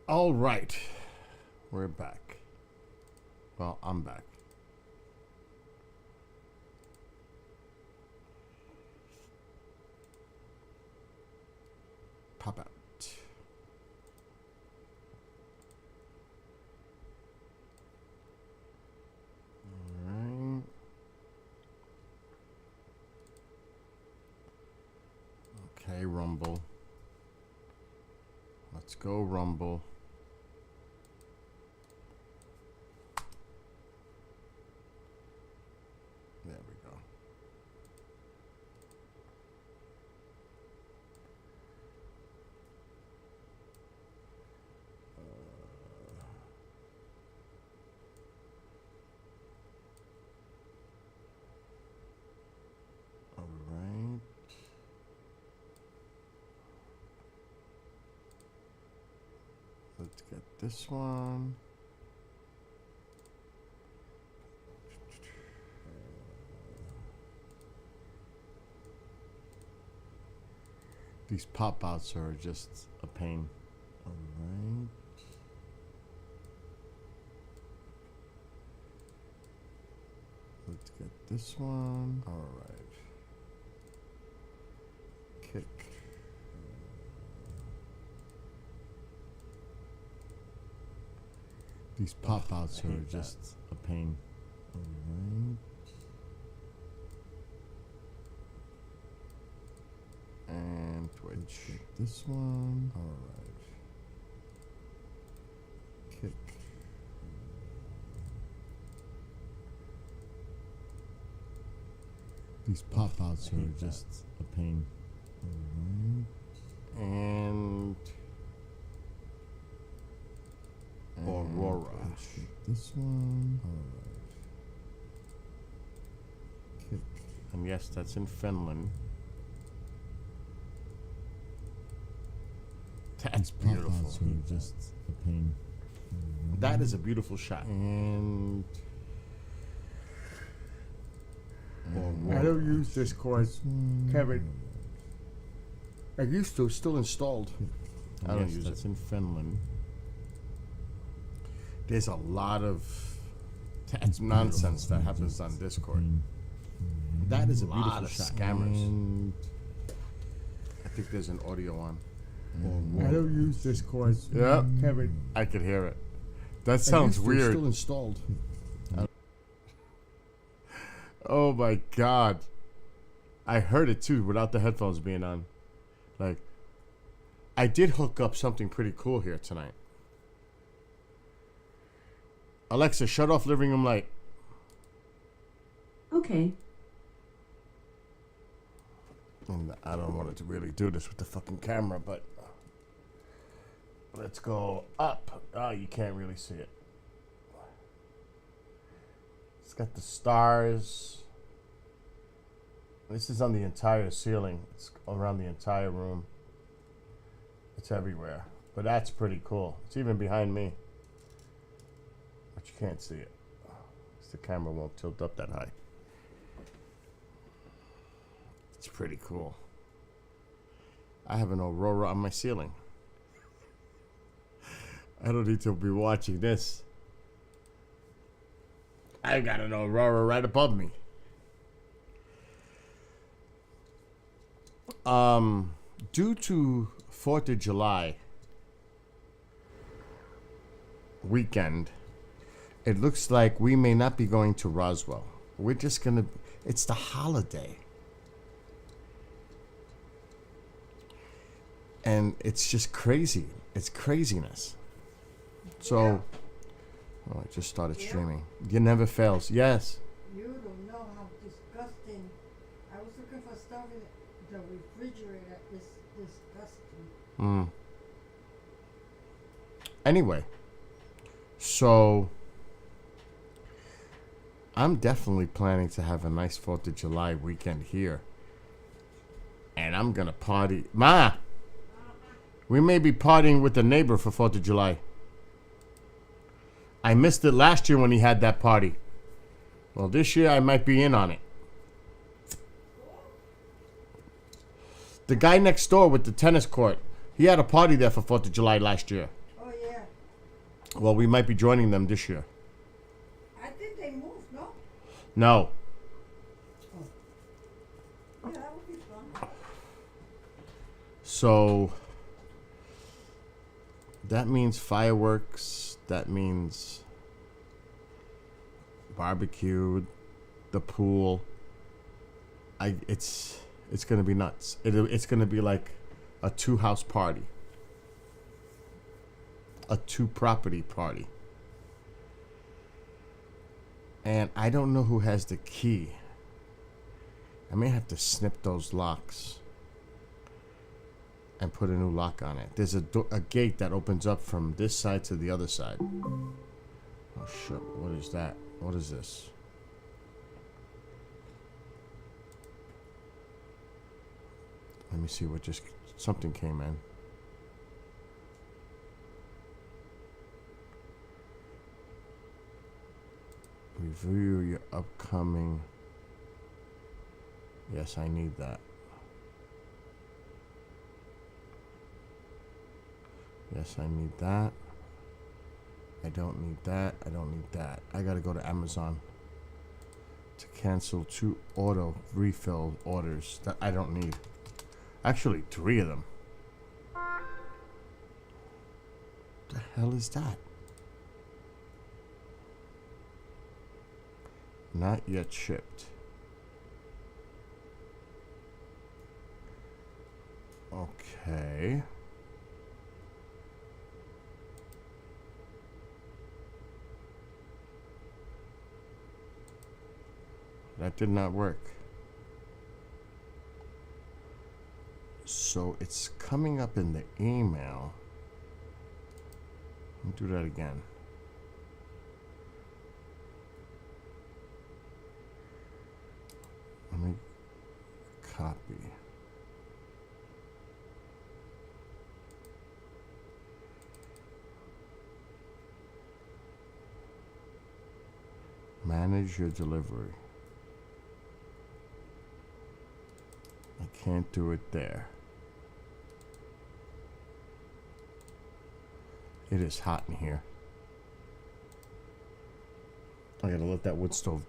All right. We're back. Well, I'm back. Pop out. All right. Okay, Rumble. Let's go, Rumble. There we go. All right. Let's get this one. These pop outs are just a pain. All right. Let's get this one. All right. Kick. These pop outs are just a pain. All right. And twitch. This one. All right. Kick. These pop outs are just a pain. All right. And Aurora. This one. All right. Kick. And yes, that's in Finland. That's beautiful. Just a pain. That is a beautiful shot. And I don't use this cord, Kevin. I used to, still installed. I don't use it. That's in Finland. There's a lot of nonsense that happens on Discord. That is a beautiful shot. Scammers. And I think there's an audio on. I don't use this cord. Yeah, Kevin. I could hear it. That sounds weird. Still installed. Oh my god! I heard it too without the headphones being on. Like, I did hook up something pretty cool here tonight. Alexa, shut off living room light. Okay. And I don't want it to really do this with the fucking camera, but let's go up. Oh, you can't really see it. It's got the stars. This is on the entire ceiling. It's around the entire room. It's everywhere. But that's pretty cool. It's even behind me. But you can't see it. The camera won't tilt up that high. It's pretty cool. I have an aurora on my ceiling. I don't need to be watching this. I got an aurora right above me. Due to 4th of July weekend, it looks like we may not be going to Roswell. We're just gonna, it's the holiday. And it's just crazy. It's craziness. So, oh, I just started streaming. It never fails. Yes. You don't know how disgusting. I was looking for stuff in the refrigerator. It's disgusting. Anyway, so I'm definitely planning to have a nice 4th of July weekend here. And I'm going to party. Ma! We may be partying with the neighbor for 4th of July. I missed it last year when he had that party. Well, this year I might be in on it. The guy next door with the tennis court, he had a party there for 4th of July last year. Oh, yeah. Well, we might be joining them this year. I think they moved, no? No. Yeah, that would be fun. So that means fireworks. That means barbecue, the pool. It's gonna be nuts. It's gonna be like a 2-house party, a 2-property party. And I don't know who has the key. I may have to snip those locks and put a new lock on it. There's a gate that opens up from this side to the other side. Oh shit, what is that? What is this? Let me see what just... Something came in. Review your upcoming... Yes, I need that. Yes, I need that. I don't need that. I don't need that. I gotta go to Amazon to cancel 2 auto refill orders that I don't need. Actually, 3 of them. The hell is that? Not yet shipped. Okay. That did not work. So it's coming up in the email. Let me do that again. Let me copy. Manage your delivery. I can't do it there. It is hot in here. I gotta let that wood stove...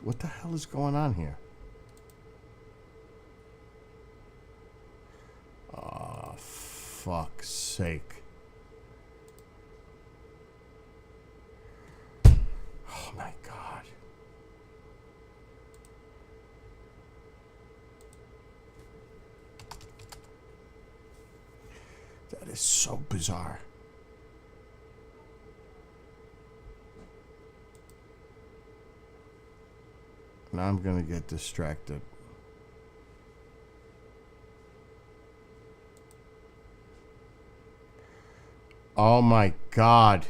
What the hell is going on here? Oh, fuck's sake. Oh my God. That is so bizarre. Now I'm gonna get distracted. Oh my God.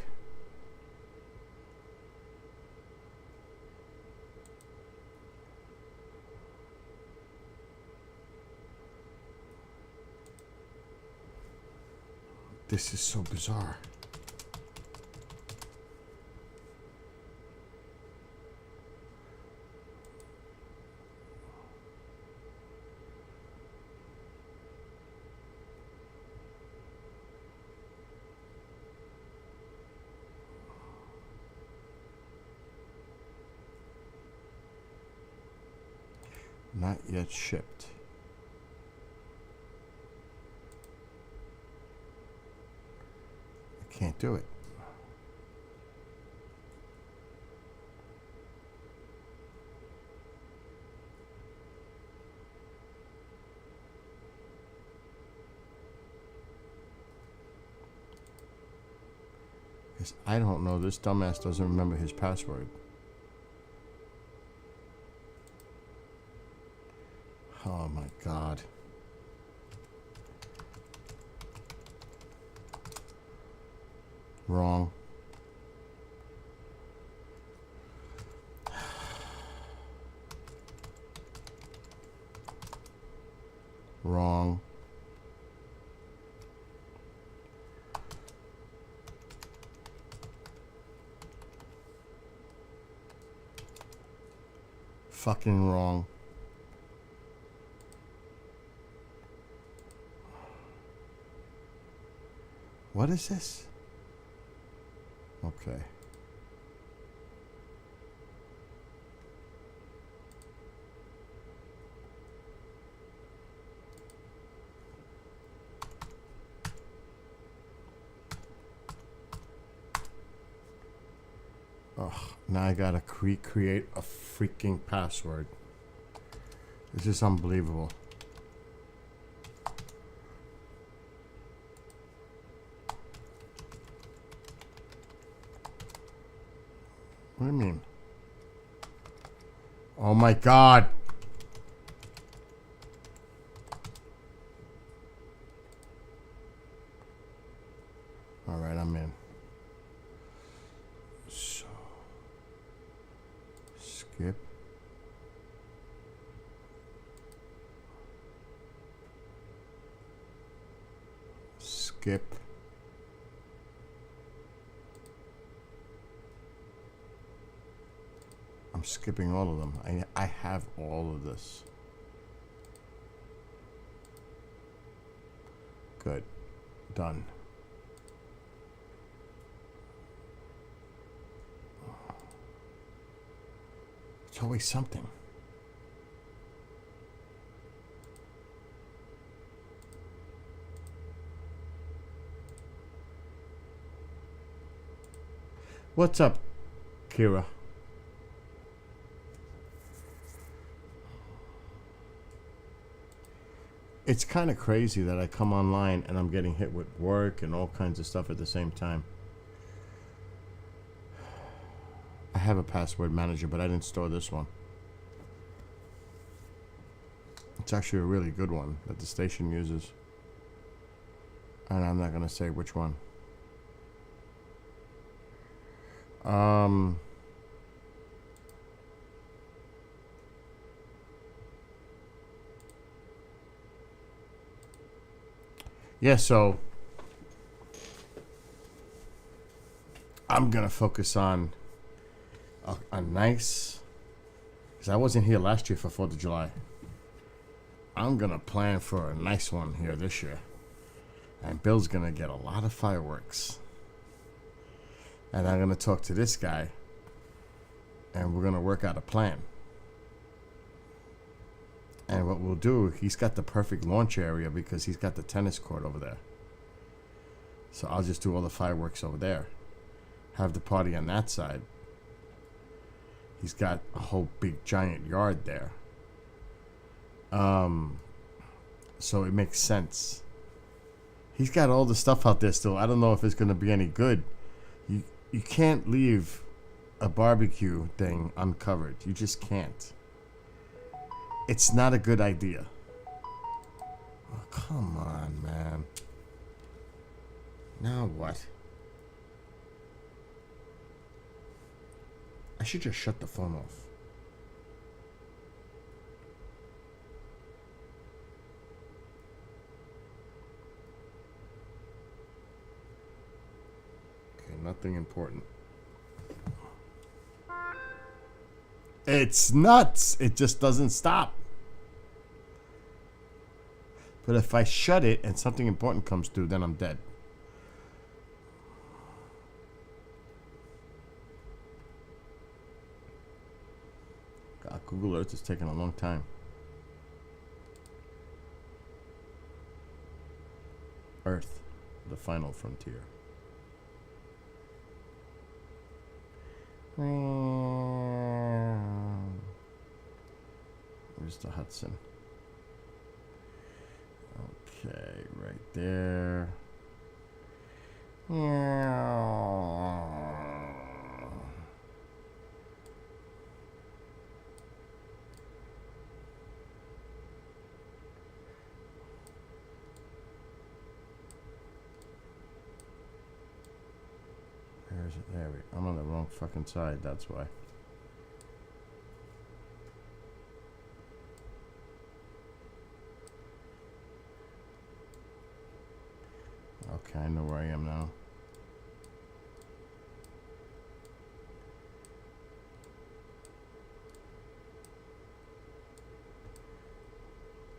This is so bizarre. Not yet shipped. I can't do it. Because I don't know. This dumbass doesn't remember his password. Oh my God. Wrong. Wrong. Fucking wrong. What is this? Okay. Oh, now I gotta create a freaking password. This is unbelievable. What do you mean? Oh my God. All right, I'm in. So, skip. Skip. I'm skipping all of them. I have all of this. Good. Done. It's always something. What's up, Kira? It's kind of crazy that I come online and I'm getting hit with work and all kinds of stuff at the same time. I have a password manager, but I didn't store this one. It's actually a really good one that the station uses. And I'm not going to say which one. Yeah, so I'm going to focus on a nice, because I wasn't here last year for 4th of July. I'm going to plan for a nice one here this year. And Bill's going to get a lot of fireworks. And I'm going to talk to this guy. And we're going to work out a plan. And what we'll do, he's got the perfect launch area because he's got the tennis court over there. So I'll just do all the fireworks over there. Have the party on that side. He's got a whole big giant yard there. So it makes sense. He's got all the stuff out there still. I don't know if it's going to be any good. You can't leave a barbecue thing uncovered. You just can't. It's not a good idea. Oh, come on, man. Now what? I should just shut the phone off. Okay, nothing important. It's nuts. It just doesn't stop. But if I shut it and something important comes through, then I'm dead. God, Google Earth is taking a long time. Earth, the final frontier. Where's the Hudson? Okay, right there. Where's it? There we. I'm on the wrong fucking side. That's why. Okay, I know where I am now.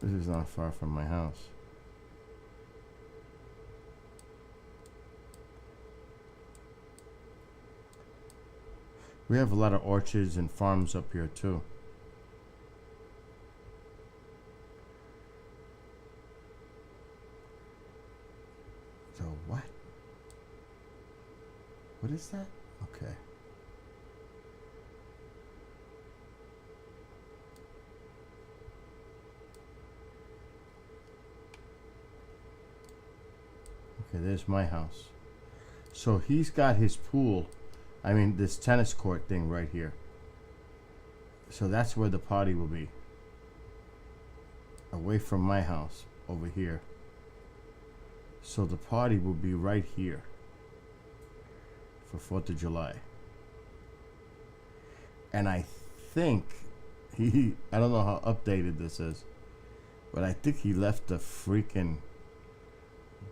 This is not far from my house. We have a lot of orchards and farms up here too. So what? What is that? Okay. Okay, there's my house. So he's got his pool, I mean this tennis court thing right here. So that's where the party will be. Away from my house, over here. So the party will be right here for 4th of July. And I think I don't know how updated this is, but I think he left the freaking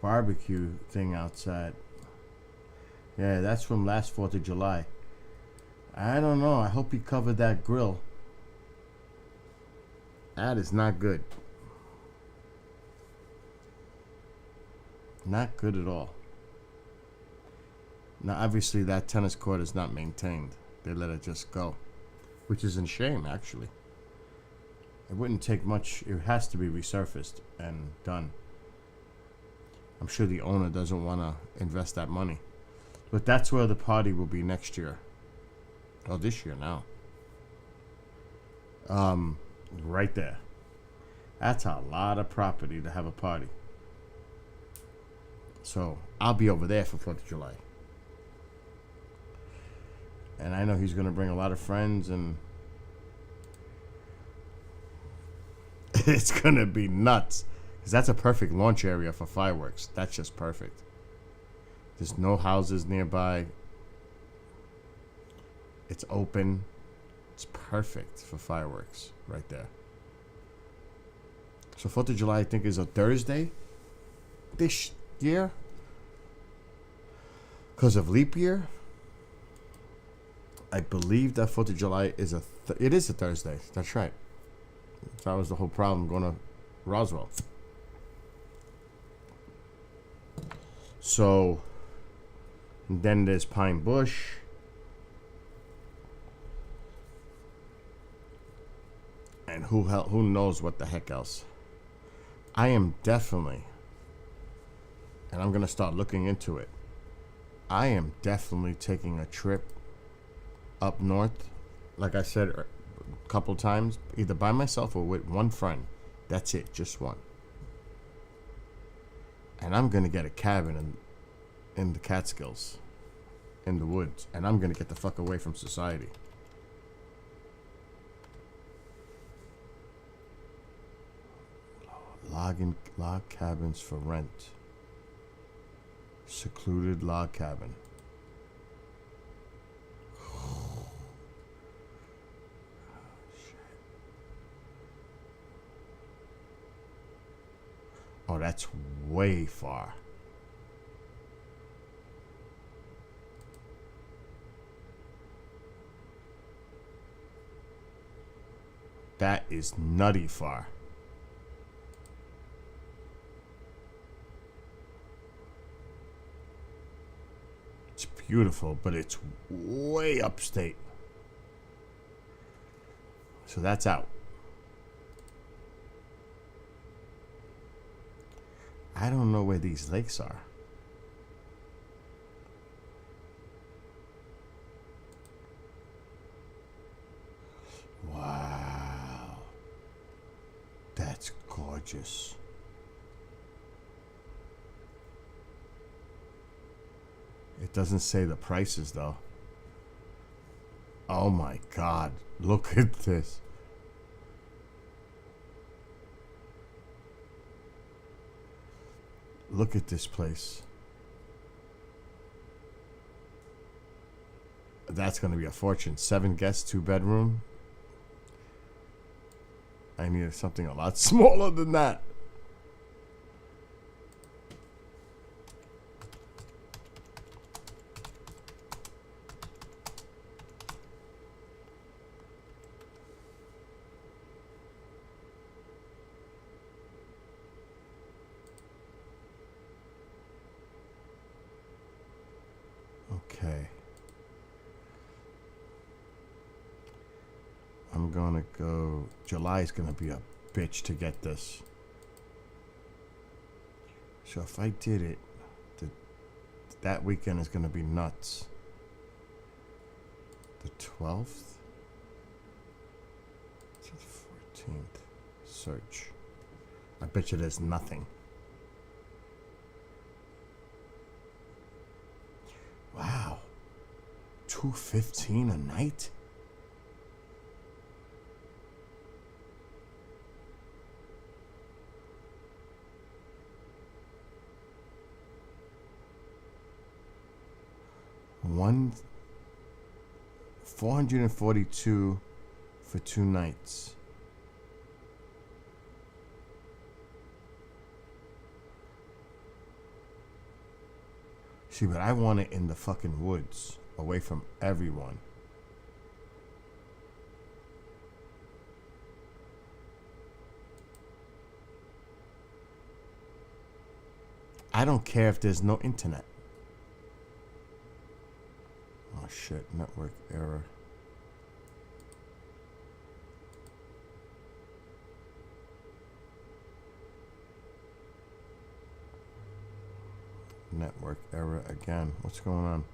barbecue thing outside. Yeah, that's from last 4th of July. I don't know. I hope he covered that grill. That is not good. Not good at all. Now, obviously, that tennis court is not maintained. They let it just go, which is a shame, actually. It wouldn't take much. It has to be resurfaced and done. I'm sure the owner doesn't want to invest that money. But that's where the party will be next year. Oh, this year now. Right there. That's a lot of property to have a party. So I'll be over there for 4th of July. And I know he's going to bring a lot of friends, and it's going to be nuts. Because that's a perfect launch area for fireworks. That's just perfect. There's no houses nearby. It's open. It's perfect for fireworks right there. So 4th of July, I think, is a Thursday this year. Because of leap year. I believe that 4th of July is it is a Thursday. That's right. That was the whole problem going to Roswell. So, then there's Pine Bush. And who knows what the heck else. I am definitely, and I'm going to start looking into it, I am definitely taking a trip up north, like I said a couple times, either by myself or with one friend. That's it, just one. And I'm going to get a cabin in the Catskills, in the woods. And I'm going to get the fuck away from society. Log cabins for rent. Secluded log cabin. Oh, that's way far. That is nutty far. It's beautiful, but it's way upstate. So that's out. I don't know where these lakes are. Wow. That's gorgeous. It doesn't say the prices though. Oh my God. Look at this. Look at this place. That's going to be a fortune. 7 guests, 2 bedroom. I needed something a lot smaller than that. Okay. I'm gonna go. July is gonna be a bitch to get this. So if I did it, that weekend is gonna be nuts. The 12th to the 14th. Search. I bet you there's nothing. Wow. $215 a night? $442 for 2 nights. See, but I want it in the fucking woods, away from everyone. I don't care if there's no internet. Oh shit, network error. Network error again. What's going on?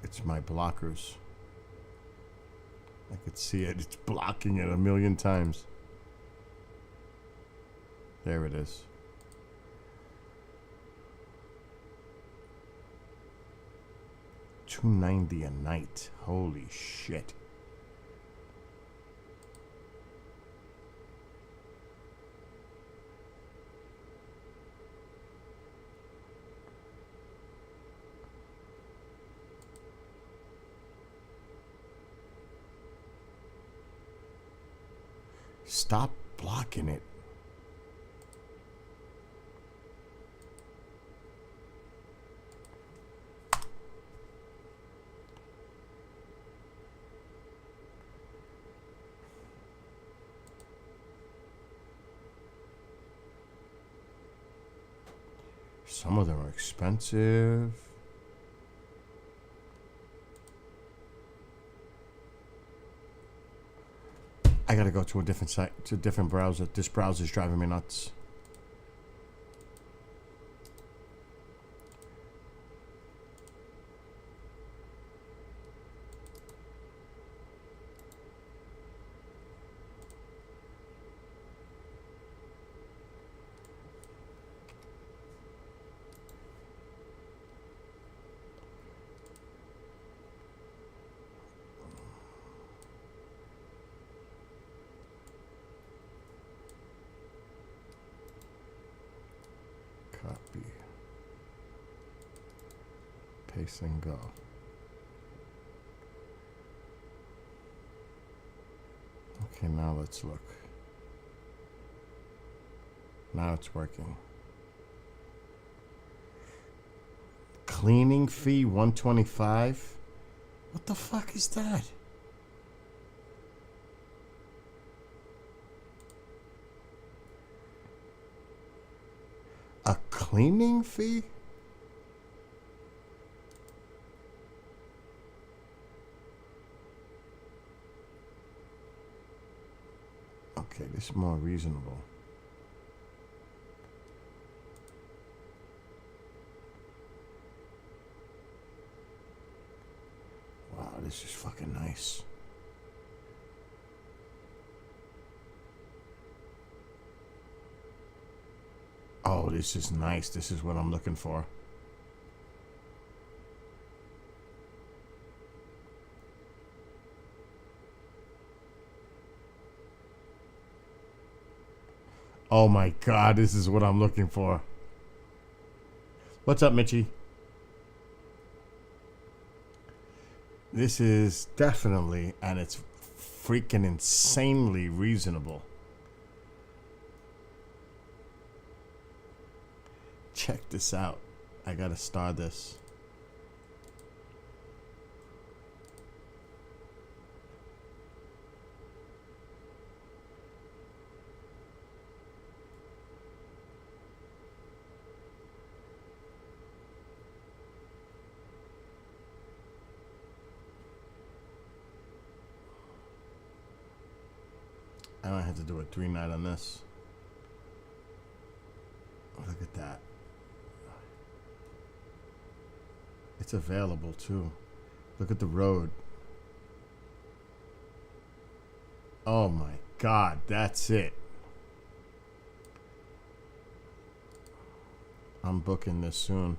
It's my blockers. I could see it. It's blocking it a million times. There it is. $290 a night. Holy shit. Stop blocking it. Some of them are expensive. I gotta go to a different site, to a different browser. This browser's driving me nuts. Copy. Paste and go. Okay, now let's look. Now it's working. Cleaning fee $125. What the fuck is that? A cleaning fee? Okay, this is more reasonable. Wow, this is fucking nice. Oh, this is nice. This is what I'm looking for. Oh my God, this is what I'm looking for. What's up, Mitchie? This is definitely, and it's freaking insanely reasonable. Check this out. I gotta star this. I might have to do a 3-night on this. Look at that. It's available too. Look at the road. Oh my God, that's it. I'm booking this soon.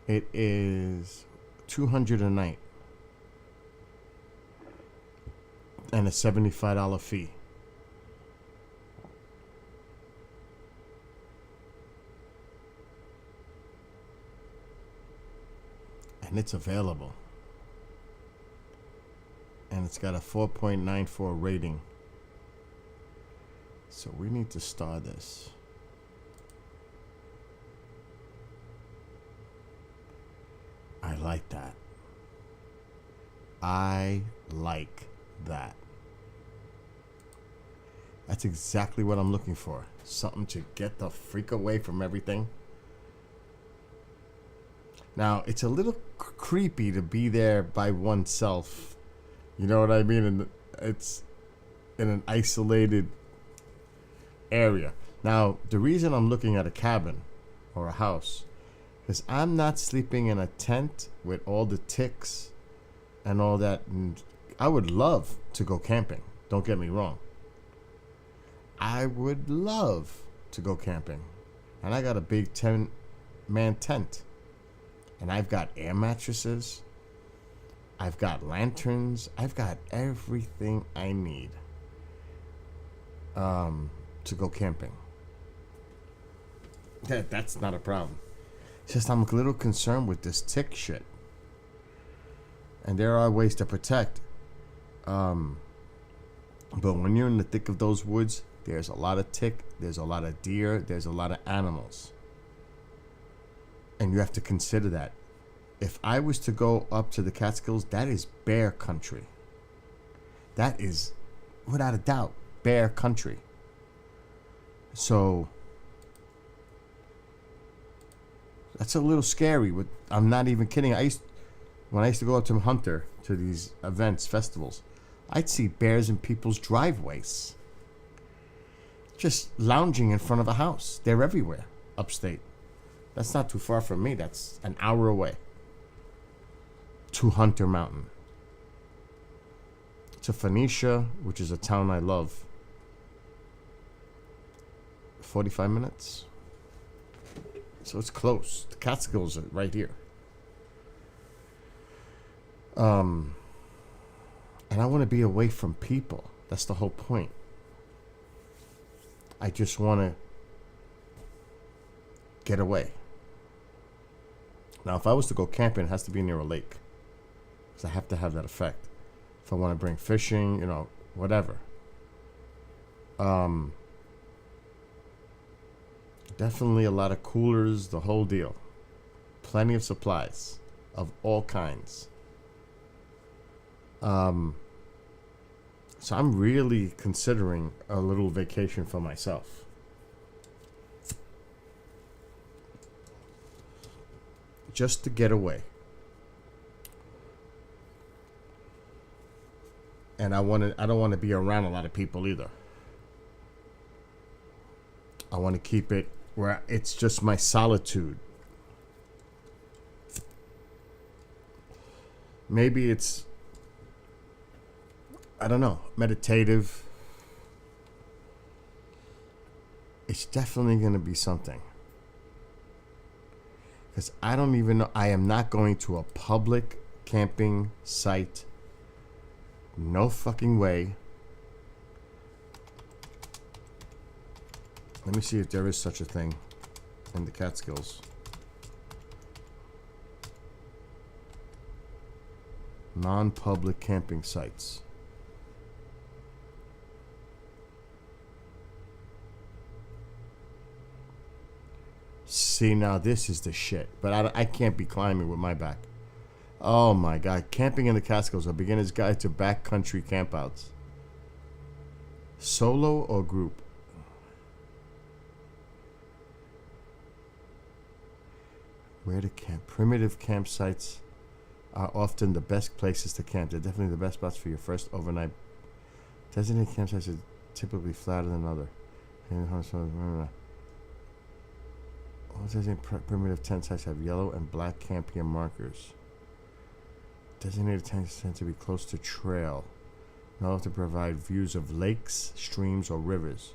It is $200 a night and a $75 fee. And it's available. And it's got a 4.94 rating. So we need to star this. I like that. I like that. That's exactly what I'm looking for. Something to get the freak away from everything. Now, it's a little creepy to be there by oneself. You know what I mean? And it's in an isolated area. Now, the reason I'm looking at a cabin or a house is I'm not sleeping in a tent with all the ticks and all that. And I would love to go camping. Don't get me wrong. I would love to go camping. And I got a big 10-man tent. And I've got air mattresses. I've got lanterns. I've got everything I need to go camping. That's not a problem. It's just I'm a little concerned with this tick shit. And there are ways to protect. But when you're in the thick of those woods, there's a lot of tick, there's a lot of deer, there's a lot of animals. And you have to consider that. If I was to go up to the Catskills, that is bear country. That is, without a doubt, bear country. So that's a little scary. I'm not even kidding. When I used to go up to Hunter to these events, festivals, I'd see bears in people's driveways, just lounging in front of a house. They're everywhere, upstate. That's not too far from me. That's an hour away to Hunter Mountain. To Phoenicia, which is a town I love. 45 minutes. So it's close. The Catskills are right here. And I want to be away from people. That's the whole point. I just want to get away. Now, if I was to go camping, it has to be near a lake. Because I have to have that effect. If I want to bring fishing, whatever. Definitely a lot of coolers, the whole deal. Plenty of supplies of all kinds. So I'm really considering a little vacation for myself. Just to get away. And I don't want to be around a lot of people either. I want to keep it where it's just my solitude. Maybe it's, I don't know, meditative. It's definitely going to be something. Because I don't even know, I am not going to a public camping site. No fucking way. Let me see if there is such a thing in the Catskills. Non-public camping sites. See, now this is the shit. But I can't be climbing with my back. Oh my God. Camping in the Catskills, a beginner's guide to backcountry campouts. Solo or group? Where to camp? Primitive campsites are often the best places to camp. They're definitely the best spots for your first overnight. Designated campsites are typically flatter than other. All designated primitive tent sites have yellow and black camping markers. Designated tents tend to be close to trail, in order to provide views of lakes, streams, or rivers,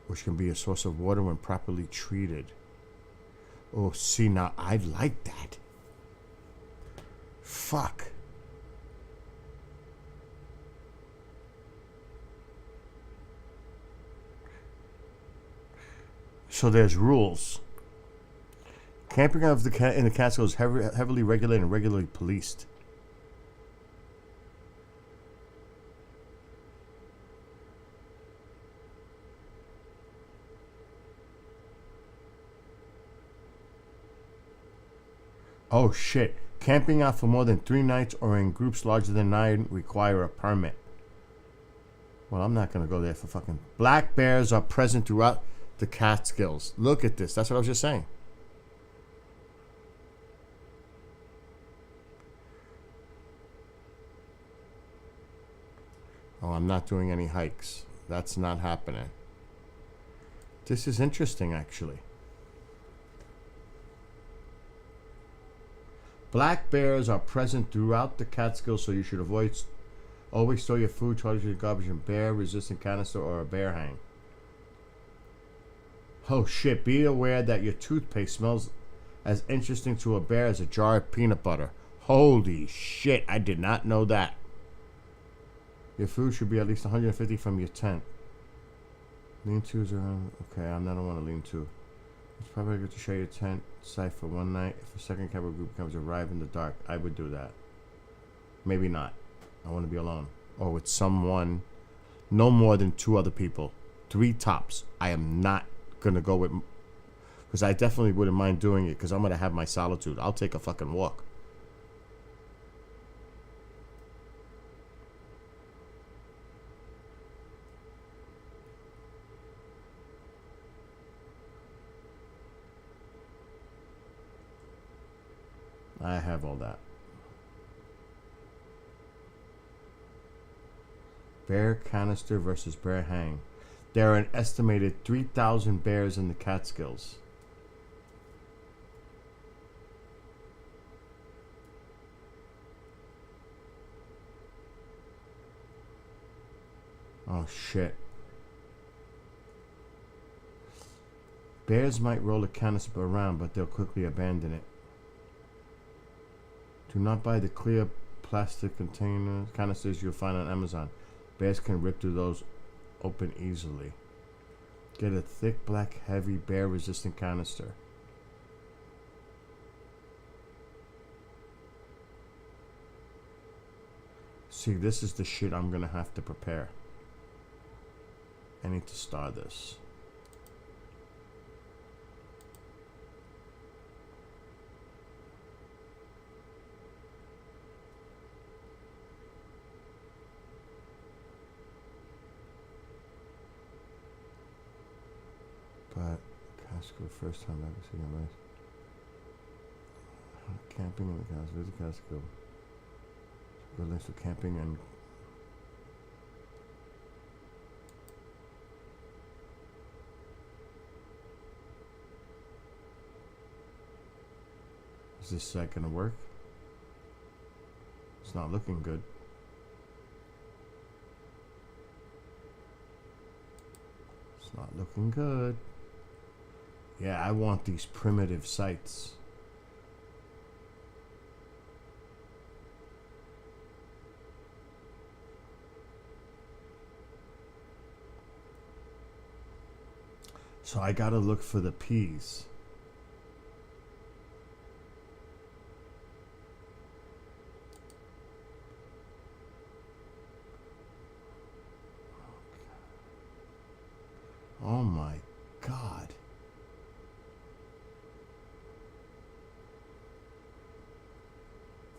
which can be a source of water when properly treated. Oh, see, now I like that. Fuck. So there's rules. Camping in the Catskills is heavily regulated and regularly policed. Oh shit. Camping out for more than 3 nights or in groups larger than 9 require a permit. Well, I'm not gonna go there for fucking... Black bears are present throughout the Catskills. Look at this. That's what I was just saying. Oh, I'm not doing any hikes. That's not happening. This is interesting, actually. Black bears are present throughout the Catskills, so you should always store your food, toiletries, and garbage in a bear-resistant canister or a bear hang. Oh shit, be aware that your toothpaste smells as interesting to a bear as a jar of peanut butter. Holy shit, I did not know that. Your food should be at least 150 from your tent. Lean-tos around. Okay, I don't want to lean-to. It's probably good to share your tent site for one night. If a second camper group comes to arrive in the dark, I would do that. Maybe not. I want to be alone. Or with someone. No more than 2 other people. 3 tops. I am not going to go with... Because I definitely wouldn't mind doing it because I'm going to have my solitude. I'll take a fucking walk. I have all that. Bear canister versus bear hang. There are an estimated 3,000 bears in the Catskills. Oh shit. Bears might roll a canister around, but they'll quickly abandon it. Do not buy the clear plastic canisters you'll find on Amazon. Bears can rip through those open easily. Get a thick, black, heavy, bear-resistant canister. See, this is the shit I'm gonna have to prepare. I need to start this. But Catskill, first time ever seeing a race. Camping in the Catskill. Visit Catskill. Good links for camping and is this site gonna work? It's not looking good. It's not looking good. Yeah, I want these primitive sites. So I gotta look for the peas. Oh my God.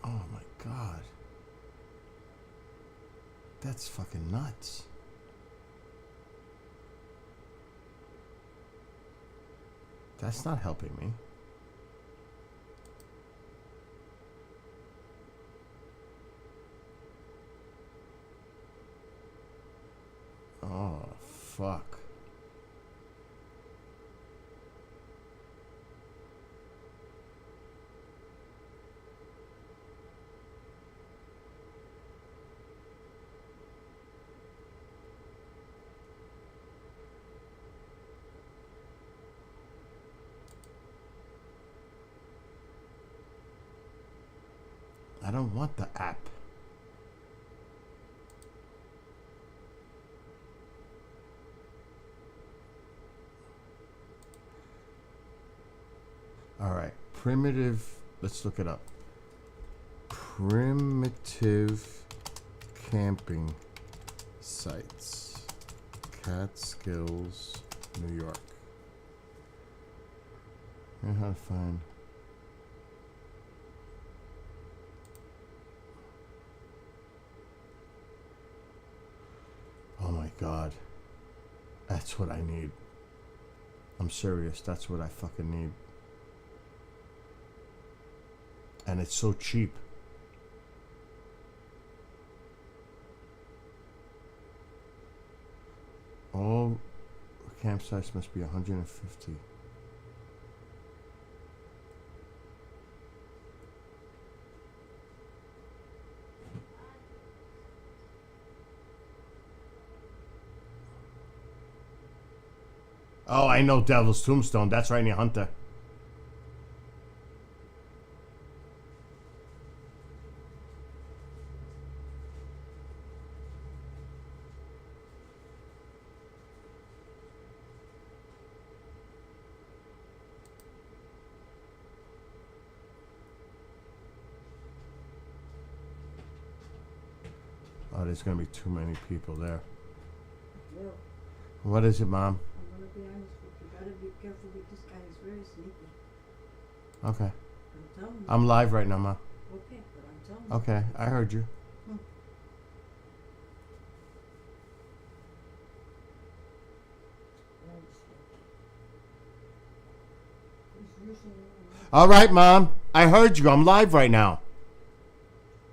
Oh my God. That's fucking nuts. That's not helping me. fuck. I don't want the app. All right, primitive. Let's look it up. Primitive camping sites, Catskills, New York. And how to find. Oh my God. That's what I need. I'm serious. That's what I fucking need. And it's so cheap. All campsites must be 150. Oh, I know Devil's Tombstone. That's right near Hunter. Oh, there's gonna be too many people there. Well, What is it, Mom? I'm gonna be honest with you. Gotta be careful with this guy. He's very sneaky. Okay. I'm telling you. I'm live right now, Ma. Okay, but I'm telling you. Okay, I heard you. Very sneaky. He's using All right, Mom. I heard you. I'm live right now.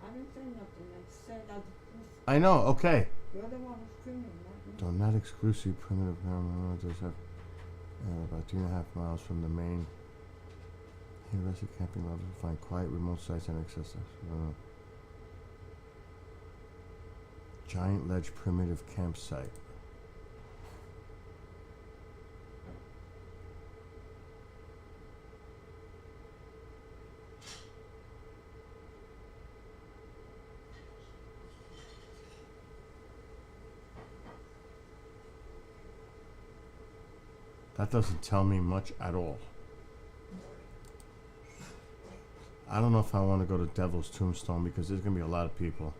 I didn't say nothing. I said I know. Okay. you're the one who's screaming, not me. So not exclusive primitive paranormal does have about 2.5 miles from the main university camping levels to find quiet remote sites and access. Giant Ledge primitive campsite. That doesn't tell me much at all. I don't know if I want to go to Devil's Tombstone because there's going to be a lot of people.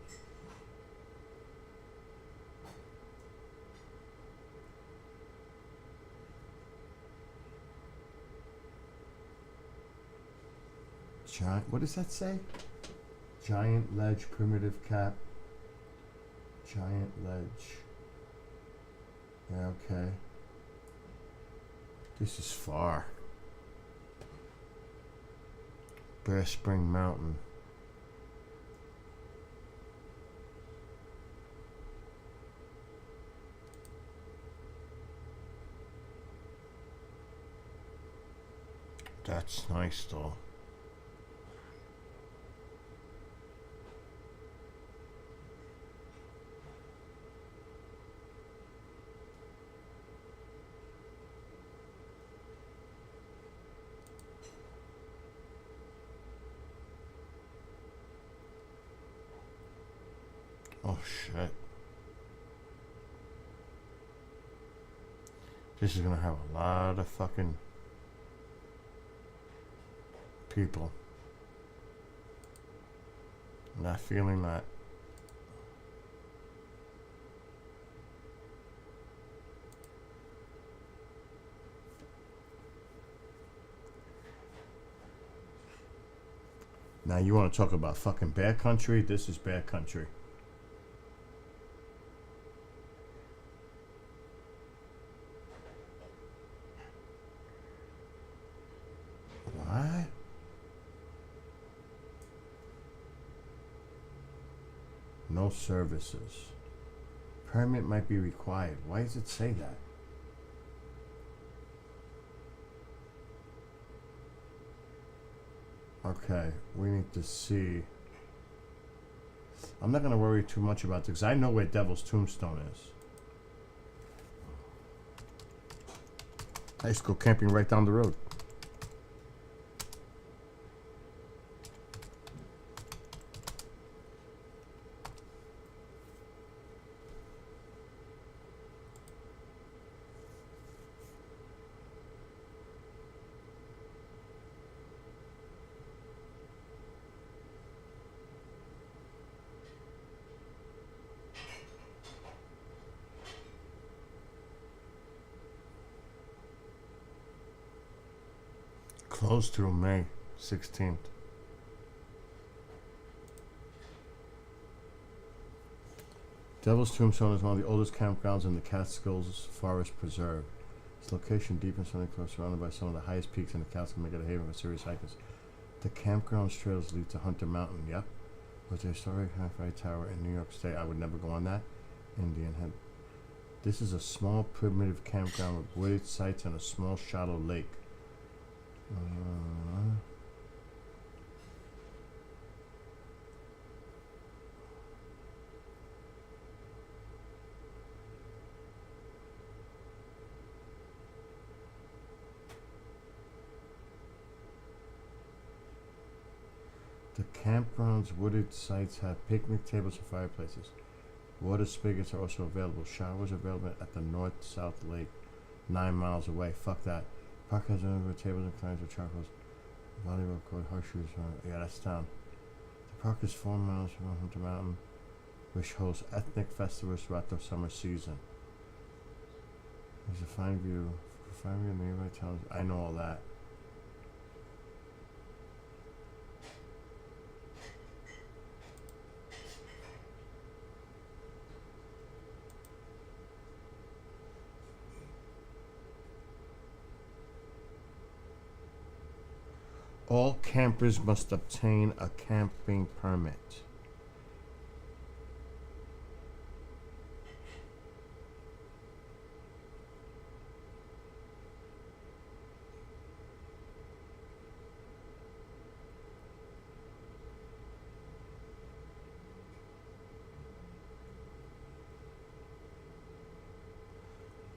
Giant, what does that say? Giant Ledge primitive cap. Giant Ledge. Yeah, okay. This is far. Bear Spring Mountain. That's nice though. Oh shit. This is gonna have a lot of fucking people. Not feeling that. Now you want to talk about fucking bear country? This is bear country. What? No services. permit might be required. Why does it say that? Okay, we need to see. I'm not going to worry too much about this because I know where Devil's Tombstone is. I used to go camping right down the road. Closed through May 16th. Devil's Tombstone is one of the oldest campgrounds in the Catskills Forest Preserve. Its location deep in Sunny Coast, surrounded by some of the highest peaks in the Catskills, make it a haven for serious hikers. The campground's trails lead to Hunter Mountain, yep, with the historic Half-Eye Tower in New York State. I would never go on that. Indian Head. This is a small, primitive campground with wooded sites and a small, shallow lake. The campground's wooded sites have picnic tables and fireplaces. Water spigots are also available. Showers are available at the North-South Lake, 9 miles away. Fuck that. Park has a number of tables and climbs with charcoals, volleyball court, horseshoes. Yeah, that's town. The park is 4 miles from Hunter Mountain, which hosts ethnic festivals throughout the summer season. There's a fine view of nearby towns. I know all that. All campers must obtain a camping permit.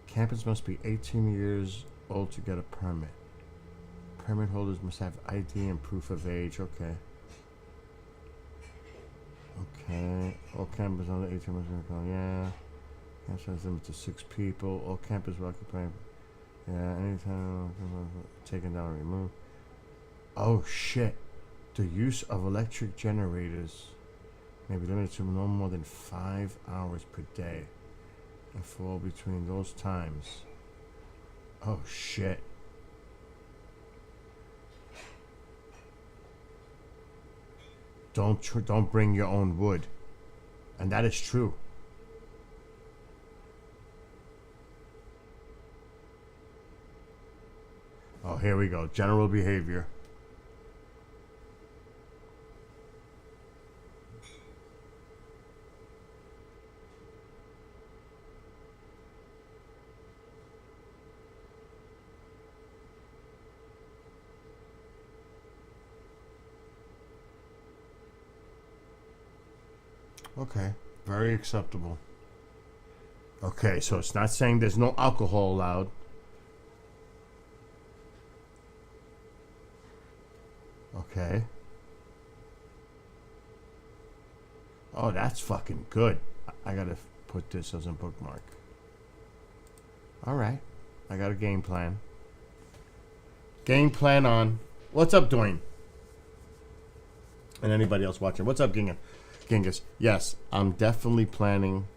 Campers must be 18 years old to get a permit. Permit holders must have ID and proof of age. Okay. Okay. All campers under 18 must go. Yeah. Campsite is limited to 6 people. All campers will occupy. Yeah. Anytime taken down or removed. Oh shit. The use of electric generators may be limited to no more than 5 hours per day and fall between those times. Oh shit. Don't bring your own wood. And that is true. Oh, here we go. General behavior. Okay, very acceptable. Okay, so it's not saying there's no alcohol allowed. Okay. Oh, that's fucking good. I gotta put this as a bookmark. Alright, I got a game plan. Game plan on. What's up, Dwayne? And anybody else watching. What's up, Genghis? Yes, I'm definitely planning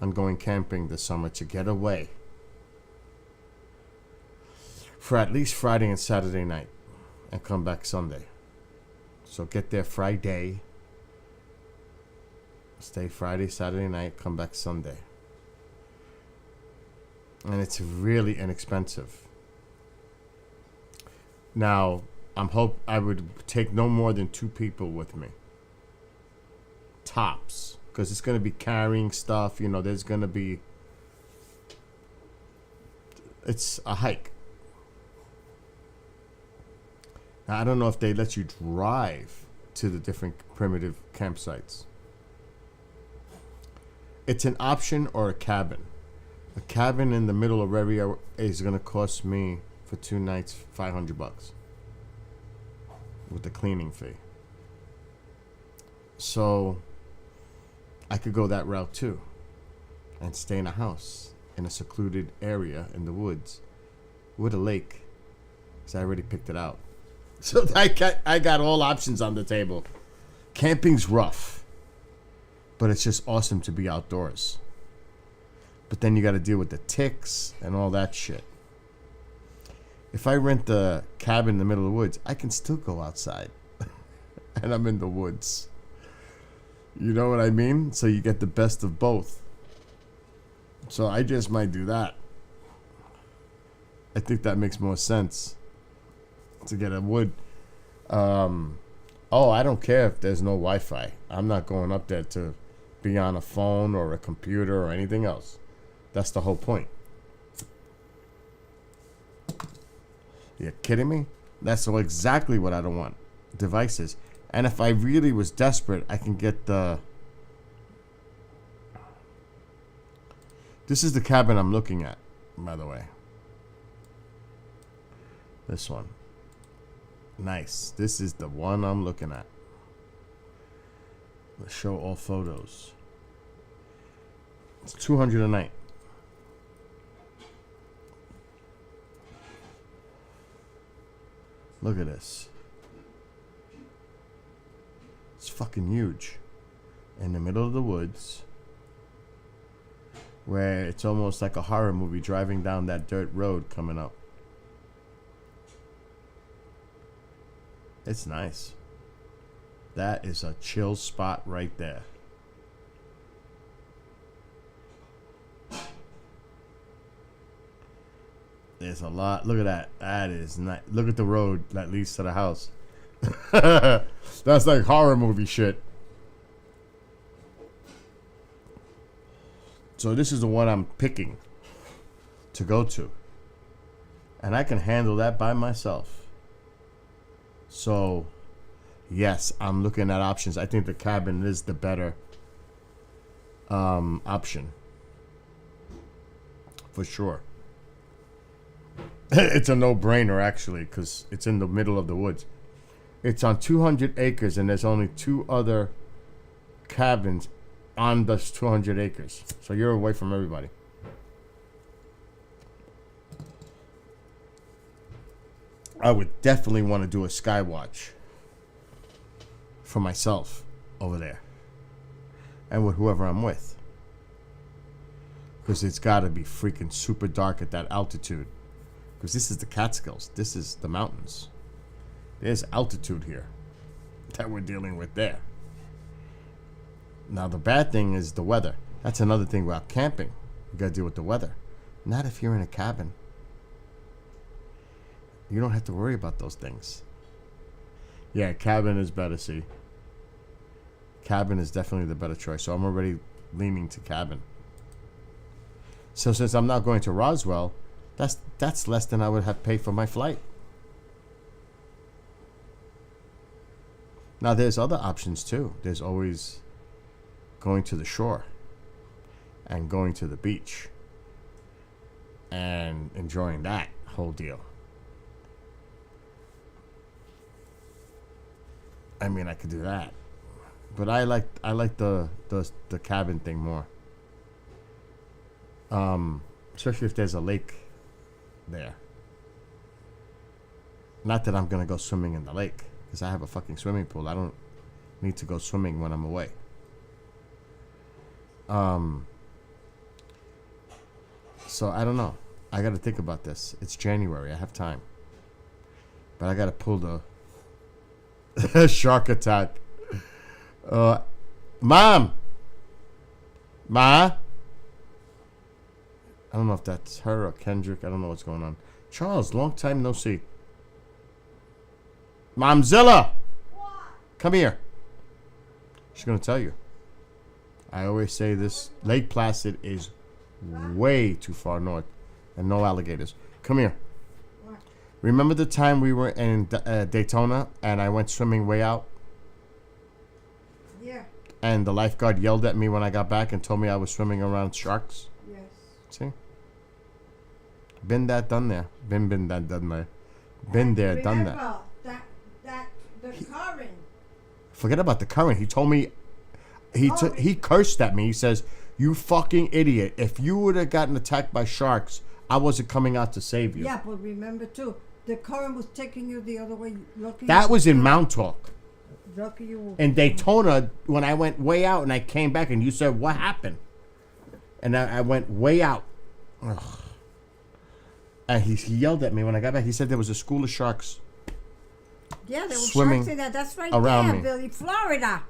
on going camping this summer to get away for at least Friday and Saturday night and come back Sunday. So get there Friday, stay Friday, Saturday night, come back Sunday. And it's really inexpensive. Now, I would take no more than 2 people with me. Tops. because it's going to be carrying stuff. You know, there's going to be... It's a hike. Now, I don't know if they let you drive to the different primitive campsites. It's an option or a cabin. A cabin in the middle of area is going to cost me for 2 nights $500 with the cleaning fee. So I could go that route too and stay in a house in a secluded area in the woods with a lake. So I already picked it out. So I got all options on the table. Camping's rough, but it's just awesome to be outdoors. But then you got to deal with the ticks and all that shit. If I rent the cabin in the middle of the woods, I can still go outside. And I'm in the woods. You know what I mean? So you get the best of both. So I just might do that. I think that makes more sense. To get a wood. I don't care if there's no Wi-Fi. I'm not going up there to be on a phone or a computer or anything else. That's the whole point. You kidding me? That's exactly what I don't want. Devices. And if I really was desperate, I can get the... This is the cabin I'm looking at, by the way. This one. Nice. This is the one I'm looking at. Let's show all photos. It's $200 a night. Look at this. It's fucking huge. In the middle of the woods. Where it's almost like a horror movie driving down that dirt road coming up. It's nice. That is a chill spot right there. There's a lot. Look at that. That is nice. Look at the road that leads to the house. That's like horror movie shit. So this is the one I'm picking to go to. And I can handle that by myself. So, yes, I'm looking at options. I think the cabin is the better option. For sure. It's a no-brainer, actually, because it's in the middle of the woods. It's on 200 acres, and there's only 2 other cabins on those 200 acres. So you're away from everybody. I would definitely want to do a sky watch for myself over there. And with whoever I'm with. Because it's got to be freaking super dark at that altitude. Because this is the Catskills. This is the mountains. There's altitude here that we're dealing with there. Now, the bad thing is the weather. That's another thing about camping. You got to deal with the weather. Not if you're in a cabin. You don't have to worry about those things. Yeah, cabin is better, see. Cabin is definitely the better choice. So I'm already leaning to cabin. So since I'm not going to Roswell, that's less than I would have paid for my flight. Now, there's other options, too. There's always going to the shore and going to the beach and enjoying that whole deal. I mean, I could do that, but I like the cabin thing more. Especially if there's a lake there. Not that I'm gonna go swimming in the lake, because I have a fucking swimming pool. I don't need to go swimming when I'm away. So I don't know. I got to think about this. It's January. I have time, but I got to pull the shark attack. Mom! Ma? I don't know if that's her or Kendrick. I don't know what's going on. Charles, long time no see. Momzilla! What? Come here. She's going to tell you. I always say this. Lake Placid is way too far north. And no alligators. Come here. What? Remember the time we were in Daytona and I went swimming way out? Yeah. And the lifeguard yelled at me when I got back and told me I was swimming around sharks? Yes. See? Been that, done there. Been that, done there. Been there, done that. Remember that the current. Forget about the current. He told me, he cursed at me. He says, "You fucking idiot. If you would have gotten attacked by sharks, I wasn't coming out to save you." Yeah, but remember too, the current was taking you the other way. That was in Montauk. Lucky you. In Daytona, when I went way out and I came back and you said, "What happened?" And I went way out. Ugh. And he yelled at me when I got back. He said there was a school of sharks. Yeah, there was swimming sharks in that. That's right around there, me. Billy, Florida.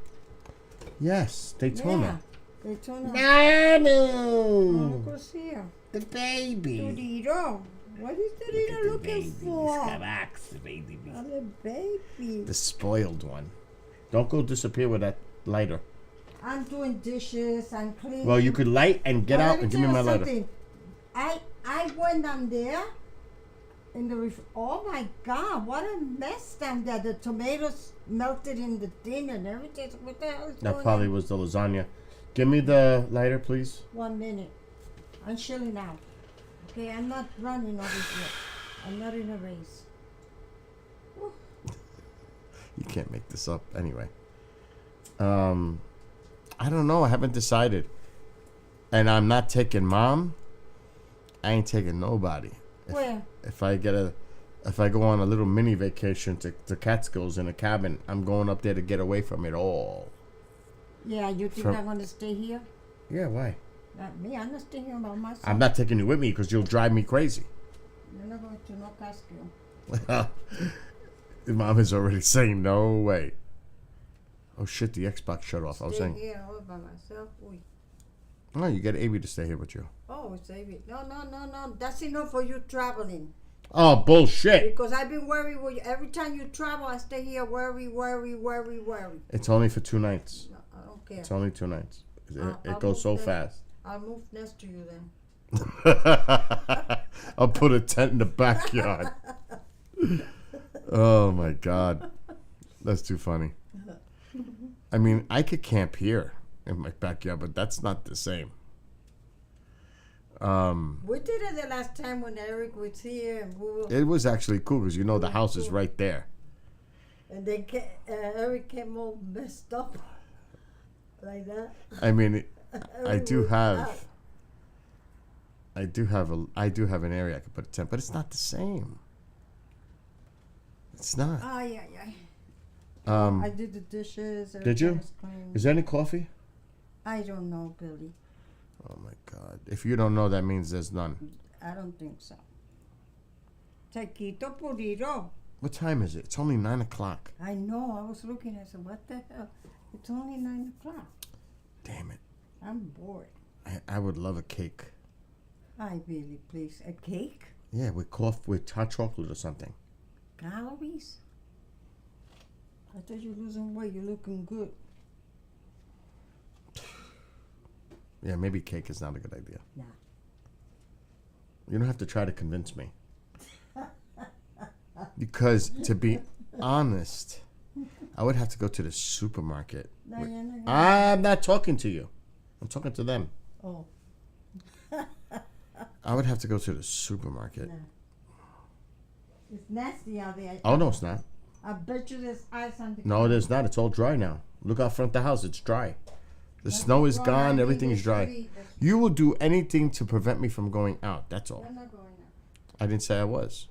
Yes, Daytona. Yeah, Daytona. Nanu! Look who's here. The baby. Dorito. What is Dorito looking for? The baby. Oh, the baby. The spoiled one. Don't go disappear with that lighter. I'm doing dishes. I'm cleaning. Well, you could light and get Well, out and give me my lighter. something. I went down there in the oh my God, what a mess down there. The tomatoes melted in the tin and everything. What the hell is That going probably on? was the lasagna. Give me the lighter, please. 1 minute. I'm chilling out. Okay, I'm not running over here. I'm not in a race. Whew. You can't make this up anyway. I don't know. I haven't decided. And I'm not taking Mom. I ain't taking nobody. Where? If I go on a little mini vacation to Catskills in a cabin, I'm going up there to get away from it all. Yeah, you think I'm going to stay here? Yeah, why? Not me. I'm not staying here by myself. I'm not taking you with me because you'll drive me crazy. You're not going to no Catskill. Mom is already saying no way. Oh shit, the Xbox shut off. I was Stay saying. here all by myself. Uy. No, you get Avi to stay here with you. Oh, save it. No. That's enough for you traveling. Oh, bullshit. Because I've been worried with you. Every time you travel, I stay here worry. It's only for 2 nights. No, I don't care. It's only 2 nights. It I'll goes so move there. fast. I'll move next to you then. I'll put a tent in the backyard. Oh my God. That's too funny. I mean, I could camp here in my backyard, but that's not the same. We did it the last time when Eric was here, and we were, It was actually cool because the house is right there. and then Eric came all messed up like that. I mean, I Eric do was have out. I do have an area I could put a tent, but it's not the same. It's not. Yeah. I did the dishes. Did you? everything was clean. Is there any coffee? I don't know, Billy. Oh my God! If you don't know, that means there's none. I don't think so. Taquito purito. What time is it? It's only 9 o'clock. I know. I was looking. I said, "What the hell? It's only 9 o'clock. Damn it! I'm bored." I would love a cake. Hi, Billy, please. A cake? Yeah, with coffee, with hot chocolate or something. Calories? I thought you were losing weight. You're looking good. Yeah, maybe cake is not a good idea. Nah. You don't have to try to convince me. Because to be honest, I would have to go to the supermarket. No, you're not gonna- I'm not talking to you. I'm talking to them. Oh, I would have to go to the supermarket. no. It's nasty out there. Oh, no, it's not. I bet you there's ice on the No, there's not. It's all dry now. Look out front of the house. It's dry. The That's snow is wrong. gone. I Everything need is a dry. tree. You will do anything to prevent me from going out. That's all. You're not going out. I didn't say I was.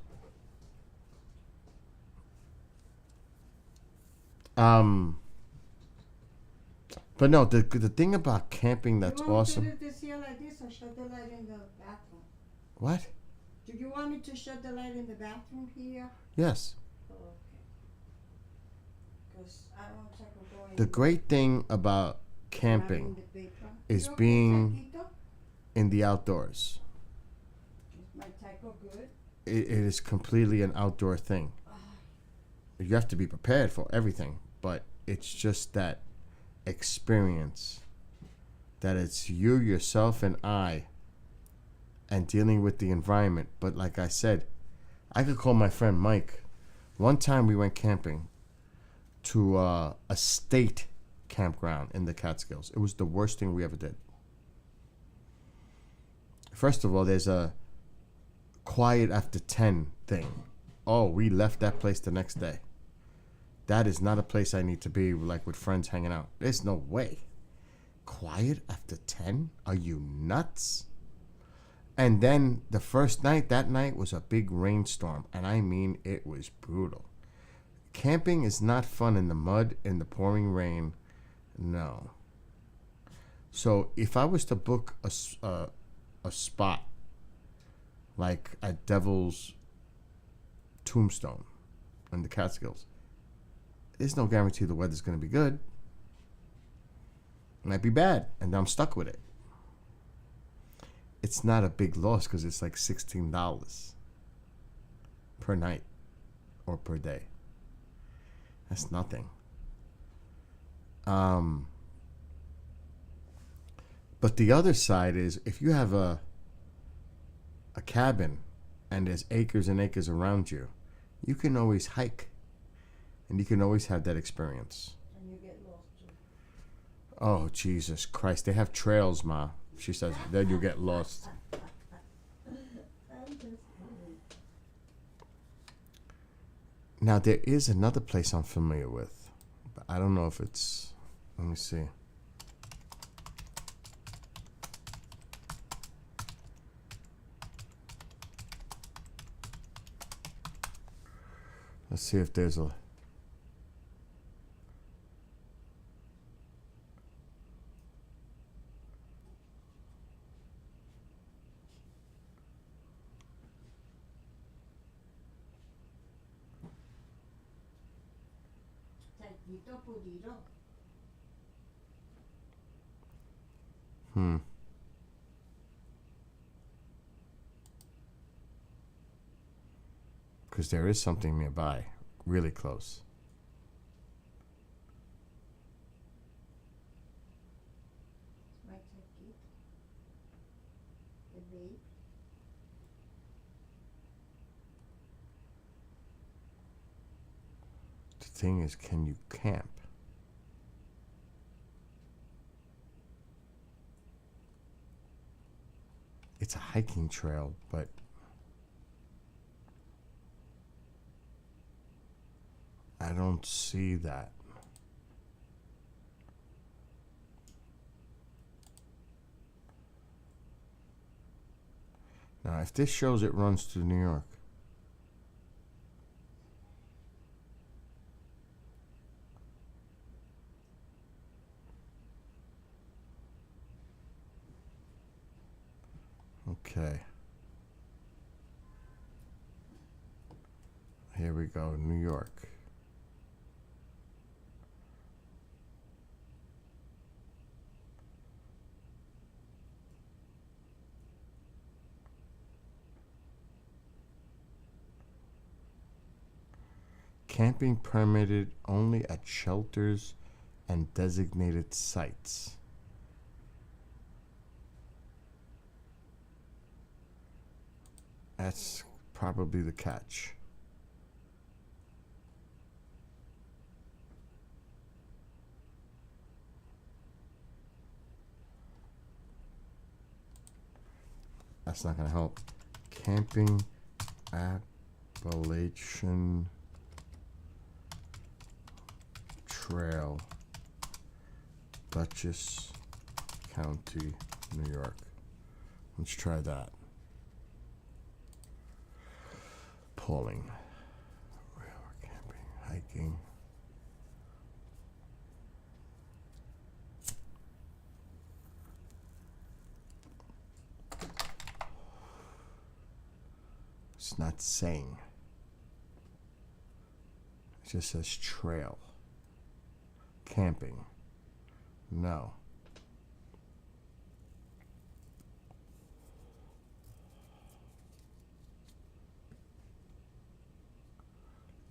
But no, the thing about camping that's you want awesome. me to leave this here like this or shut the light in the bathroom? What? Do you want me to shut the light in the bathroom here? Yes. Oh, okay. Because I don't think we're going The great thing about camping is being in the outdoors. Is my taco good? It is completely an outdoor thing. You have to be prepared for everything, but it's just that experience that it's you, yourself, and I, and dealing with the environment. But like I said, I could call my friend Mike. One time we went camping to a state campground in the Catskills. It was the worst thing we ever did. First of all, there's a quiet after 10 thing. Oh, we left that place the next day. That is not a place I need to be, like, with friends hanging out. There's no way. Quiet after 10? Are you nuts? And then the first night, that night was a big rainstorm. And I mean, it was brutal. Camping is not fun in the mud, in the pouring rain. No. So if I was to book a spot like at Devil's Tombstone in the Catskills, there's no guarantee the weather's going to be good. It might be bad, and I'm stuck with it. It's not a big loss because it's like $16 per night or per day. That's nothing. But the other side is, if you have a cabin and there's acres and acres around you, you can always hike. And you can always have that experience. And you get lost too. Oh, Jesus Christ. They have trails, Ma. She says, then you get lost. Now, there is another place I'm familiar with. But I don't know if it's... Let me see. Let's see if there's a... Because there is something nearby, really close. The thing is, can you camp? It's a hiking trail, but I don't see that. Now, if this shows it runs to New York, okay. Here we go, New York. Camping permitted only at shelters and designated sites. That's probably the catch. That's not going to help. Camping Appalachian Trail, Dutchess County, New York. Let's try that. Polling. Camping, hiking. It's not saying. It just says trail. Camping. No.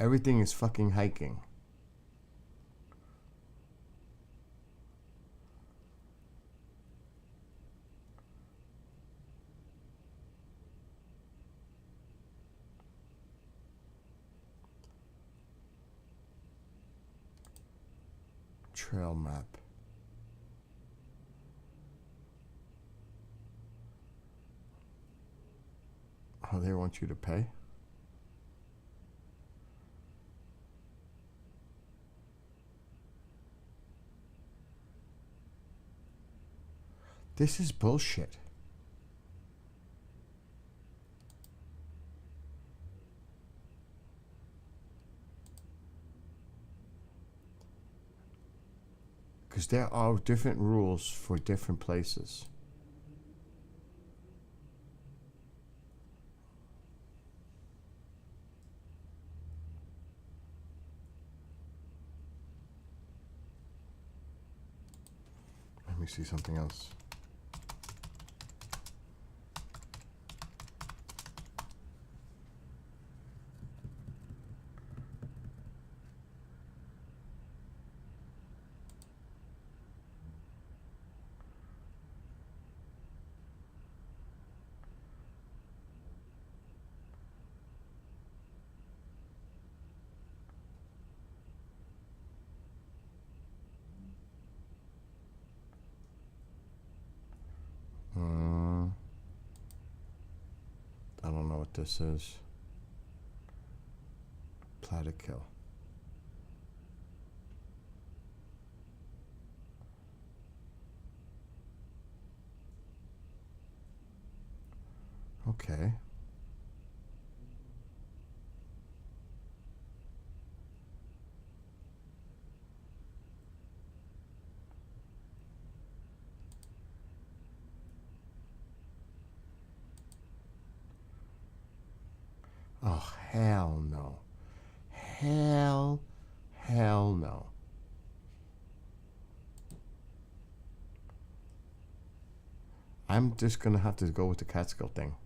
Everything is fucking hiking. Trail map. Oh, they want you to pay? This is bullshit. Because there are different rules for different places. Let me see something else. I don't know what this is. Plattekill. Okay. Oh, hell no. Hell no. I'm just gonna have to go with the Catskill thing.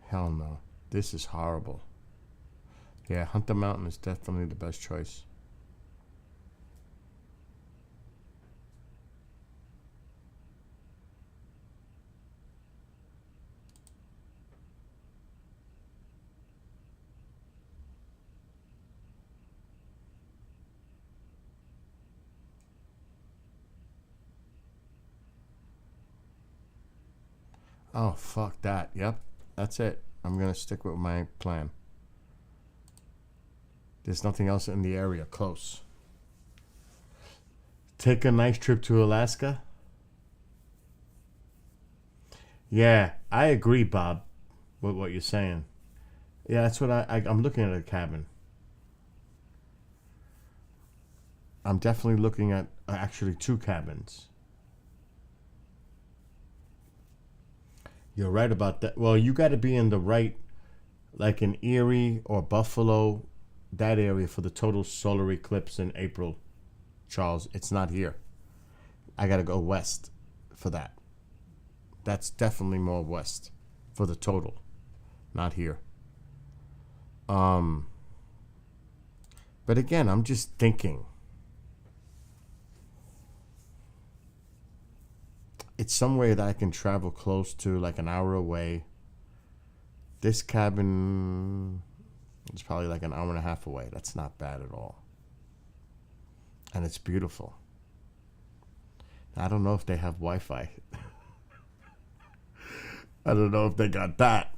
Hell no. This is horrible. Yeah, Hunter Mountain is definitely the best choice. Oh, fuck that. Yep, that's it. I'm going to stick with my plan. There's nothing else in the area close. Take a nice trip to Alaska. Yeah, I agree, Bob, with what you're saying. Yeah, that's what I'm looking at a cabin. I'm definitely looking at actually 2 cabins. You're right about that. Well, you got to be in the right, like in Erie or Buffalo, that area for the total solar eclipse in April, Charles. It's not here. I got to go west for that. That's definitely more west for the total, not here. But again, I'm just thinking. It's somewhere that I can travel close to, like an hour away. This cabin is probably like an hour and a half away. That's not bad at all. And it's beautiful. I don't know if they have Wi-Fi. I don't know if they got that.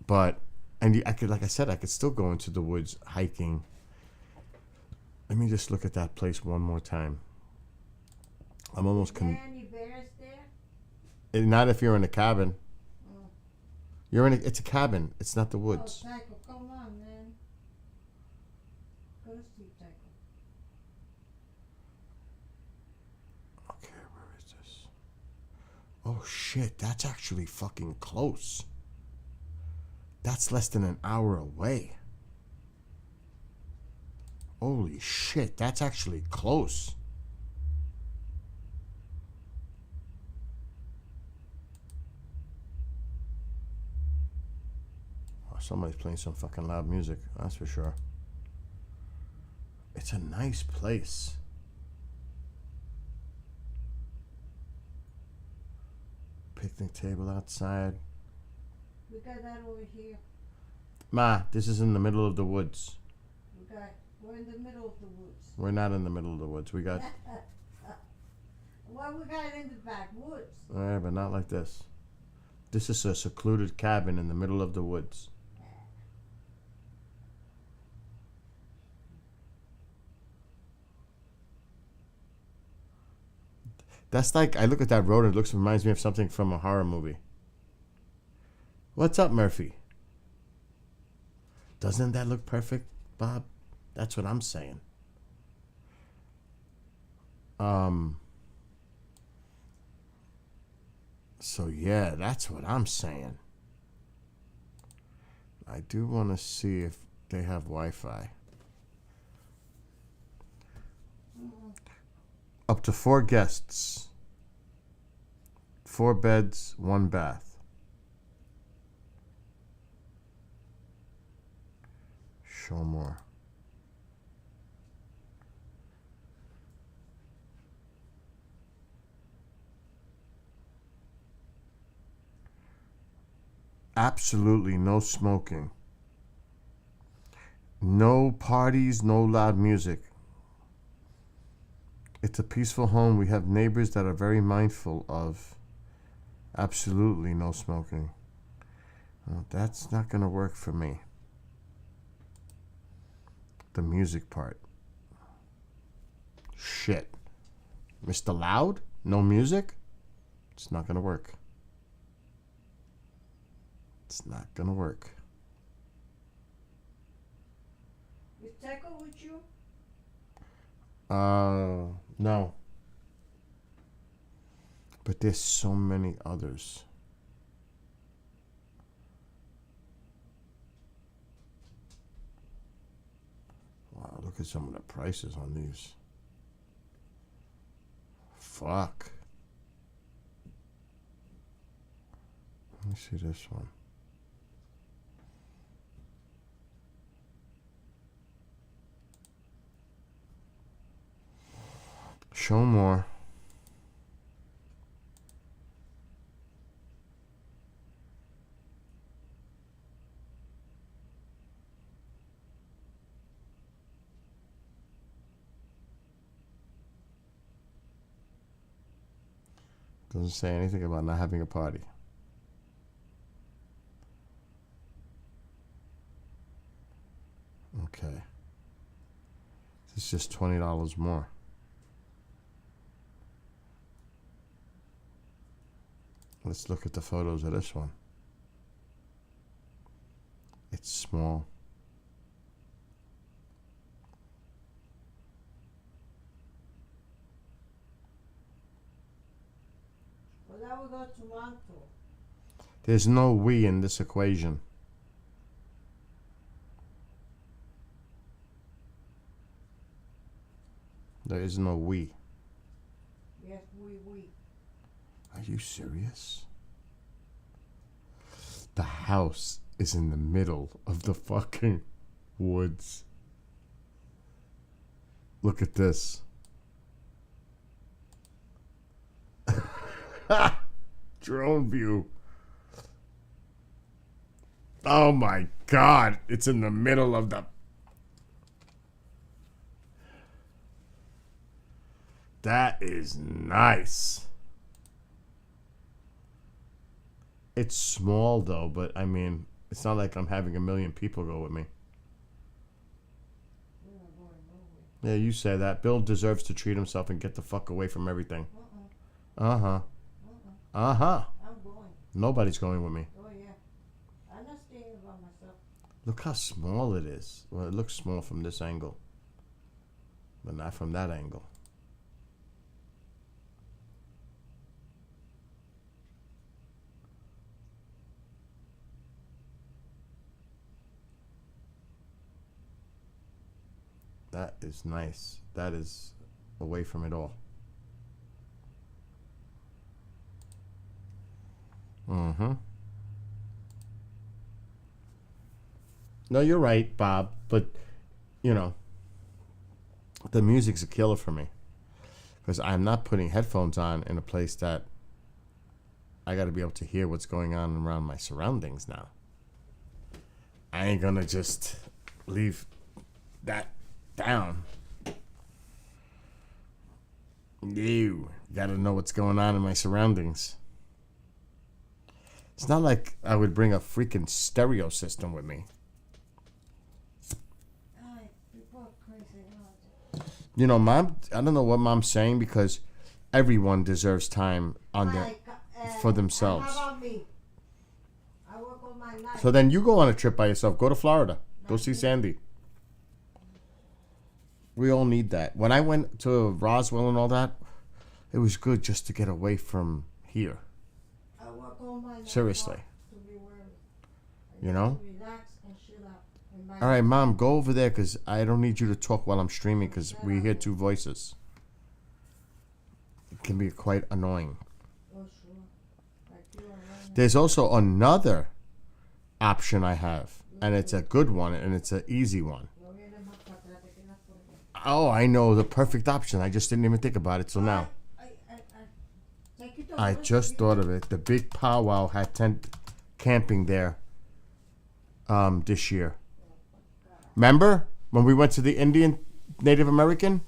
But, and I could, like I said, I could still go into the woods hiking. Let me just look at that place one more time. I'm almost Any bears there? not if you're in a cabin. Oh. It's a cabin. It's not the woods. Oh, Tycho, come on, man. Go to sleep, Tycho. Okay, where is this? Oh shit, that's actually fucking close. That's less than an hour away. Holy shit, that's actually close. Oh, somebody's playing some fucking loud music, that's for sure. It's a nice place. Picnic table outside. We got that over here. Ma, this is in the middle of the woods. We're in the middle of the woods. We're not in the middle of the woods. We got... Well, we got it in the backwoods. Alright, but not like this. This is a secluded cabin in the middle of the woods. That's like, I look at that road and it reminds me of something from a horror movie. What's up, Murphy? Doesn't that look perfect, Bob? That's what I'm saying. So yeah, that's what I'm saying. I do want to see if they have Wi-Fi. Up to 4 guests. 4 beds, 1 bath. Show more. Absolutely no smoking. No parties, no loud music. It's a peaceful home. We have neighbors that are very mindful of. Absolutely no smoking. Well, that's not going to work for me. The music part. Shit. Mr. Loud? No music? It's not going to work. It's not going to work. Is Teco with you? No. But there's so many others. Wow, look at some of the prices on these. Fuck. Let me see this one. Show more. Doesn't say anything about not having a party. Okay. It's just $20 more. Let's look at the photos of this one. It's small. Well, now we go to Toronto. There's no we in this equation. There is no we. Yes, we. Are you serious? The house is in the middle of the fucking woods. Look at this. Drone view. Oh my God. It's in the middle of the... That is nice. It's small though, but I mean, it's not like I'm having 1 million people go with me. We're not going nowhere. Yeah, you say that. Bill deserves to treat himself and get the fuck away from everything. Uh-huh. Uh-huh. I'm going. Nobody's going with me. Oh, yeah. I'm not staying by myself. Look how small it is. Well, it looks small from this angle, but not from that angle. That is nice. That is away from it all. Mm-hmm. No, you're right, Bob. But, you know, the music's a killer for me. Because I'm not putting headphones on in a place that I got to be able to hear what's going on around my surroundings now. I ain't going to just leave that down. You got to know what's going on in my surroundings. It's not like I would bring a freaking stereo system with me. You know, Mom, I don't know what Mom's saying because everyone deserves time on their for themselves. How about me? I work all my life. So then you go on a trip by yourself. Go to Florida. Go see Sandy. We all need that. When I went to Roswell and all that, it was good just to get away from here. I work all my life. Seriously. To be worried. You know? Relax and chill out. All right, Mom, go over there because I don't need you to talk while I'm streaming because we hear two voices. It can be quite annoying. Oh, sure. Like you are right. There's also another option I have, and it's a good one, and it's an easy one. Oh, I know the perfect option. I just didn't even think about it till now. I just thought of it. The big powwow had tent camping there this year. Remember when we went to the Indian Native American?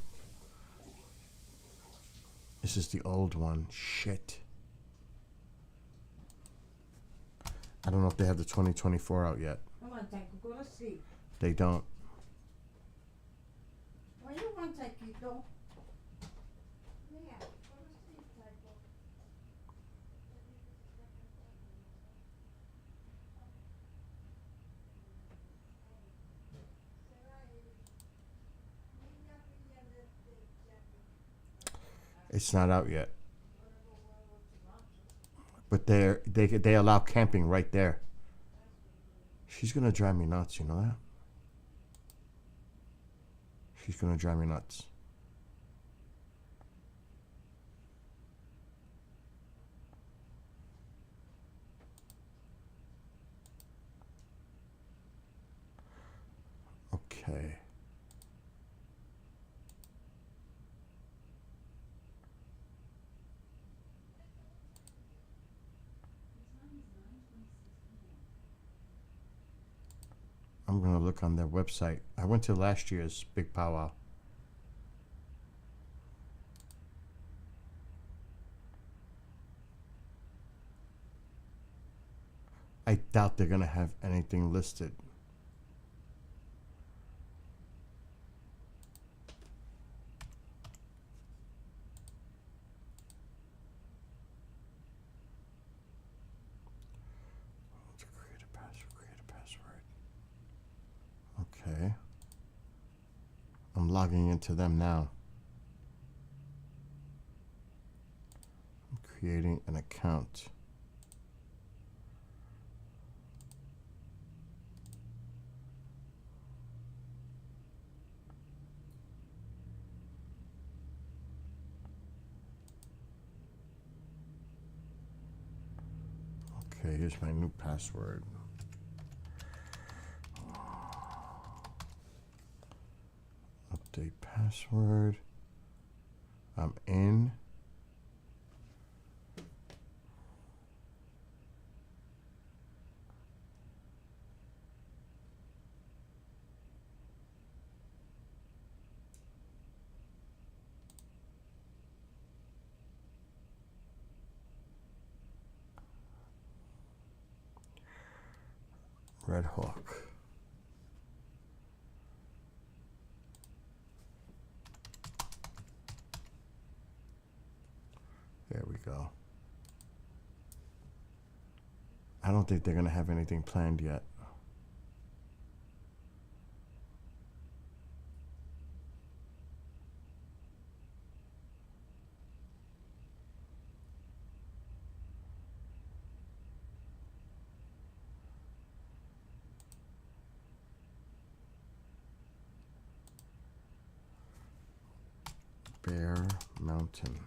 This is the old one. Shit. I don't know if they have the 2024 out yet. Come on, Taiko, go to sleep. They don't. What do you want, Taquito? Yeah, go to sleep, Taiko. It's not out yet. But they allow camping right there. She's gonna drive me nuts, you know that? She's gonna drive me nuts. Okay. I'm gonna look on their website. I went to last year's big powwow. I doubt they're gonna have anything listed. Create a password. Okay. I'm logging into them now. I'm creating an account. Okay, here's my new password. Update password. I'm in. Red Hawk. There we go. I don't think they're going to have anything planned yet. Bear Mountain.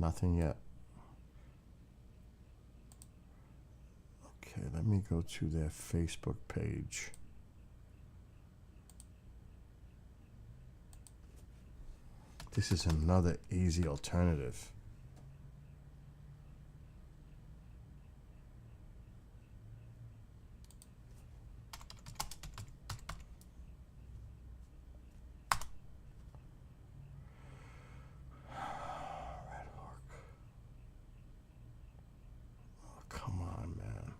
Nothing yet. Okay, let me go to their Facebook page. This is another easy alternative. Come on, man.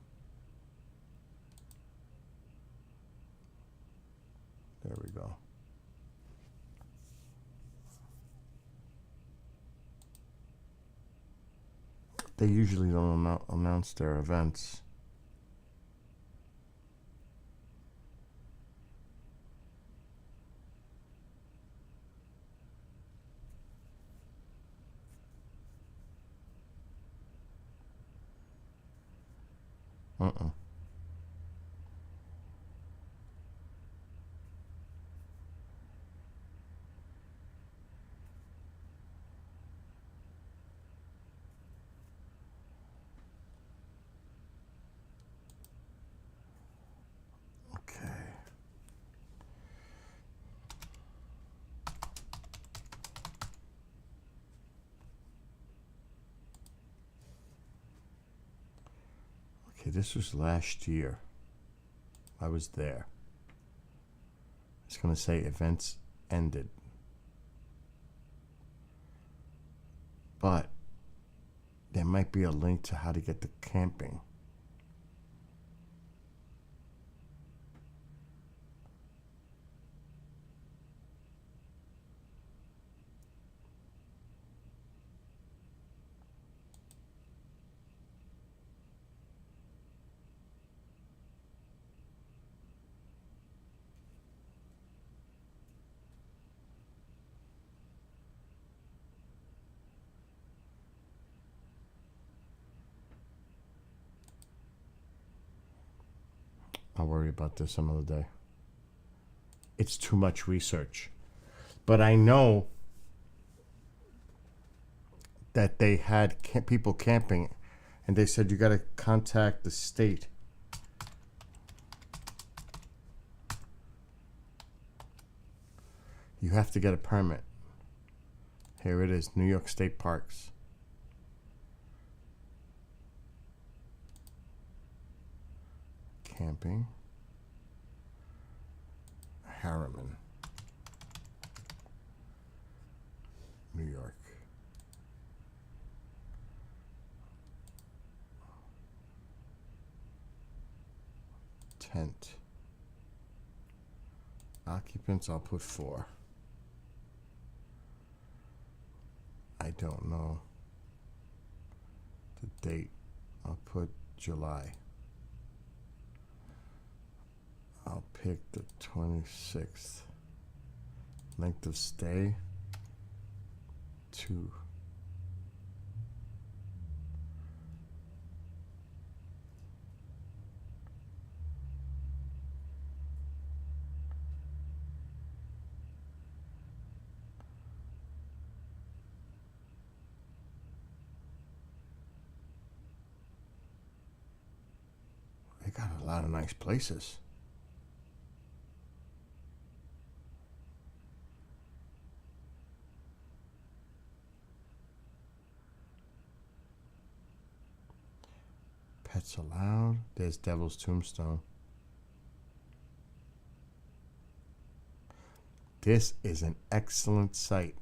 There we go. They usually don't announce their events. Okay, this was last year. I was there. It's going to say events ended. But there might be a link to how to get the camping. I'll worry about this some other day. It's too much research. But I know that they had people camping, and they said you got to contact the state. You have to get a permit. Here it is, New York State Parks. Camping. Harriman, New York. Tent. Occupants, I'll put 4. I don't know the date. I'll put July. I'll pick the 26th. Length of stay, 2. They got a lot of nice places. Pets allowed. There's Devil's Tombstone. This is an excellent site.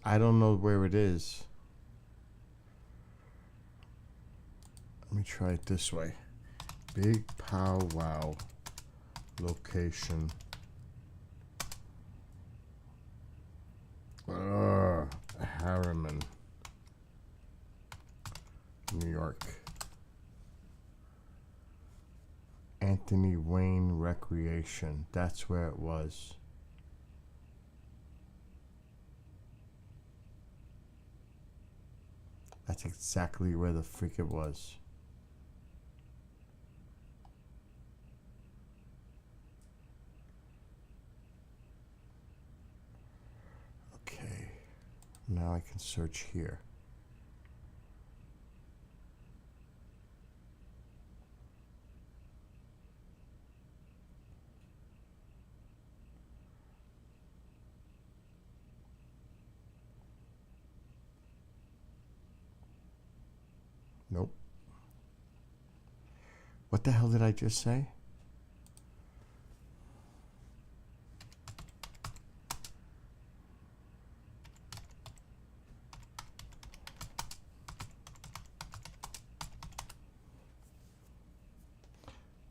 I don't know where it is. Let me try it this way. Big Pow Wow location. Harriman, New York. Anthony Wayne Recreation. That's where it was. That's exactly where the freak it was. Okay. Now I can search here. Nope. What the hell did I just say?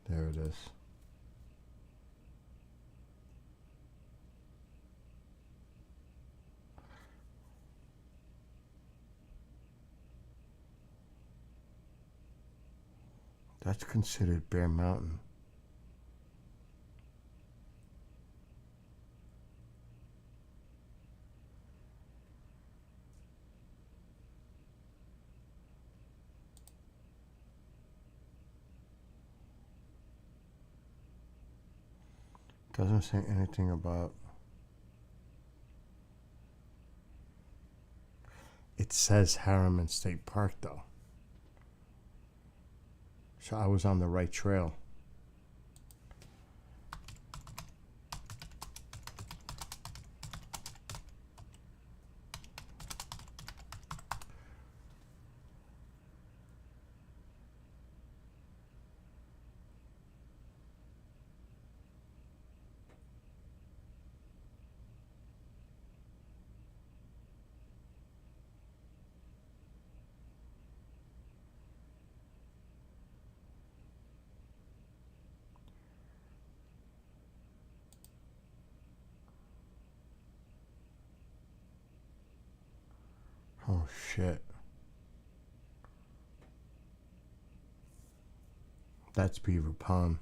There it is. That's considered Bear Mountain. Doesn't say anything about. It says Harriman State Park though. So I was on the right trail. Oh shit. That's Beaver Pond.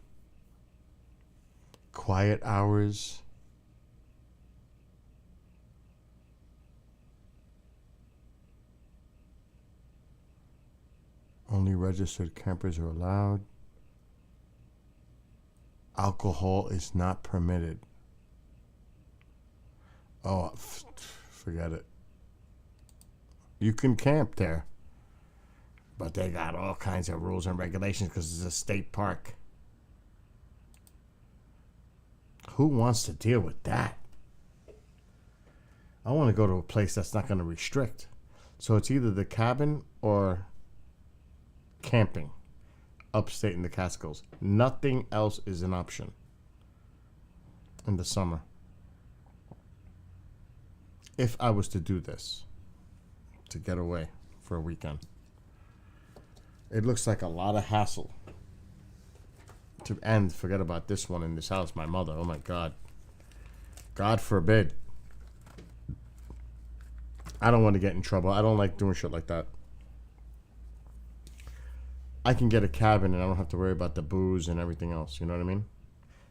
Quiet hours. Only registered campers are allowed. Alcohol is not permitted. Oh, forget it. You can camp there, but they got all kinds of rules and regulations because it's a state park. Who wants to deal with that? I want to go to a place that's not going to restrict. So it's either the cabin or camping upstate in the Catskills. Nothing else is an option in the summer. If I was to do this, to get away for a weekend. It looks like a lot of hassle. And forget about this one in this house, my mother. Oh my God. God forbid. I don't want to get in trouble. I don't like doing shit like that. I can get a cabin and I don't have to worry about the booze and everything else. You know what I mean?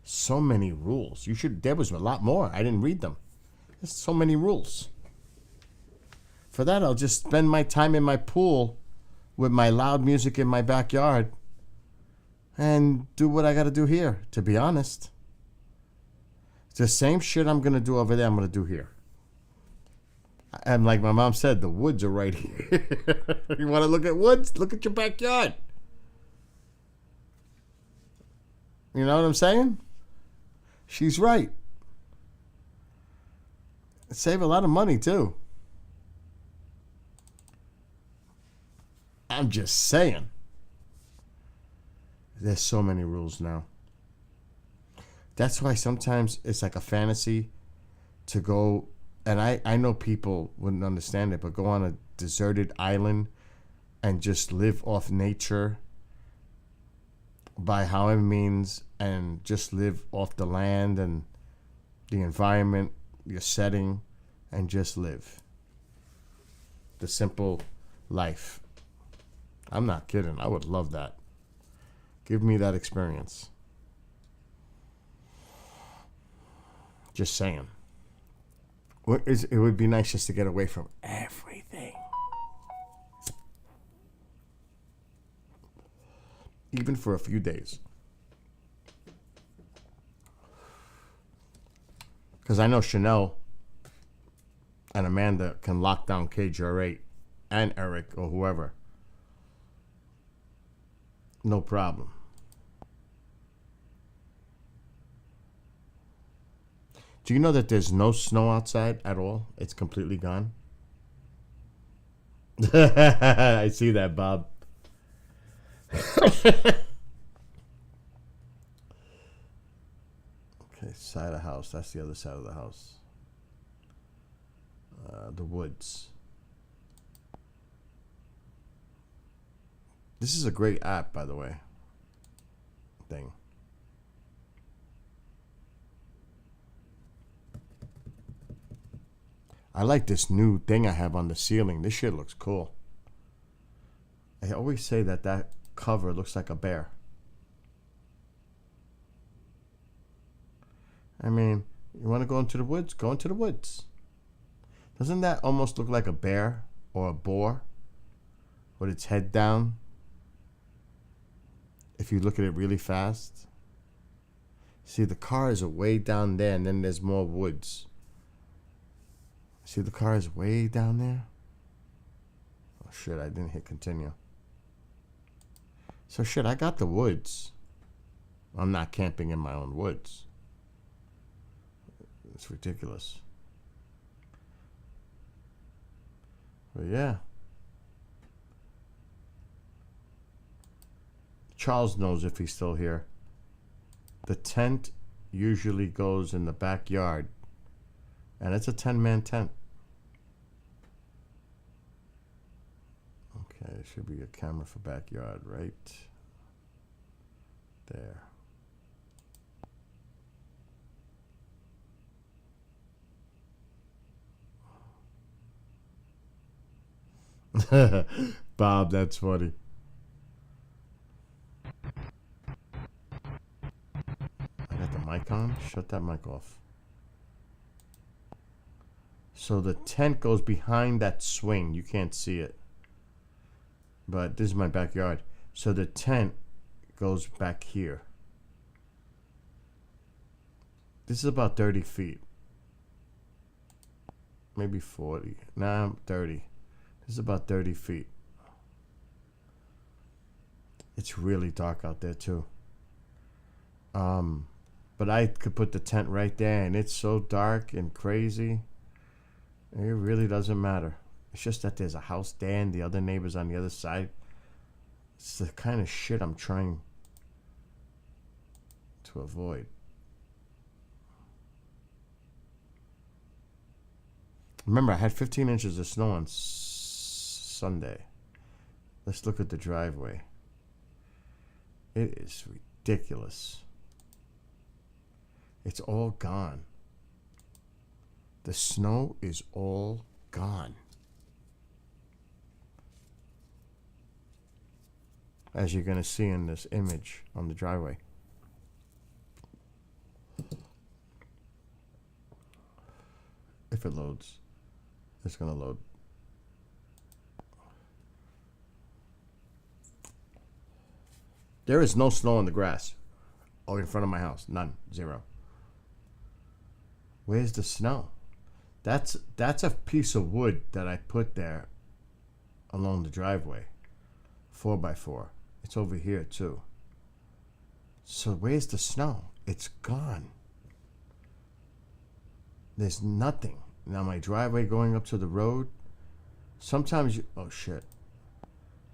So many rules. There was a lot more. I didn't read them. There's so many rules. For that, I'll just spend my time in my pool with my loud music in my backyard and do what I got to do here, to be honest. It's the same shit I'm going to do over there, I'm going to do here. And like my mom said, the woods are right here. You want to look at woods? Look at your backyard. You know what I'm saying? She's right. Save a lot of money, too. I'm just saying. There's so many rules now. That's why sometimes it's like a fantasy to go, and I know people wouldn't understand it, but go on a deserted island and just live off nature by however means, and just live off the land and the environment, your setting, and just live the simple life. I'm not kidding. I would love that. Give me that experience. Just saying. It would be nice just to get away from everything. even for a few days. Because I know Chanel and Amanda can lock down KGR8 and Eric or whoever. No problem. Do you know that there's no snow outside at all? It's completely gone. I see that, Bob. Okay, side of the house. That's the other side of the house. The woods. This is a great app, by the way. Thing. I like this new thing I have on the ceiling. This shit looks cool. I always say that that cover looks like a bear. I mean, you want to go into the woods? Go into the woods. Doesn't that almost look like a bear or a boar with its head down? If you look at it really fast. See, the car is way down there, and then there's more woods. See, the car is way down there. Oh, shit, I didn't hit continue. So, shit, I got the woods. I'm not camping in my own woods. It's ridiculous. But, yeah. Charles knows if he's still here. The tent usually goes in the backyard. And it's a 10-man tent. Okay, there should be a camera for backyard right there. Bob, that's funny. I got the mic on. Shut that mic off. So the tent goes behind that swing. You can't see it. But this is my backyard. So the tent goes back here. This is about 30 feet. Maybe 40. Nah, 30. This is about 30 feet. It's really dark out there too. But I could put the tent right there, and it's so dark and crazy. It really doesn't matter. It's just that there's a house there and the other neighbors on the other side. It's the kind of shit I'm trying to avoid. Remember, I had 15 inches of snow on Sunday. Let's look at the driveway. It is ridiculous. It's all gone. The snow is all gone. As you're going to see in this image on the driveway. If it loads, it's going to load. There is no snow on the grass or in front of my house. None. Zero. Where's the snow? That's a piece of wood that I put there along the driveway. 4x4. It's over here too. So where's the snow? It's gone. There's nothing. Now my driveway going up to the road. Sometimes you, oh shit.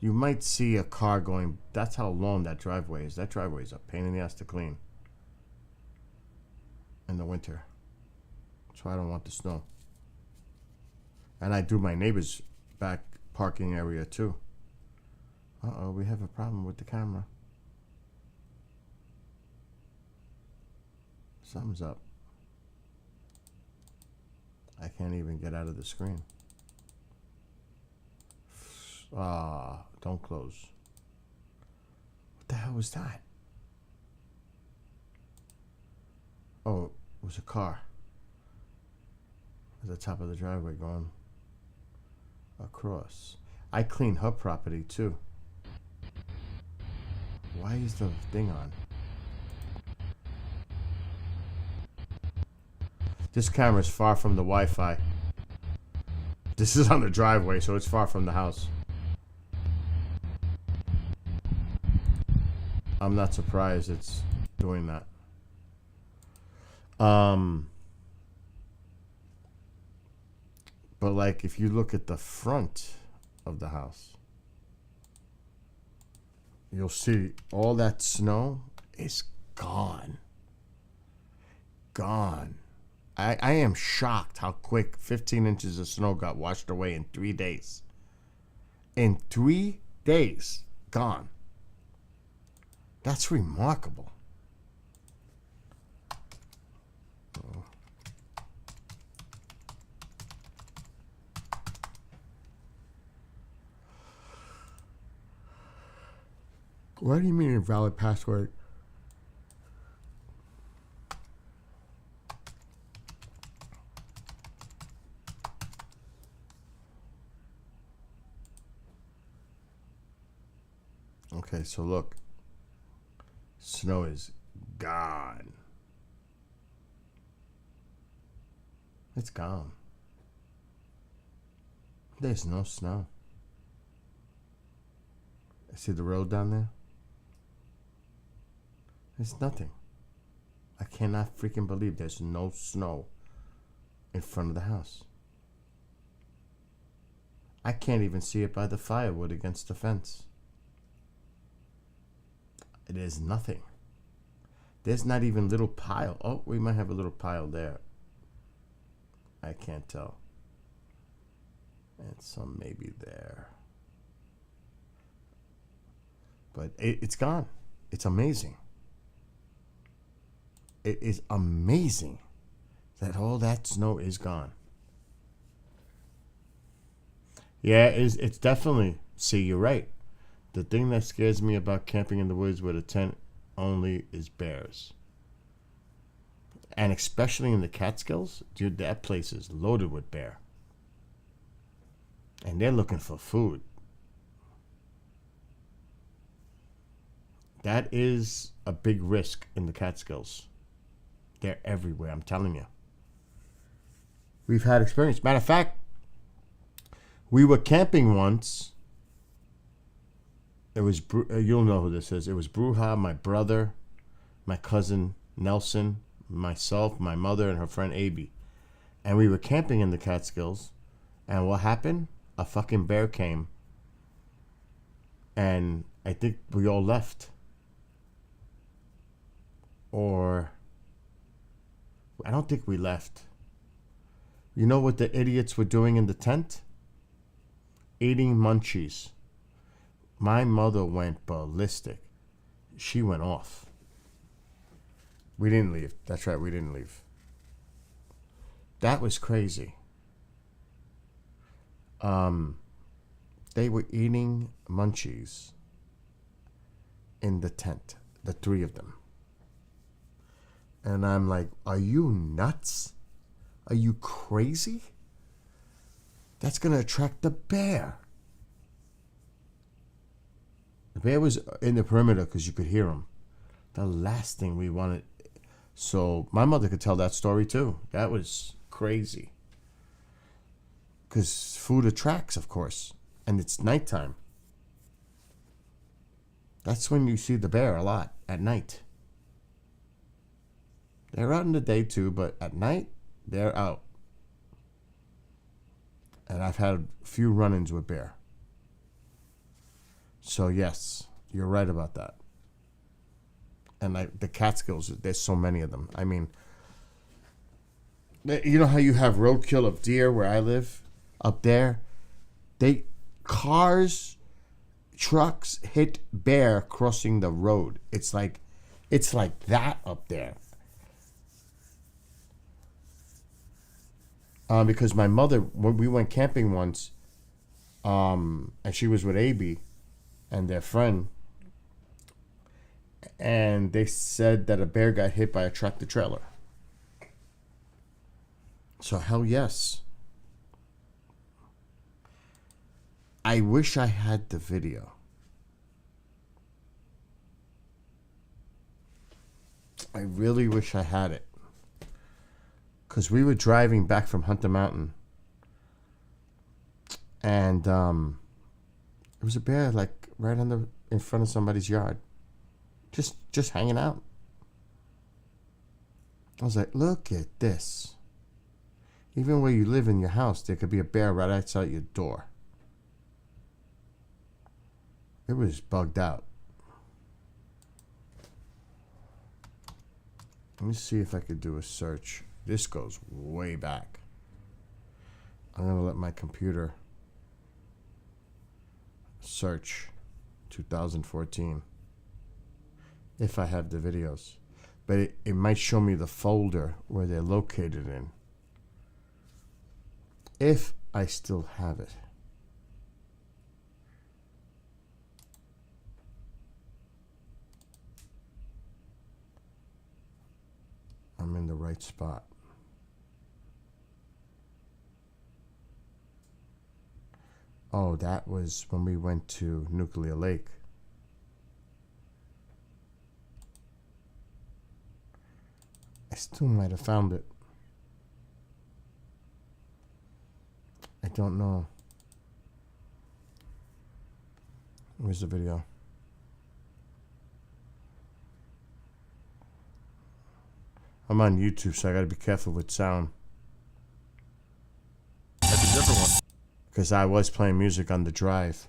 You might see a car going, that's how long that driveway is. That driveway is a pain in the ass to clean. In the winter. So I don't want the snow. And I do my neighbor's back parking area too. Uh-oh, we have a problem with the camera. Something's up. I can't even get out of the screen. Ah, don't close. What the hell was that? Oh, it was a car. At the top of the driveway going across. I cleaned her property too. Why is the thing on? This camera is far from the Wi-Fi. This is on the driveway, so it's far from the house. I'm not surprised it's doing that. But like, if you look at the front of the house, you'll see all that snow is gone. Gone. I am shocked how quick 15 inches of snow got washed away in 3 days. In 3 days, gone. That's remarkable. Oh. What do you mean invalid password? Okay, so look. Snow is gone. It's gone. There's no snow. See the road down there? There's nothing. I cannot freaking believe there's no snow in front of the house. I can't even see it by the firewood against the fence. It is nothing. There's not even little pile. Oh, we might have a little pile there. I can't tell. And some maybe there. But it's gone. It's amazing. It is amazing that all that snow is gone. Yeah, it's definitely. See, you're right. The thing that scares me about camping in the woods with a tent only is bears. And especially in the Catskills, dude, that place is loaded with bear. And they're looking for food. That is a big risk in the Catskills. They're everywhere, I'm telling you. We've had experience. Matter of fact, we were camping once. It was, you'll know who this is. It was Bruja, my brother, my cousin Nelson, myself, my mother, and her friend Abby. And we were camping in the Catskills. And what happened? A fucking bear came. And I think we all left. Or, I don't think we left. You know what the idiots were doing in the tent? Eating munchies. My mother went ballistic. She went off. We didn't leave. That's right, we didn't leave. That was crazy. They were eating munchies in the tent, the three of them. And I'm like, are you nuts? Are you crazy? That's going to attract the bear. The bear was in the perimeter because you could hear him. The last thing we wanted. So my mother could tell that story too. That was crazy. Because food attracts, of course. And it's nighttime. That's when you see the bear a lot, at night. They're out in the day too, but at night, they're out. And I've had a few run-ins with bear. So yes, you're right about that. And the Catskills, there's so many of them. I mean, you know how you have roadkill of deer where I live? Up there? Cars, trucks hit bear crossing the road. It's like that up there. Because my mother, when we went camping once, and she was with AB and their friend, and they said that a bear got hit by a tractor trailer. So hell yes. I wish I had the video. I really wish I had it. Because we were driving back from Hunter Mountain. And it was a bear like right in front of somebody's yard. Just hanging out. I was like, look at this. Even where you live in your house, there could be a bear right outside your door. It was bugged out. Let me see if I could do a search. This goes way back. I'm going to let my computer search 2014 if I have the videos. But it might show me the folder where they're located in. If I still have it. I'm in the right spot. Oh, that was when we went to Nuclear Lake. I still might have found it. I don't know. Where's the video? I'm on YouTube, so I gotta be careful with sound. That's a different one. Because I was playing music on the drive.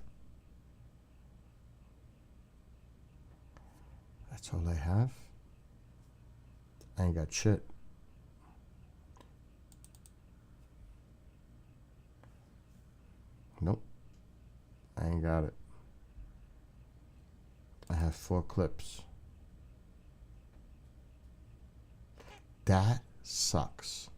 That's all I have. I ain't got shit. Nope. I ain't got it. I have 4 clips. That sucks.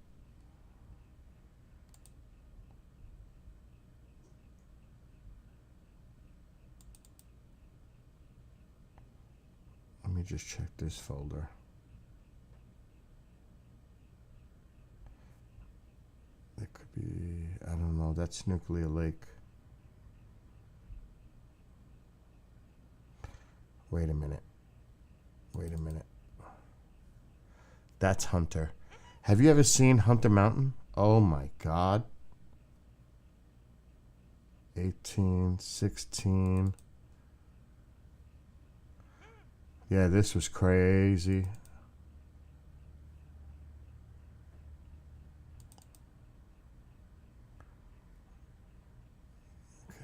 Let me just check this folder. It could be, I don't know, that's Nuclear Lake. Wait a minute. Wait a minute. That's Hunter. Have you ever seen Hunter Mountain? Oh my God. 18, 16. Yeah, this was crazy. Okay,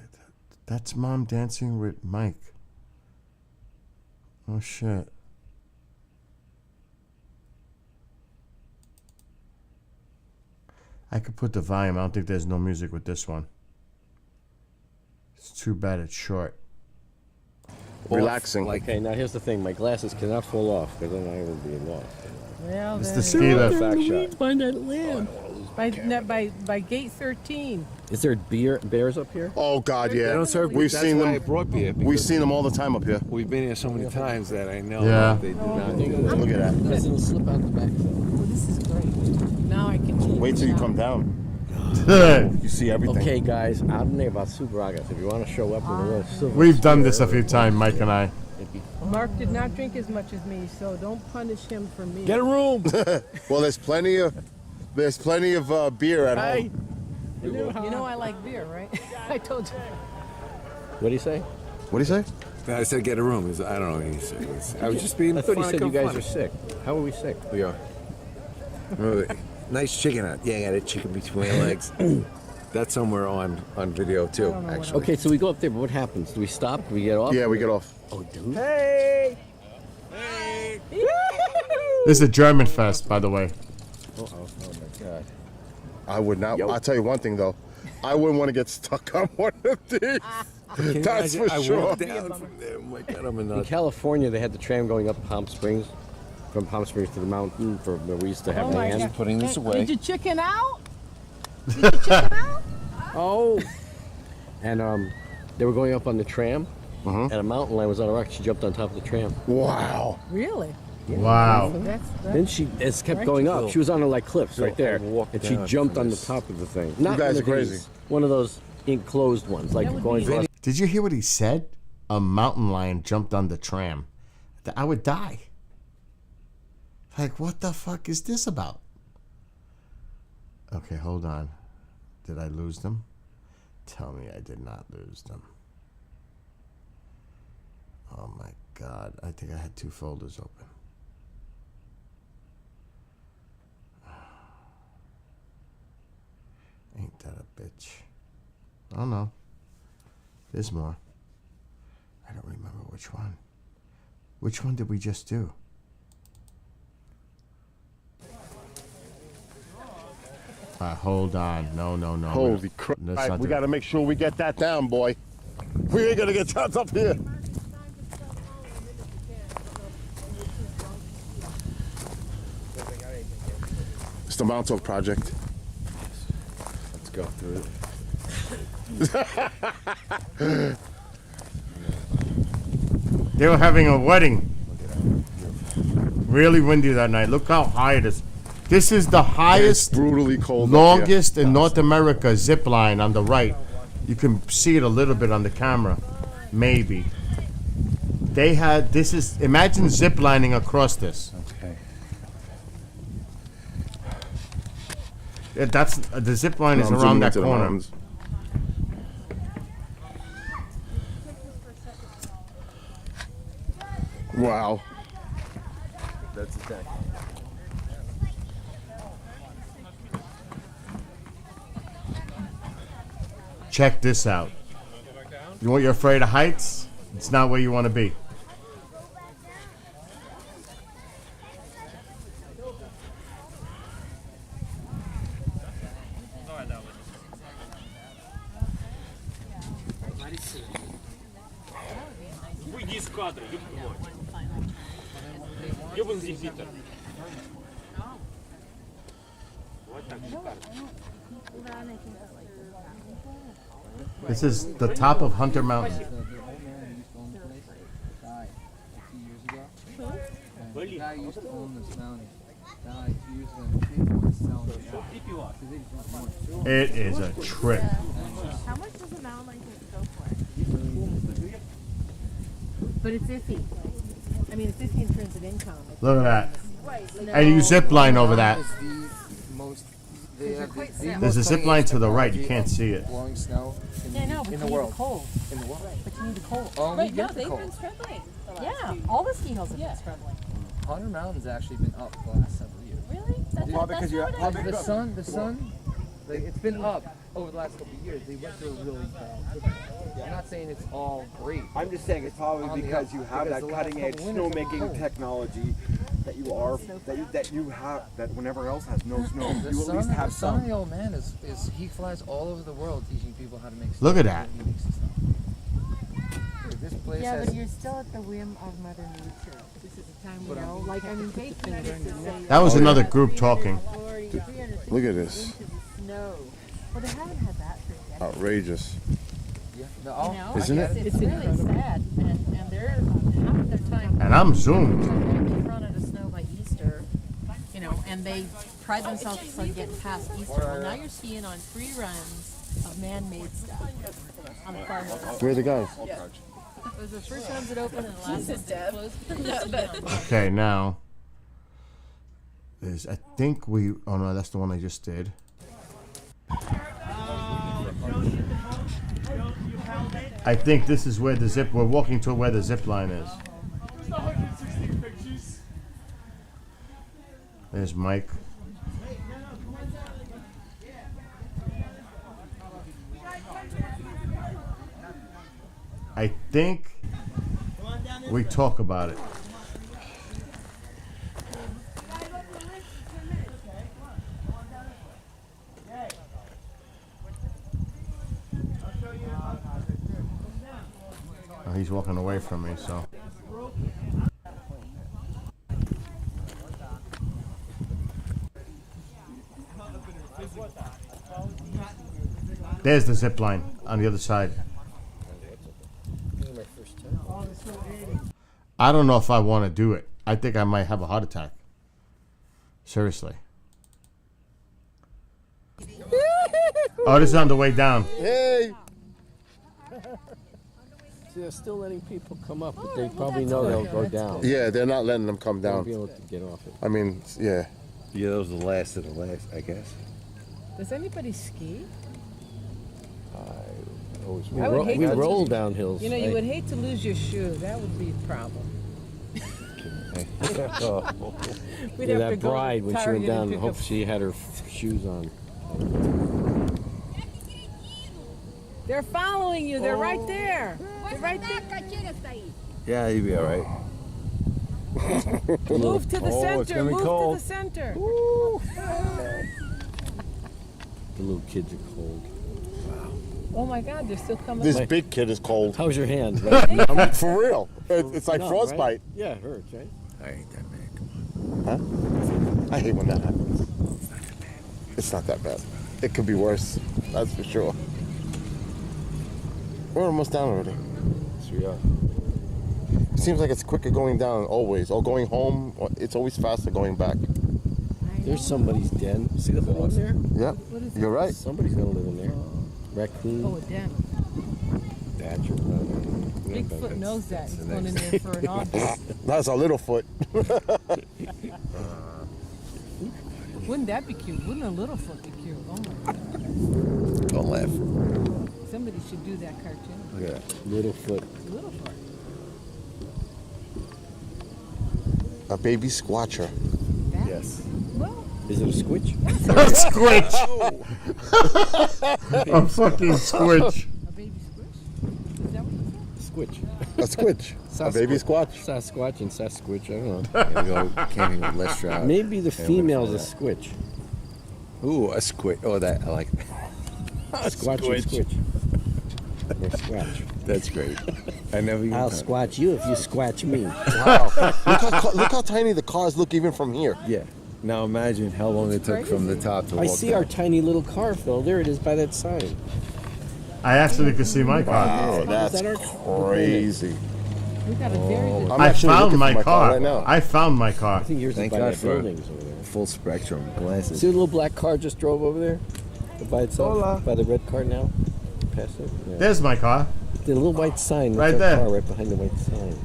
that's Mom dancing with Mike. Oh shit. I could put the volume. I don't think there's no music with this one. It's too bad it's short. Relaxing. Okay, now here's the thing. My glasses cannot fall off because then I will be lost. Well, It's then the ski lift. Fact shot. find that lamp. By gate 13. Is there bears up here? Oh God, yeah. They don't serve beer. We've That's seen why them. I brought beer. We've because seen them all the time up here. We've been here so many times that I know Yeah. they do not Look do that. Look at that. Because it'll slip out the back. Oh, this is great. Now I can change Wait till you the come sound. down. You see everything. Okay, guys, I'm thinking about Super August. If you want to show up in a little silver. We've done this a few times, Mike and I. Mark did not drink as much as me, so don't punish him for me. Get a room. Well, there's plenty of beer at home. You know I like beer, right? I told you. What do you say? What do you say? I said get a room. I don't know what he said. I was just being I thought he funny, said you guys funny. are sick. How are we sick? We are. Nice chicken out. Yeah, I got a chicken between my legs. That's somewhere on video too, actually. Okay, so we go up there, but what happens? Do we stop? Do we get off? Yeah, we get off. Oh, dude. Hey! Hey! This is a German fest, by the way. Oh my God. I would not. Yo. I'll tell you one thing though. I wouldn't want to get stuck on one of these. Can you That's imagine? for sure. I walked down from there. Oh my God, I'm a In nut. California, they had the tram going up Palm Springs, from Palm Springs to the mountain for where we used to have Oh my land. God. Putting this Hey, away. Did you chicken out? Did you chicken out? Oh. And they were going up on the tram, and a mountain lion was on a rock. She jumped on top of the tram. Wow. Really? Wow. That's Then she it kept going up. She was on like cliffs right there, I walked and she down jumped from on the this. top of the thing. Not guys one are of crazy. these, one of those enclosed ones, like That would going be- across. Did you hear what he said? A mountain lion jumped on the tram. I would die. Like, what the fuck is this about? Okay, hold on. Did I lose them? Tell me I did not lose them. Oh my God. I think I had 2 folders open. Ain't that a bitch? Oh no. There's more. I don't remember which one. Which one did we just do? Hold on. No. Holy crap. We got to make sure we get that down, boy. We ain't going to get trapped up here. It's the Montauk Project. Let's go through it. They were having a wedding. Really windy that night. Look how high it is. This is the highest, Brutally cold. longest in North America zip line on the right. You can see it a little bit on the camera. Maybe. They had, this is, imagine zip lining across this. Okay. That's, the zip line is around that corner. Wow. That's the deck. Check this out. You want, you're afraid of heights? It's not where you want to be. Уйди с кадра, ёбаный Питер. This is the top of Hunter Mountain. Guy used to own this mountain. Died 2 years ago. People want to sell it. It is a trip. How much does a mountain like this go for? But it's iffy. I mean, it's iffy in terms of income. Look at that. And you zip line over that. There's a zip line to the right. You can't see it. Blowing snow Yeah, no, but in you the need world. the cold. In the world. But you need the cold. Oh, we Right, no, get the they've cold. been struggling. Yeah, all the ski hills have been struggling. Hunter Mountain's actually been up the last several years. Really? That's not what I heard. The sun, like, it's been up over the last couple of years. They went through a really bad. I'm not saying it's all great. I'm just saying it's probably because you have that cutting edge snowmaking technology that you have that whenever else has no snow, The you at son, least have the son of some. the old man is he flies all over the world teaching people how to make. Look at stuff. that. He makes the stuff. This place Yeah, has. but you're still at the whim of Mother Nature. This is a time, you know, like, I mean, taking medicine to say That was another group talking. Look at this. inches of snow. Well, they haven't had that for decades. Outrageous. Yeah, no, No, Isn't I guess it? it's really sad, and they're half of their time And I'm zoomed. in front of the snow by Easter, you know, and they pride themselves on getting past Easter. Well, now you're seeing on free runs of man-made stuff on the far north. Where are the guys? It was the first ones that opened and the last ones that closed. Okay, now. There's, I think we, oh no, that's the one I just did. I think this is where the zip, we're walking to where the zip line is. There's Mike. I think we talk about it. Oh, he's walking away from me, so. There's the zip line on the other side. I don't know if I want to do it. I think I might have a heart attack. Seriously. Oh, this is on the way down. Hey! they're still letting people come up, but All they right, well, probably that's know good. they'll Yeah, go that's down. good. Yeah, they're not letting them come They'll down. be able to get off it. I mean, yeah. Yeah, those are the last of the last, I guess. Does anybody ski? We, I would hate to roll lose- down hills. You know, you would hate to lose your shoe. That would be a problem. We'd Yeah, have to that go to bride when she Target went down, and pick hope up- she had her shoes on. They're following you. They're right there. They're right there. Yeah, you'll be all right. Move to the Oh, it's center. gonna be Move cold. to the center. The little kids are cold. Oh my God, they're still coming. This big kid is cold. How's your hand? For real. It's like No, frostbite. right? Yeah, it hurts, right? I ain't that bad. Huh? I hate when that happens. It's not that bad. It could be worse. That's for sure. We're almost down already. Yes, we are. It seems like it's quicker going down always, or going home. Or it's always faster going back. There's somebody's den. See the hole in there? Yep, What is you're right. Somebody's gonna live in there. Raccoon. Oh, a den. Badger. Bigfoot knows that. He's going in there for an object. That's a little foot. Wouldn't that be cute? Wouldn't a little foot be cute? Oh my God. Don't laugh. Somebody should do that cartoon. Look at that. Littlefoot. Little foot. A baby squatcher. That? Yes. Well, Is it a squitch? Squitch. A fucking squitch. a baby squish? Is that what you said? Squitch. A squitch. A baby squatch. Sasquatch and Sasquatch, I don't know. There you go. Can't even less trout. Maybe the Can't female's a wait for squitch. Ooh, a squid. Oh, that I like. Squatch or squitch. Or squatch. That's great. I never even. I'll thought- squatch you if you squatch me. Wow. Look how tiny the cars look even from here. Yeah. Now imagine how long it took from the top to walk I see down. our tiny little car, Phil. There it is by that sign. I actually could see my car. Wow, Is that's that our- crazy. We got a very good. I'm actually found looking my for car. right now. I found my car. I think yours Thank is by God that for buildings over there. full spectrum glasses. See the little black car just drove over there? By itself? Hola. By the red car now? Past it? Yeah. There's my car. The little white sign. Right that's our there. Car right behind the white sign.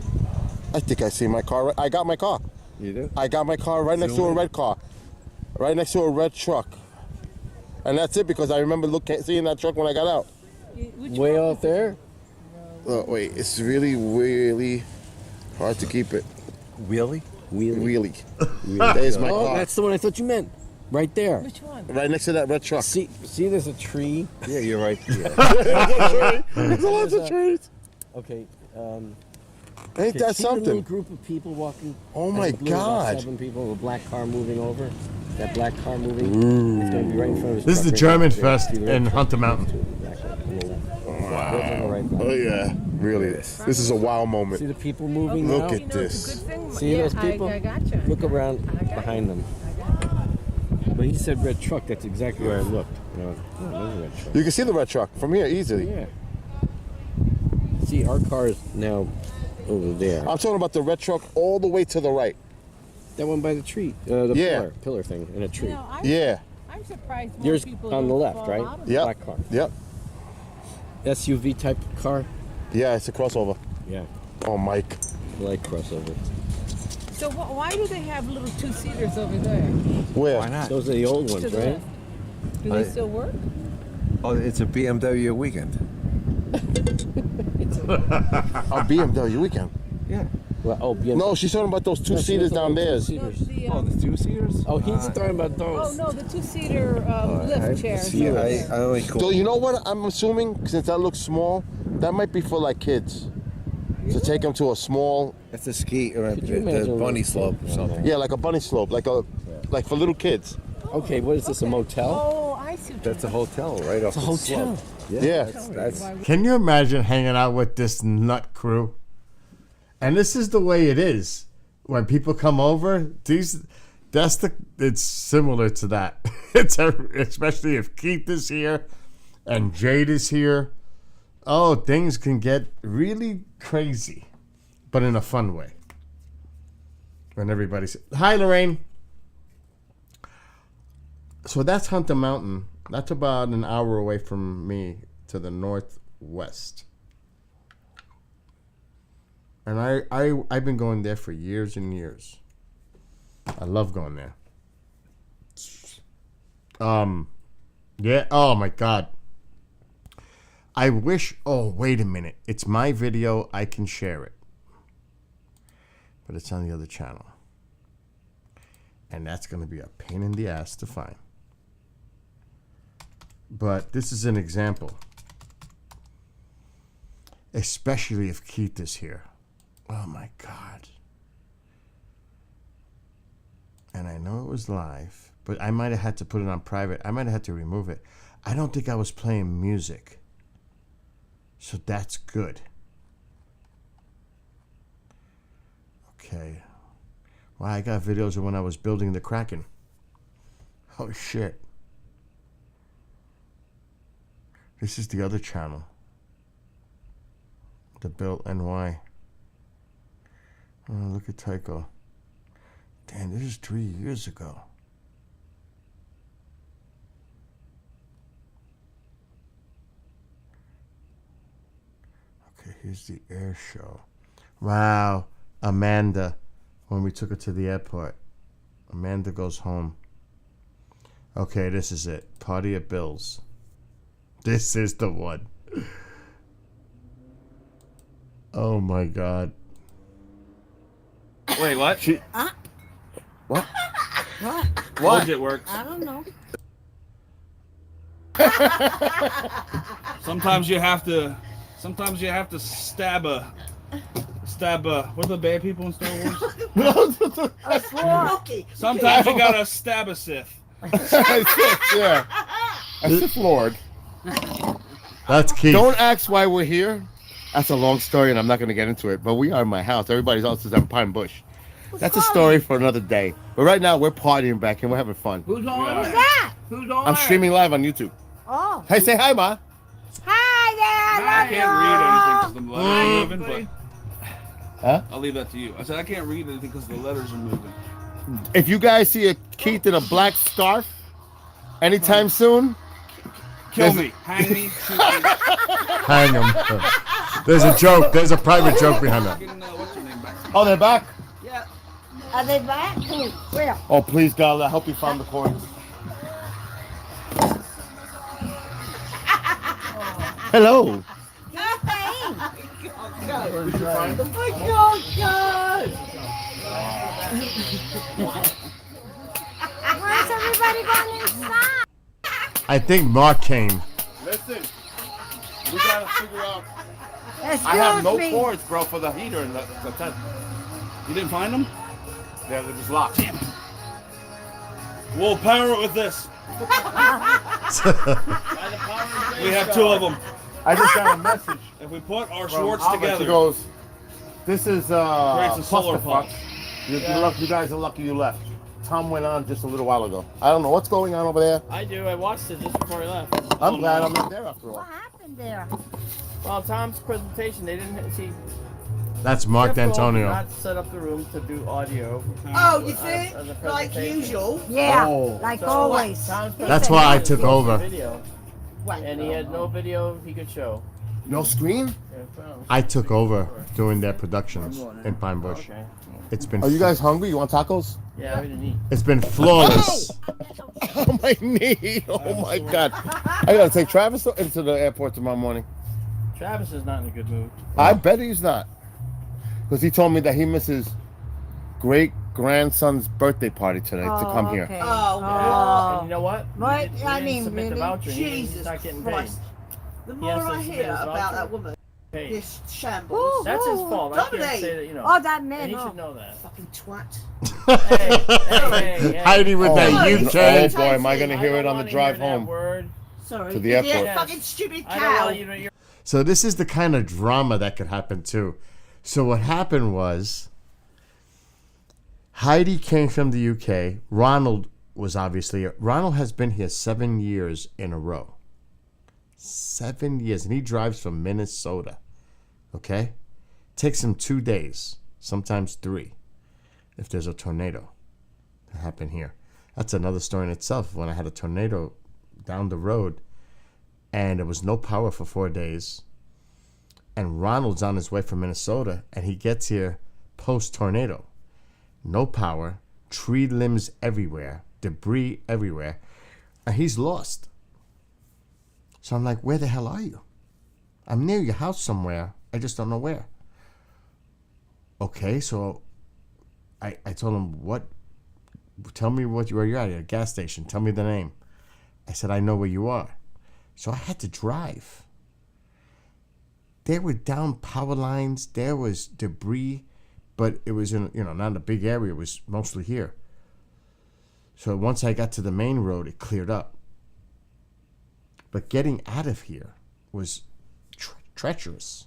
I think I see my car. I got my car. You do? I got my car right next to a red car. Right next to a red truck. And that's it because I remember seeing that truck when I got out. Which Way one out there? Oh, wait, it's really, really hard to keep it. Really? Wheelie. There's my Oh, car. that's the one I thought you meant. Right there. Which one? Right next to that red truck. See, there's a tree. Yeah, you're right. Yeah. There's lots of trees. Okay. Ain't okay, that see the little something? group of people walking. Oh as my a blue, about God. 7 people. A black car moving over. That black car moving. It's going to be right in front of his This is truck the right German there. Fest See the red in truck? Hunter Mountain. Exactly. Wow. Oh yeah, really. This is a wow See moment. the people moving Look now? at this. See yeah, those people? I gotcha. Look around behind them. But he said red truck. That's exactly where I looked. And I went, oh, there's a red truck. You can see the red truck from here easily. Yeah. See, our car is now over there. I'm talking about the red truck all the way to the right. That one by the tree. The Yeah. pillar thing in a tree. You know, Yeah. I'm surprised more Yours people on the don't left, fall right? out of Yep. Black car. Yep. SUV type car. Yeah, it's a crossover. Yeah. Oh, Mike. I like crossover. it. So why do they have little two-seaters over there? Where? Why not? Those are the old To ones, the right? left? Do they still work? Oh, it's a BMW weekend. A BMW weekend. Yeah. Well, oh, BMW. No, she's talking about those No, she two-seaters was talking down there. about two-seaters. The, Oh, the two-seaters? Oh, he's talking about oh those. no, the two-seater lift chairs. See, over I there. only So call. you know what I'm assuming? Since that looks small, that might be for like kids. To take them to a small, That's a ski or Could you the imagine bunny what- slope or something. yeah, like a bunny slope, like for little kids. Okay, what is this, a motel? Oh, I see. What That's a hotel right off It's a the hotel. slope. Yeah. That's Can you imagine hanging out with this nut crew? And this is the way it is when people come over. It's similar to that. Especially if Keith is here and Jade is here. Oh, things can get really crazy, but in a fun way. When everybody's hi, Lorraine. So that's Hunter Mountain. That's about an hour away from me to the northwest. And I've been going there for years and years. I love going there. Yeah, oh my God. I wish, oh, wait a minute. It's my video, I can share it. But it's on the other channel. And that's going to be a pain in the ass to find. But this is an example. Especially if Keith is here. Oh my God. And I know it was live, but I might have had to put it on private. I might have had to remove it. I don't think I was playing music. So that's good. Okay. Wow, I got videos of when I was building the Kraken. Oh shit. This is the other channel. The Built NY. Oh, look at Tycho. Damn, this is 3 years ago. Okay, here's the air show. Wow, Amanda, when we took her to the airport. Amanda goes home. Okay, this is it. Party at Bill's. This is the one. Oh my God. Wait, what? What? What? Budget works. I don't know. Sometimes you have to stab a what are the bad people in Star Wars? Sometimes you gotta stab a Sith. Yeah. A Sith Lord. That's Keith. Don't ask why we're here. That's a long story, and I'm not going to get into it. But we are in my house. Everybody else is in Pine Bush. That's a story for another day. But right now, we're partying back, and we're having fun. Who's on? Who's that? Who's on? I'm streaming live on YouTube. Oh. Hey, say hi, Ma. Hi there. I can't read anything because the letters are moving, Huh? but I'll leave that to you. I said I can't read anything because the letters are moving. If you guys see a Keith in a black scarf anytime soon, Kill me. Hang me. Shoot me. Hang him. There's a joke. There's a private joke behind that. What's your name back? oh, they're back. Yeah. Are they back? Who? Where? Oh, please, God, I hope you found the coins. Hello. Nothing. Did you find them? Oh, God. Where's everybody going inside? I think Mark came. Listen, we gotta figure out. Excuse I have no me. cords, bro, for the heater in the tent. You didn't find them? Yeah, they're just locked. Damn it. We'll power it with this. We have two of them. I just got a message If we put our from Schwartz Albert. together, He goes, "This is creates a solar clusterfuck. pump. You guys are lucky you left." Tom went on just a little while ago. I don't know what's going on over there. I do. I watched it just before I left. I'm glad I'm not there after all. What happened there? Well, Tom's presentation, they didn't see. That's Mark Jeff Gold did D'Antonio. not set up the room to do audio. Oh, you see? as a Like presentation. usual. Yeah, Oh. like So, always. Tom's That's why I took over. Video, and he had no video he could show. No screen? Yeah, well, I took over doing their productions in Pine Bush. okay. It's been Are you guys hungry? You want tacos? Yeah, we didn't eat. it's been flawless. Oh, my knee. Oh, my God. I gotta take Travis into the airport tomorrow morning. Travis is not in a good mood. I bet he's not. Because he told me that he misses great-grandson's birthday party today to come here. Okay. Oh, And you know what? What? He I didn't mean, submit the really? voucher. He's Jesus not getting Christ. The more has to I submit hear his about voucher. that woman, paid. this shambles. That's his fault. I can't Dominic! say that, you know. Oh, that and man. he Oh. should know that. Fucking twat. Hey. Heidi with that Oh, UK. boy, am I going to hear it on the drive home Word. Sorry. to the Idiot, airport. Yes. fucking stupid I don't cow. want you to. So this is the kind of drama that could happen too. So what happened was Heidi came from the UK. Ronald was obviously Ronald has been here 7 years in a row. 7 years, and he drives from Minnesota. Okay? Takes him 2 days, sometimes 3, if there's a tornado that happened here. That's another story in itself. When I had a tornado down the road, and there was no power for 4 days, And Ronald's on his way from Minnesota, and he gets here post-tornado. No power, tree limbs everywhere, debris everywhere, and he's lost. So I'm like, where the hell are you? I'm near your house somewhere. I just don't know where. Okay, so I told him, what? Tell me where you're at, a gas station. Tell me the name. I said, I know where you are. So I had to drive. There were down power lines. There was debris, but it was in, not in a big area. It was mostly here. So once I got to the main road, it cleared up. But getting out of here was treacherous.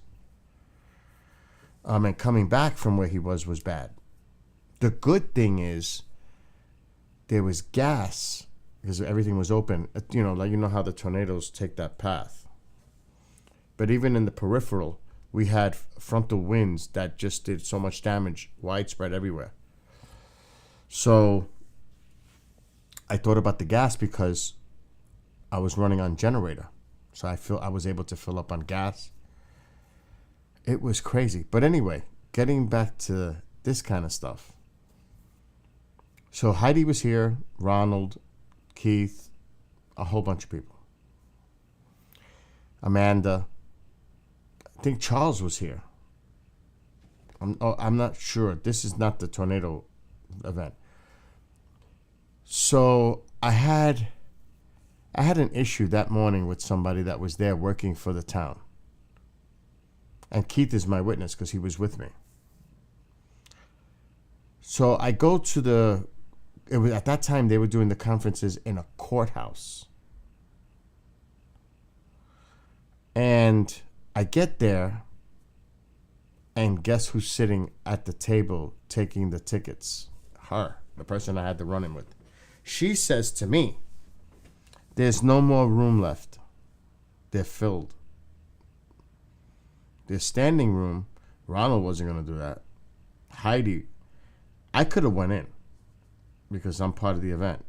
And coming back from where he was bad. The good thing is there was gas because everything was open. Like how the tornadoes take that path. But even in the peripheral, we had frontal winds that just did so much damage, widespread everywhere. So I thought about the gas because I was running on generator. So I was able to fill up on gas. It was crazy. But anyway, getting back to this kind of stuff. So Heidi was here, Ronald, Keith, a whole bunch of people. Amanda. I think Charles was here. I'm not sure. This is not the tornado event. So I had an issue that morning with somebody that was there working for the town. And Keith is my witness because he was with me. So I go to at that time they were doing the conferences in a courthouse. And I get there, and guess who's sitting at the table taking the tickets? Her, the person I had the run-in with. She says to me, there's no more room left. They're filled. There's standing room. Ronald wasn't going to do that. Heidi, I could have went in because I'm part of the event.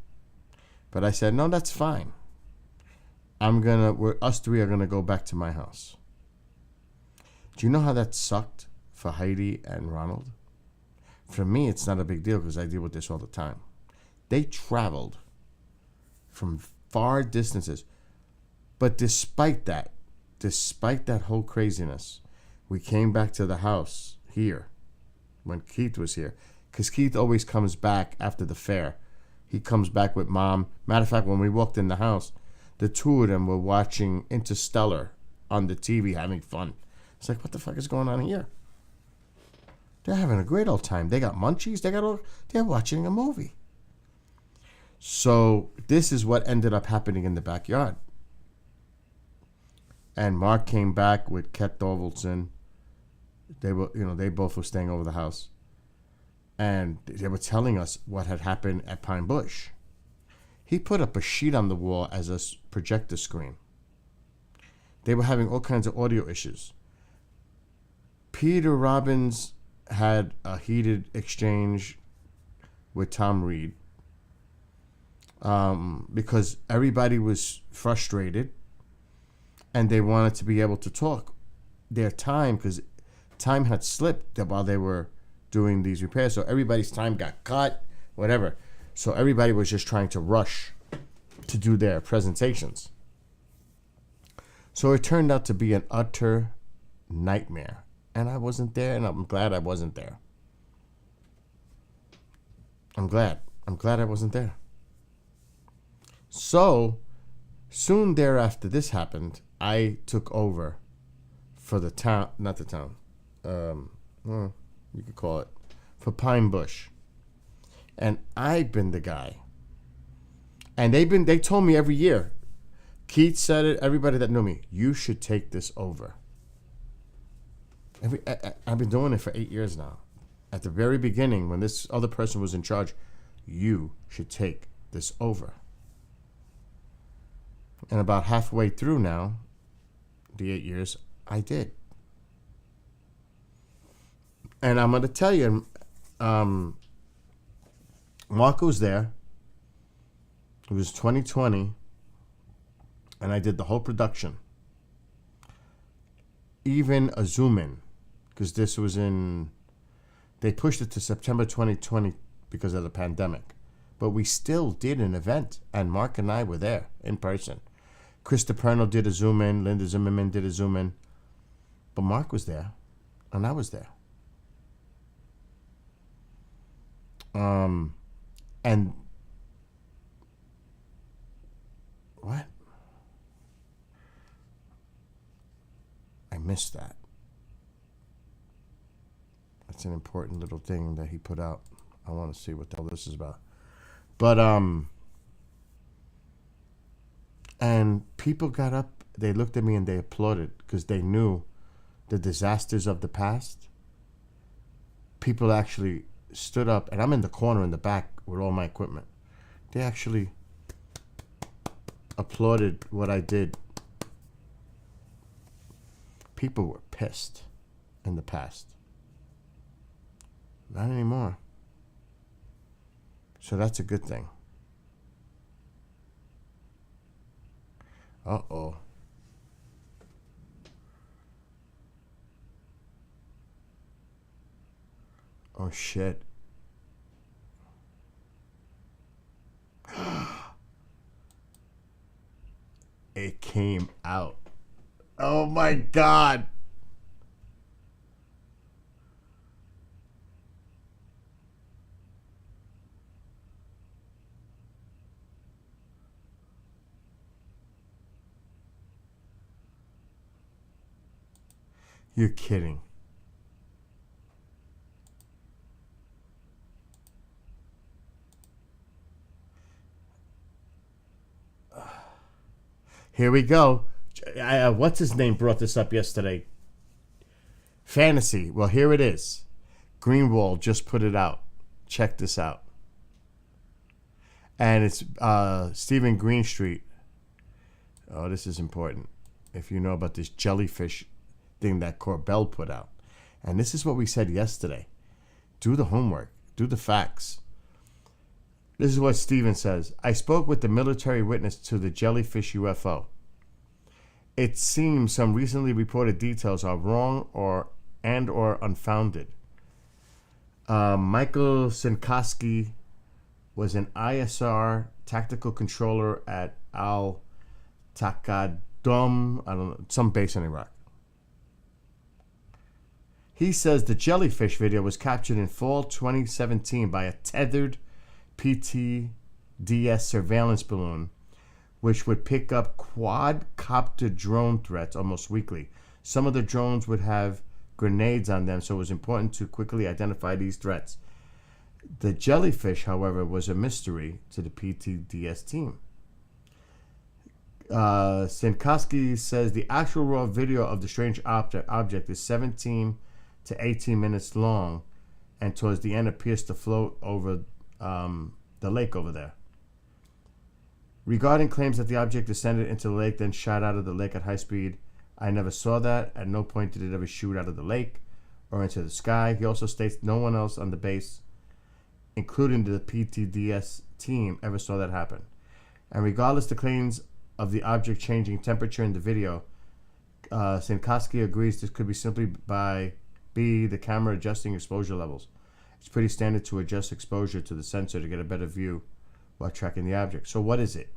But I said, no, that's fine. Us three are going to go back to my house. Do you know how that sucked for Heidi and Ronald? For me, it's not a big deal because I deal with this all the time. They traveled from far distances. But despite that whole craziness, we came back to the house here when Keith was here. Because Keith always comes back after the fair. He comes back with Mom. Matter of fact, when we walked in the house, the two of them were watching Interstellar on the TV, having fun. It's like, what the fuck is going on here? They're having a great old time. They got munchies. They're watching a movie. So this is what ended up happening in the backyard. And Mark came back with Ket Thorvaldsen. They both were staying over the house. And they were telling us what had happened at Pine Bush. He put up a sheet on the wall as a projector screen. They were having all kinds of audio issues. Peter Robbins had a heated exchange with Tom Reed because everybody was frustrated and they wanted to be able to talk their time because time had slipped while they were doing these repairs. So everybody's time got cut, whatever. So everybody was just trying to rush to do their presentations. So it turned out to be an utter nightmare. And I wasn't there, and I'm glad I wasn't there. I'm glad I wasn't there. So, soon thereafter this happened, I took over for the town, not the town, well, you could call it, for Pine Bush. And I've been the guy. And they told me every year, Keith said it, everybody that knew me, you should take this over. I've been doing it for 8 years now. At the very beginning, when this other person was in charge, you should take this over. And about halfway through now, the 8 years, I did. And I'm going to tell you, Mark was there. It was 2020, and I did the whole production. even a zoom in, because this was in, they pushed it to September 2020 because of the pandemic. But we still did an event, and Mark and I were there in person. Chris DiPerno did a zoom in, Linda Zimmerman did a zoom in, but Mark was there, and I was there. And what? I missed that. That's an important little thing that he put out. I want to see what the hell this is about. But, and people got up, they looked at me and they applauded because they knew the disasters of the past. People actually stood up, and I'm in the corner in the back with all my equipment. They actually applauded what I did. People were pissed in the past. Not anymore. So that's a good thing. Uh-oh. Oh, shit. It came out. Oh, my God. You're kidding. Here we go. What's his name brought this up yesterday? Fantasy. Well, here it is. Greenwald just put it out. Check this out. And it's Stephen Greenstreet. Oh, this is important. If you know about this jellyfish thing that Corbell put out. And this is what we said yesterday. Do the homework. Do the facts. This is what Stephen says. I spoke with the military witness to the jellyfish UFO. It seems some recently reported details are wrong or unfounded. Michael Sinkowski was an ISR tactical controller at Al Taqaddum, I don't know, some base in Iraq. He says the jellyfish video was captured in fall 2017 by a tethered PTDS surveillance balloon, which would pick up quadcopter drone threats almost weekly. Some of the drones would have grenades on them, so it was important to quickly identify these threats. The jellyfish, however, was a mystery to the PTDS team. Sinkowski says the actual raw video of the strange object is 17 to 18 minutes long, and towards the end appears to float over the lake over there. Regarding claims that the object descended into the lake, then shot out of the lake at high speed, I never saw that. At no point did it ever shoot out of the lake or into the sky. He also states no one else on the base, including the PTDS team, ever saw that happen. And regardless the claims of the object changing temperature in the video, Sinkowski agrees this could be simply by the camera adjusting exposure levels. It's pretty standard to adjust exposure to the sensor to get a better view while tracking the object. So what is it?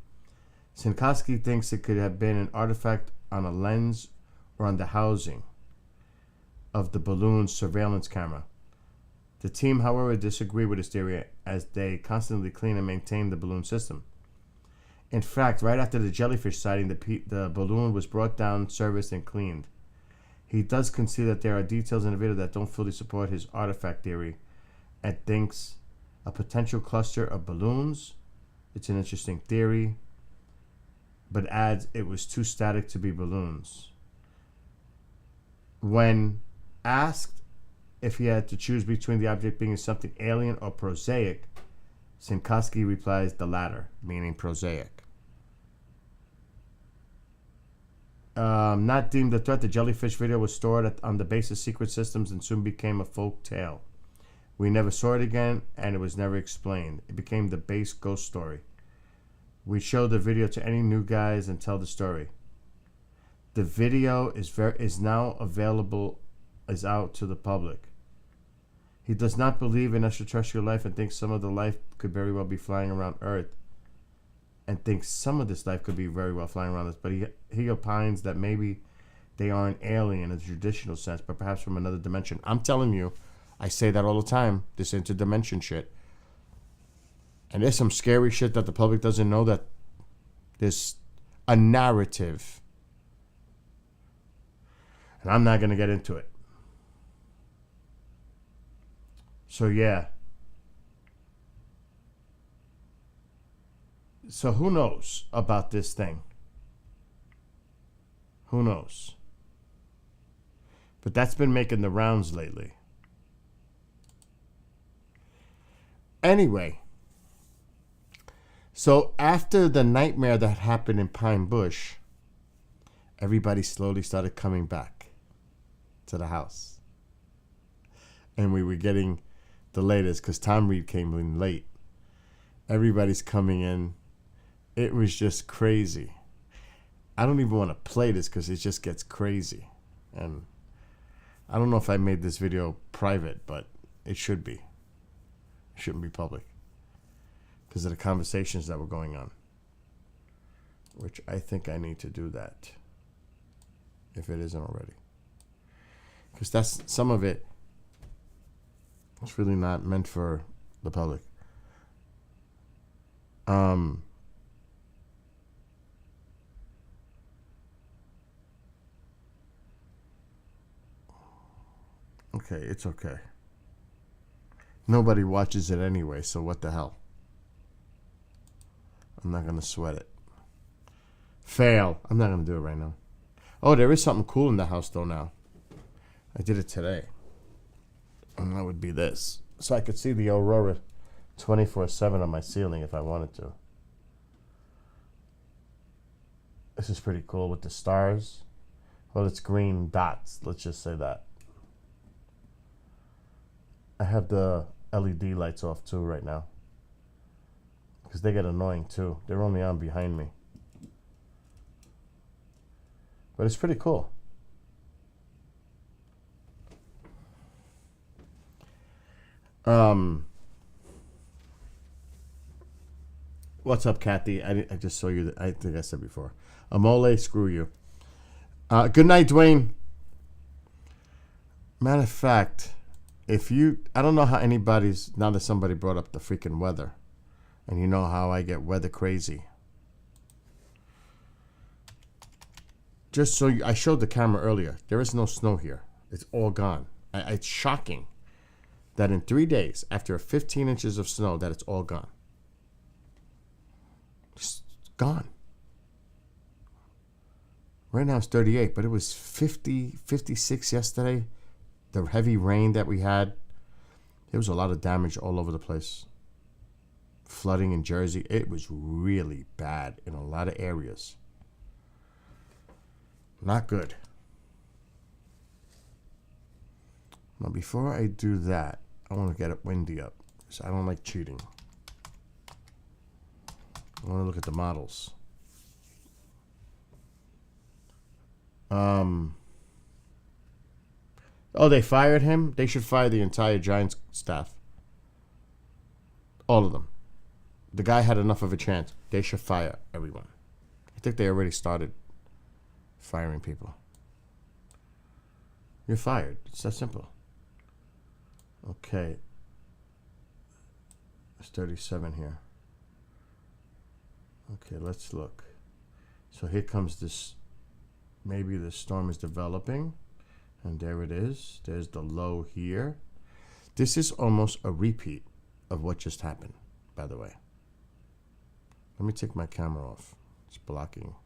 Sinkowski thinks it could have been an artifact on a lens or on the housing of the balloon's surveillance camera. The team, however, disagree with his theory as they constantly clean and maintain the balloon system. In fact, right after the jellyfish sighting, the balloon was brought down, serviced, and cleaned. He does concede that there are details in the video that don't fully support his artifact theory and thinks a potential cluster of balloons. It's an interesting theory, but adds it was too static to be balloons. When asked if he had to choose between the object being something alien or prosaic, Sinkowski replies the latter, meaning prosaic. Not deemed a threat, the jellyfish video was stored on the base's secret systems and soon became a folk tale. We never saw it again, and it was never explained. It became the base ghost story. We show the video to any new guys and tell the story. The video is now available, is out to the public. He does not believe in extraterrestrial life and thinks some of the life could very well be flying around Earth. And thinks some of this life could be very well flying around us. But he opines that maybe they aren't alien in a traditional sense, but perhaps from another dimension. I'm telling you, I say that all the time, this interdimension shit. And there's some scary shit that the public doesn't know, that there's a narrative. And I'm not going to get into it. So, yeah. So, who knows about this thing? Who knows? But that's been making the rounds lately. Anyway. So, after the nightmare that happened in Pine Bush, everybody slowly started coming back to the house. And we were getting the latest because Tom Reed came in late. Everybody's coming in. It was just crazy. I don't even want to play this because it just gets crazy. And I don't know if I made this video private, but it should be. It shouldn't be public because of the conversations that were going on. Which I think I need to do that if it isn't already. Because that's some of it. It's really not meant for the public. Okay, it's okay. Nobody watches it anyway, so what the hell? I'm not going to sweat it. Fail. I'm not going to do it right now. Oh, there is something cool in the house, though, now. I did it today. And that would be this. So I could see the aurora 24/7 on my ceiling if I wanted to. This is pretty cool with the stars. Well, it's green dots. Let's just say that. I have the LED lights off too right now. Because they get annoying too. They're only on behind me. But it's pretty cool. What's up, Kathy? I just saw you. I think I said before. Amole, screw you. Good night, Dwayne. Matter of fact, I don't know how anybody's, now that somebody brought up the freaking weather, and you know how I get weather crazy. Just so I showed the camera earlier, there is no snow here. It's all gone. It's shocking that in 3 days, after 15 inches of snow, that it's all gone. Just gone. Right now it's 38, but it was 50, 56 yesterday. The heavy rain that we had, there was a lot of damage all over the place. Flooding in Jersey, it was really bad in a lot of areas. Not good. Now, before I do that, I want to get it windy up. So I don't like cheating. I want to look at the models. Oh, they fired him? They should fire the entire Giants staff. All of them. The guy had enough of a chance. They should fire everyone. I think they already started firing people. You're fired. It's that simple. Okay. It's 37 here. Okay, let's look. So here comes this. Maybe the storm is developing. And there it is. There's the low here. This is almost a repeat of what just happened, by the way. Let me take my camera off. It's blocking.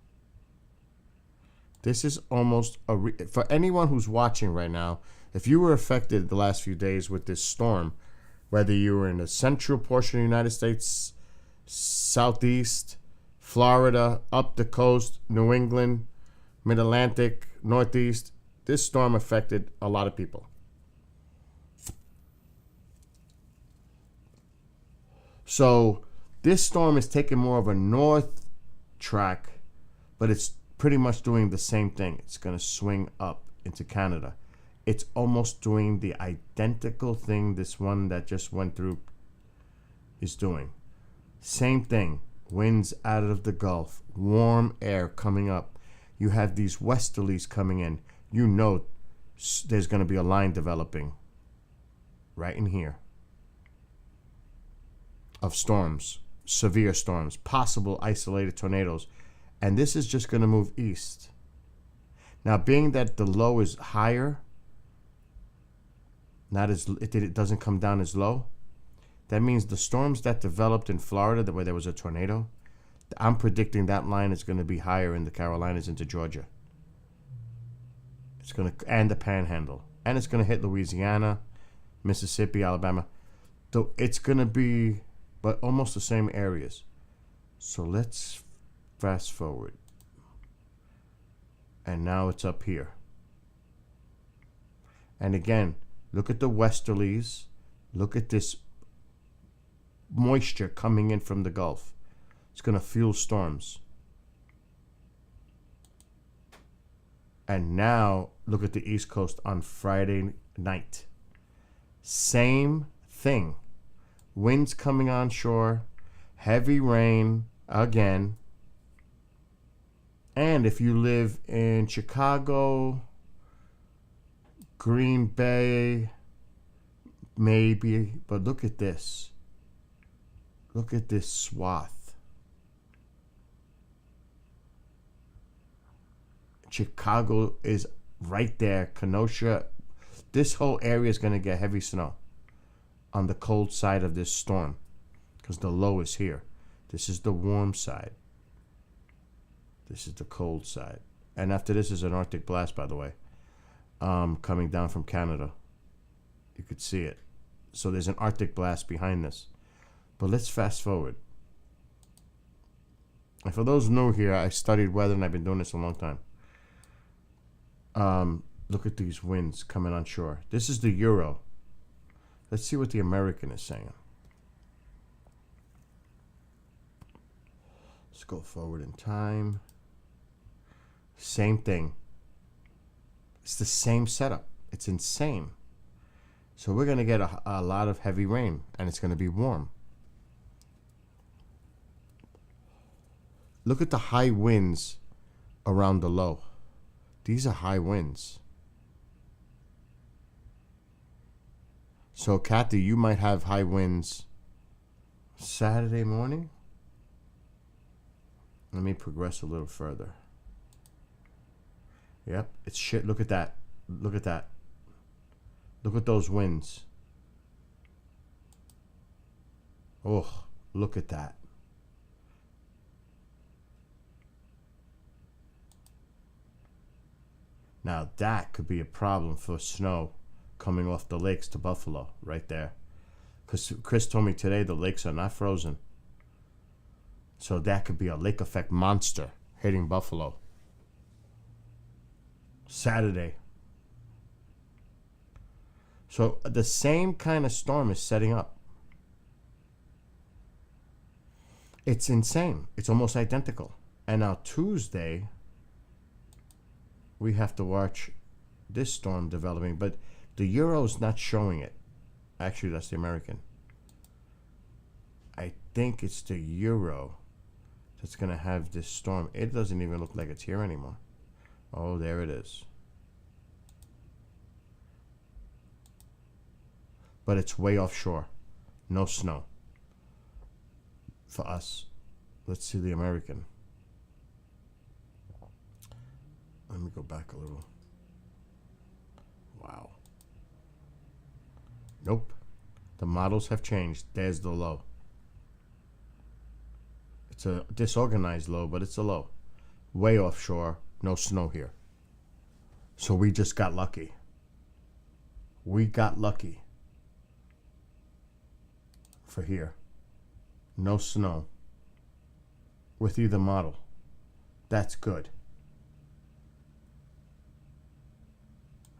This is almost for anyone who's watching right now, if you were affected the last few days with this storm, whether you were in the central portion of the United States, southeast, Florida, up the coast, New England, mid-Atlantic, northeast, this storm affected a lot of people. So this storm is taking more of a north track, but it's pretty much doing the same thing. It's going to swing up into Canada. It's almost doing the identical thing this one that just went through is doing. Same thing. Winds out of the Gulf, warm air coming up. You have these westerlies coming in. You know there's going to be a line developing right in here of storms, severe storms, possible isolated tornadoes. And this is just going to move east. Now, being that the low is higher, it doesn't come down as low, that means the storms that developed in Florida, where there was a tornado, I'm predicting that line is going to be higher in the Carolinas into Georgia. It's going to, and the Panhandle, and it's going to hit Louisiana, Mississippi, Alabama. So it's going to be, but almost the same areas. So let's fast forward, and now it's up here. And again, look at the westerlies. Look at this moisture coming in from the Gulf. It's going to fuel storms. And now look at the East Coast on Friday night. Same thing. Winds coming onshore, heavy rain again. And if you live in Chicago, Green Bay, maybe, but look at this. Look at this swath. Chicago is right there. Kenosha. This whole area is going to get heavy snow on the cold side of this storm because the low is here. This is the warm side. This is the cold side. And after this is an Arctic blast, by the way, coming down from Canada. You could see it. So there's an Arctic blast behind this. But let's fast forward. And for those new here, I studied weather and I've been doing this a long time. Look at these winds coming on shore. This is the Euro. Let's see what the American is saying. Let's go forward in time. Same thing. It's the same setup. It's insane. So we're going to get a lot of heavy rain, and it's going to be warm. Look at the high winds around the low. These are high winds. So, Kathy, you might have high winds Saturday morning. Let me progress a little further. Yep, it's shit. Look at that. Look at that. Look at those winds. Oh, look at that. Now that could be a problem for snow coming off the lakes to Buffalo right there. Because Chris told me today the lakes are not frozen. So that could be a lake effect monster hitting Buffalo. Saturday. So the same kind of storm is setting up. It's insane. It's almost identical. And now Tuesday, we have to watch this storm developing, but the Euro's not showing it. Actually, that's the American. I think it's the Euro that's going to have this storm. It doesn't even look like it's here anymore. Oh, there it is. But it's way offshore. No snow. For us. Let's see the American. Let me go back a little. Wow. Nope. The models have changed. There's the low. It's a disorganized low, but it's a low. Way offshore. No snow here. So we just got lucky. We got lucky. For here. No snow. With either model. That's good.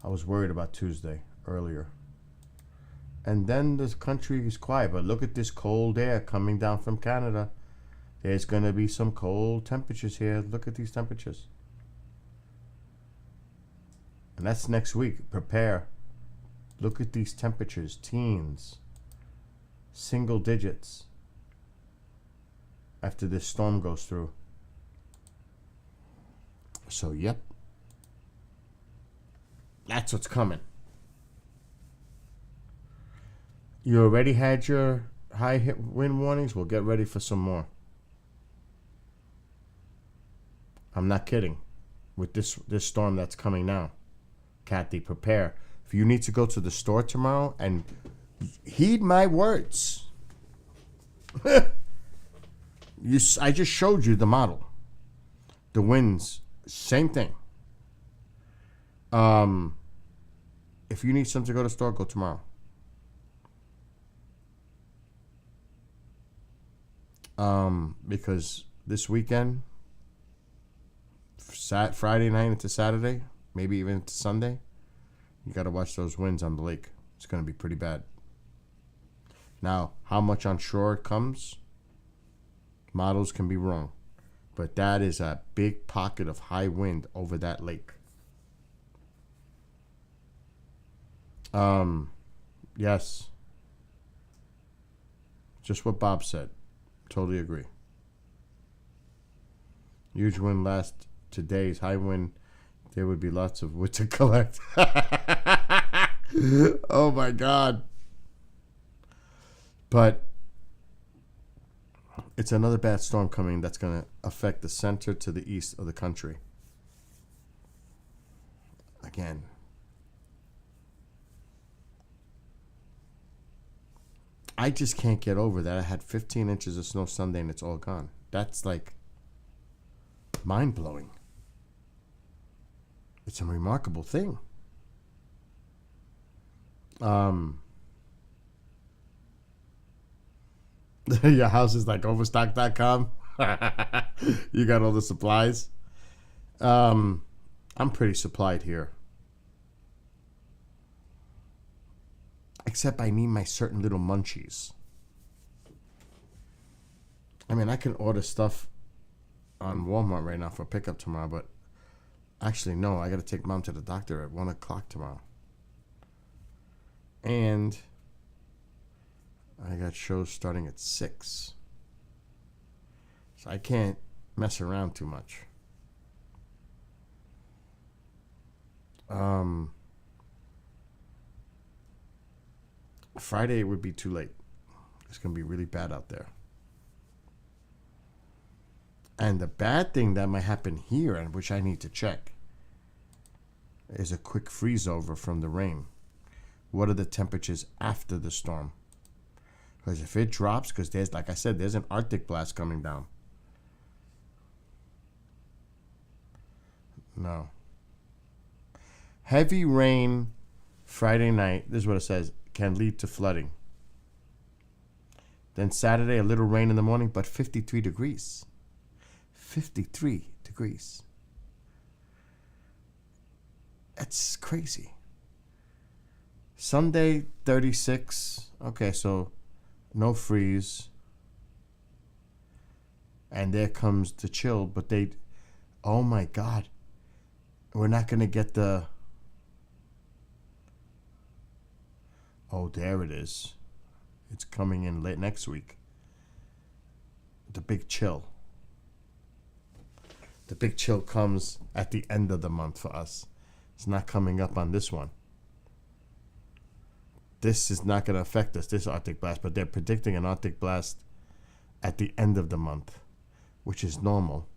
I was worried about Tuesday earlier. And then this country is quiet. But look at this cold air coming down from Canada. There's going to be some cold temperatures here. Look at these temperatures. And that's next week. Prepare. Look at these temperatures. Teens. Single digits. After this storm goes through. So, yep. That's what's coming. You already had your high wind warnings? Well, get ready for some more. I'm not kidding. With this storm that's coming now. Kathy, prepare. If you need to go to the store tomorrow, and heed my words. I just showed you the model. The winds, same thing. If you need something to go to the store, go tomorrow. Because this weekend, Friday night into Saturday, maybe even into Sunday, you got to watch those winds on the lake. It's going to be pretty bad. Now, how much on shore it comes, models can be wrong. But that is a big pocket of high wind over that lake. Yes. Just what Bob said. Totally agree. Huge wind last today's high wind. There would be lots of wood to collect. Oh my God. But it's another bad storm coming that's going to affect the center to the east of the country. Again. I just can't get over that. I had 15 inches of snow Sunday and it's all gone. That's like mind-blowing. It's a remarkable thing. Your house is like overstock.com. You got all the supplies. I'm pretty supplied here. Except I need my certain little munchies. I mean, I can order stuff on Walmart right now for pickup tomorrow, but actually, no, I got to take Mom to the doctor at 1 o'clock tomorrow. And I got shows starting at 6. So I can't mess around too much. Friday would be too late. It's going to be really bad out there. And the bad thing that might happen here, and which I need to check, is a quick freeze over from the rain. What are the temperatures after the storm? Because if it drops, because there's, like I said, there's an Arctic blast coming down. No. Heavy rain Friday night, this is what it says, can lead to flooding. Then Saturday, a little rain in the morning, but 53 degrees. 53 degrees. That's crazy. Sunday, 36. Okay, so no freeze. And there comes the chill, but they, oh my God. We're not going to get the, oh, there it is. It's coming in late next week. The big chill. The big chill comes at the end of the month for us. It's not coming up on this one. This is not going to affect us, this Arctic blast, but they're predicting an Arctic blast at the end of the month, which is normal.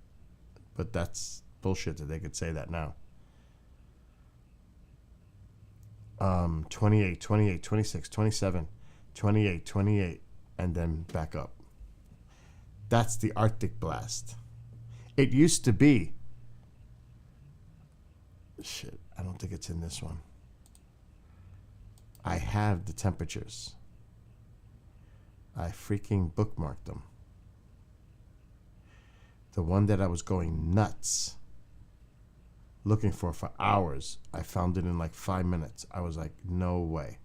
But that's bullshit that they could say that now. 28, 28, 26, 27, 28, 28, and then back up. That's the Arctic blast. It used to be, shit, I don't think it's in this one. I have the temperatures. I freaking bookmarked them. The one that I was going nuts looking for hours, I found it in like 5 minutes. I was like, no way.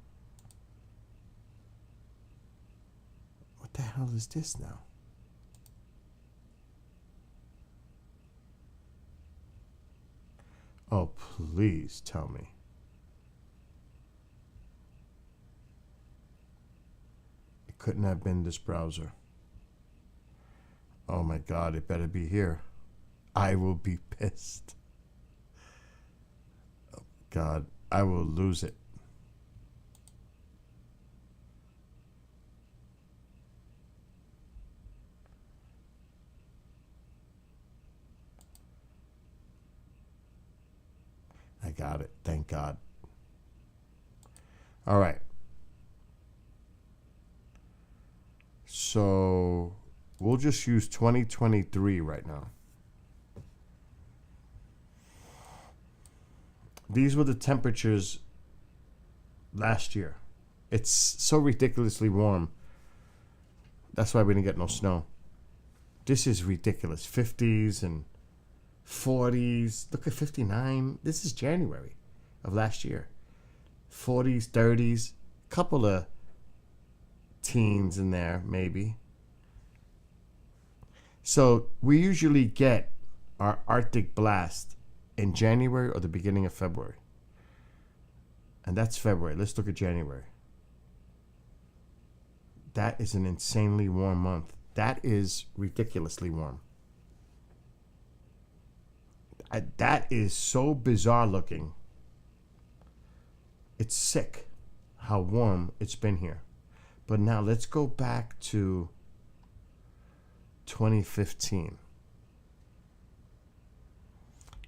What the hell is this now? Oh, please tell me. It couldn't have been this browser. Oh my God, it better be here. I will be pissed. Oh God, I will lose it. I got it. Thank God. All right. So we'll just use 2023 right now. These were the temperatures last year. It's so ridiculously warm. That's why we didn't get no snow. This is ridiculous. 50s and 40s. Look at 59. This is January of last year. 40s, 30s. Couple of teens in there, maybe. So we usually get our Arctic blast in January or the beginning of February. And that's February. Let's look at January. That is an insanely warm month. That is ridiculously warm. That is so bizarre looking. It's sick how warm it's been here. But now let's go back to 2015.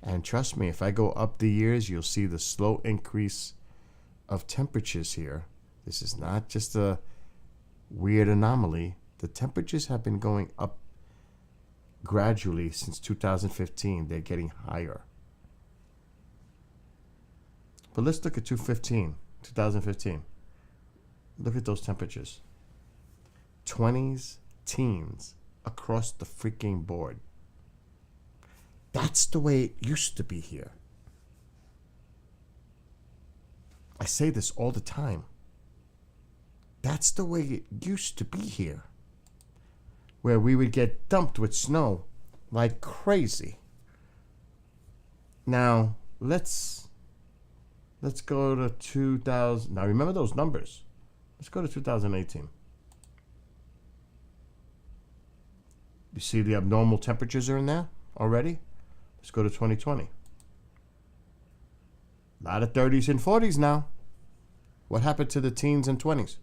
And trust me, if I go up the years, you'll see the slow increase of temperatures here. This is not just a weird anomaly. The temperatures have been going up gradually since 2015. They're getting higher. But let's look at 2015. Look at those temperatures. 20s, teens, across the freaking board. That's the way it used to be here. I say this all the time. That's the way it used to be here. Where we would get dumped with snow like crazy. Now, let's go to 2000. Now, remember those numbers. Let's go to 2018. You see the abnormal temperatures are in there already? Let's go to 2020. A lot of 30s and 40s now. What happened to the teens and 20s?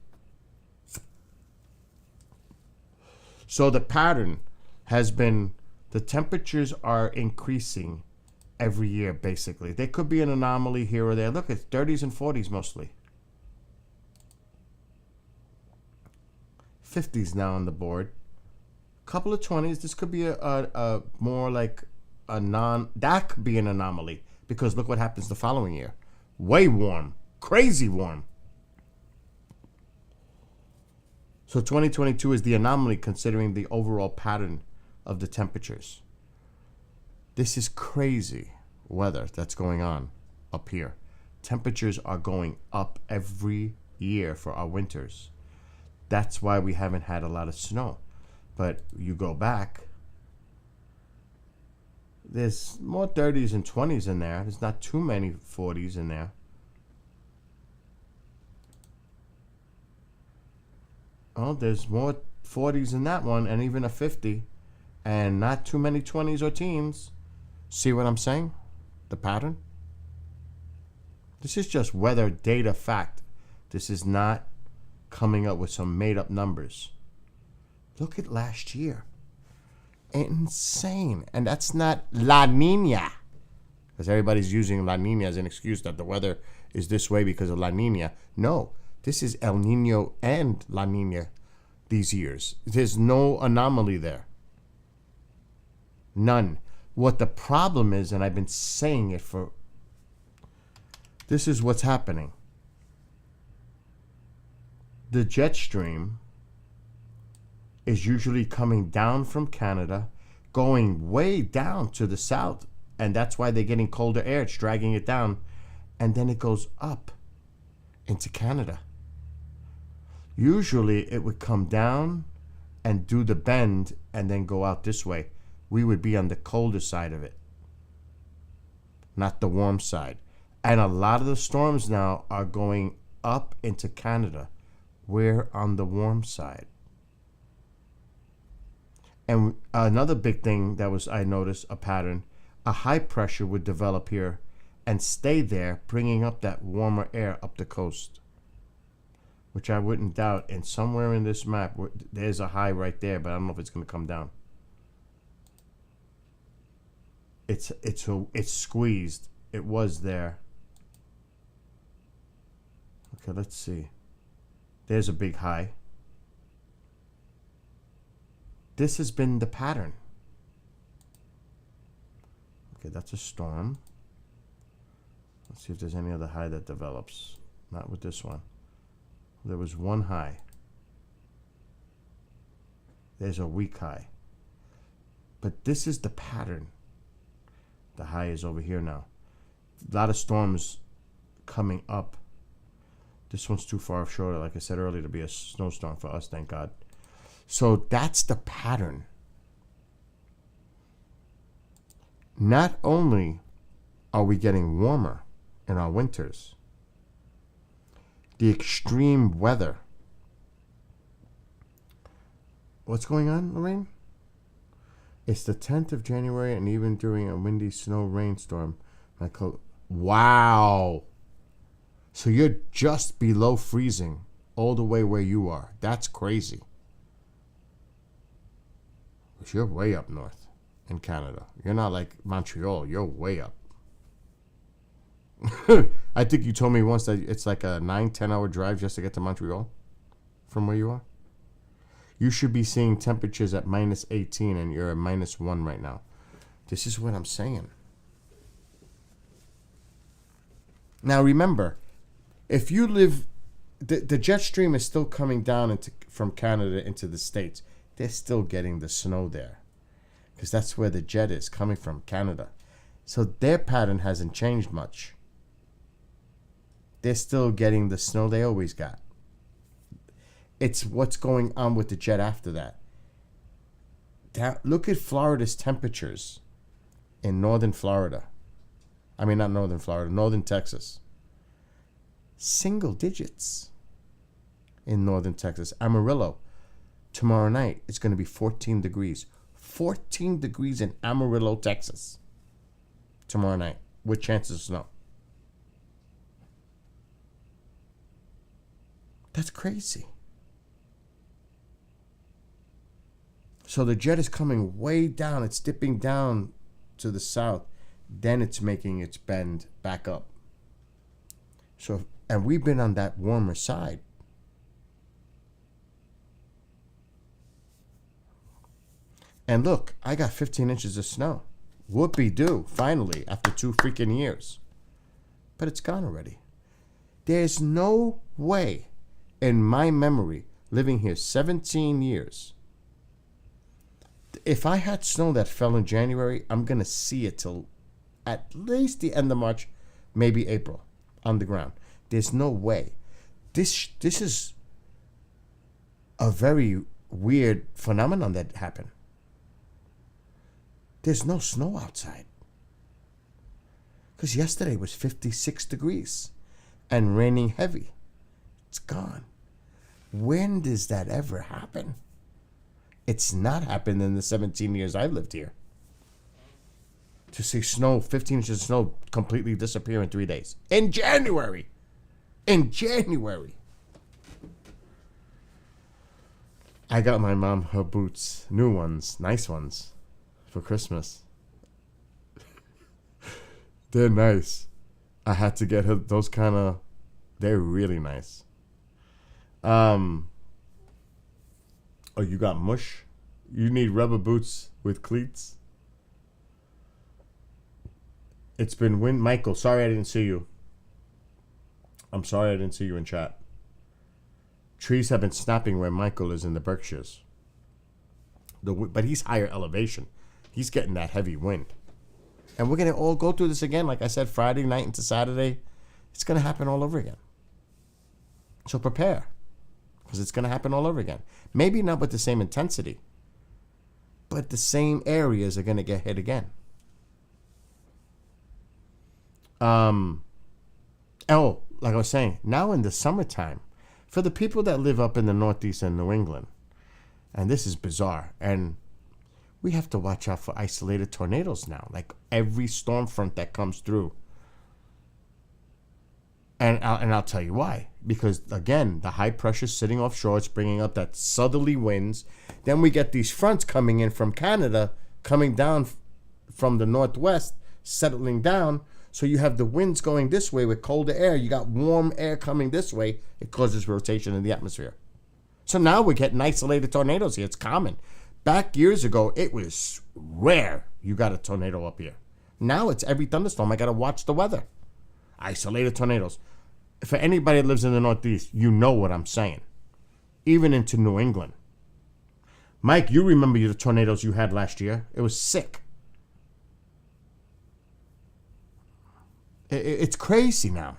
So the pattern has been the temperatures are increasing every year, basically. There could be an anomaly here or there. Look, it's 30s and 40s mostly. 50s now on the board. Couple of 20s. This could be a more like a that could be an anomaly because look what happens the following year. Way warm. Crazy warm. So 2022 is the anomaly considering the overall pattern of the temperatures. This is crazy weather that's going on up here. Temperatures are going up every year for our winters. That's why we haven't had a lot of snow. But you go back, there's more 30s and 20s in there. There's not too many 40s in there. Oh, there's more 40s in that one and even a 50. And not too many 20s or teens. See what I'm saying? The pattern? This is just weather data fact. This is not coming up with some made up numbers. Look at last year. Insane. And that's not La Nina. Because everybody's using La Nina as an excuse that the weather is this way because of La Nina. No, this is El Nino and La Nina these years. There's no anomaly there. None. What the problem is, and I've been saying it for... This is what's happening. The jet stream is usually coming down from Canada, going way down to the south. And that's why they're getting colder air. It's dragging it down. And then it goes up into Canada. Usually it would come down and do the bend and then go out this way. We would be on the colder side of it. not the warm side. And a lot of the storms now are going up into Canada. We're on the warm side. And another big thing that was, I noticed a pattern, a high pressure would develop here and stay there, bringing up that warmer air up the coast, which I wouldn't doubt. And somewhere in this map, there's a high right there, but I don't know if it's going to come down. It's squeezed. It was there. Okay, let's see. There's a big high. This has been the pattern. Okay, that's a storm. Let's see if there's any other high that develops. Not with this one. There was one high. There's a weak high. But this is the pattern. The high is over here now. A lot of storms coming up. This one's too far offshore, like I said earlier, to be a snowstorm for us, thank God. So that's the pattern. Not only are we getting warmer in our winters, the extreme weather. What's going on, Lorraine? It's the 10th of January, and even during a windy snow rainstorm, wow. So you're just below freezing all the way where you are. That's crazy. But you're way up north in Canada. You're not like Montreal. You're way up. I think you told me once that it's like a 9-10 hour drive just to get to Montreal from where you are. You should be seeing temperatures at -18 and you're at -1 right now. This is what I'm saying. Now remember, if you live, the jet stream is still coming down from Canada into the States. They're still getting the snow there because that's where the jet is coming from, Canada. So their pattern hasn't changed much. They're still getting the snow they always got. It's what's going on with the jet after that. Look at Florida's temperatures in northern Florida. I mean, not northern Florida, northern Texas. Single digits in northern Texas. Amarillo, tomorrow night, it's going to be 14 degrees. 14 degrees in Amarillo, Texas. Tomorrow night, with chances of snow. That's crazy. So the jet is coming way down. It's dipping down to the south. Then it's making its bend back up. So, and we've been on that warmer side. And look, I got 15 inches of snow. Whoopee-doo, finally, after 2 freaking years. But it's gone already. There's no way in my memory, living here 17 years, if I had snow that fell in January, I'm going to see it till at least the end of March, maybe April, on the ground. There's no way. This is a very weird phenomenon that happened. There's no snow outside. Because yesterday was 56 degrees and raining heavy. It's gone. When does that ever happen? It's not happened in the 17 years I've lived here. To see snow, 15 inches of snow completely disappear in 3 days. In January. In January. I got my mom her boots, new ones, nice ones, for Christmas. They're nice. I had to get her those kind of, they're really nice. Oh, you got mush? You need rubber boots with cleats? It's been Michael, sorry I didn't see you. I'm sorry I didn't see you in chat. Trees have been snapping where Michael is in the Berkshires. But he's higher elevation. He's getting that heavy wind. And we're going to all go through this again. Like I said, Friday night into Saturday. It's going to happen all over again. So prepare. Because it's going to happen all over again. Maybe not with the same intensity. But the same areas are going to get hit again. Oh, like I was saying, now in the summertime, for the people that live up in the Northeast and New England, and this is bizarre, and we have to watch out for isolated tornadoes now, like every storm front that comes through. And I'll tell you why. Because, again, the high pressure sitting offshore, it's bringing up that southerly winds. Then we get these fronts coming in from Canada, coming down from the northwest, settling down. So you have the winds going this way with colder air. You got warm air coming this way. It causes rotation in the atmosphere. So now we're getting isolated tornadoes here. It's common. Back years ago, it was rare you got a tornado up here. Now it's every thunderstorm. I got to watch the weather. Isolated tornadoes. For anybody that lives in the Northeast, you know what I'm saying. Even into New England. Mike, you remember the tornadoes you had last year. It was sick. It's crazy now.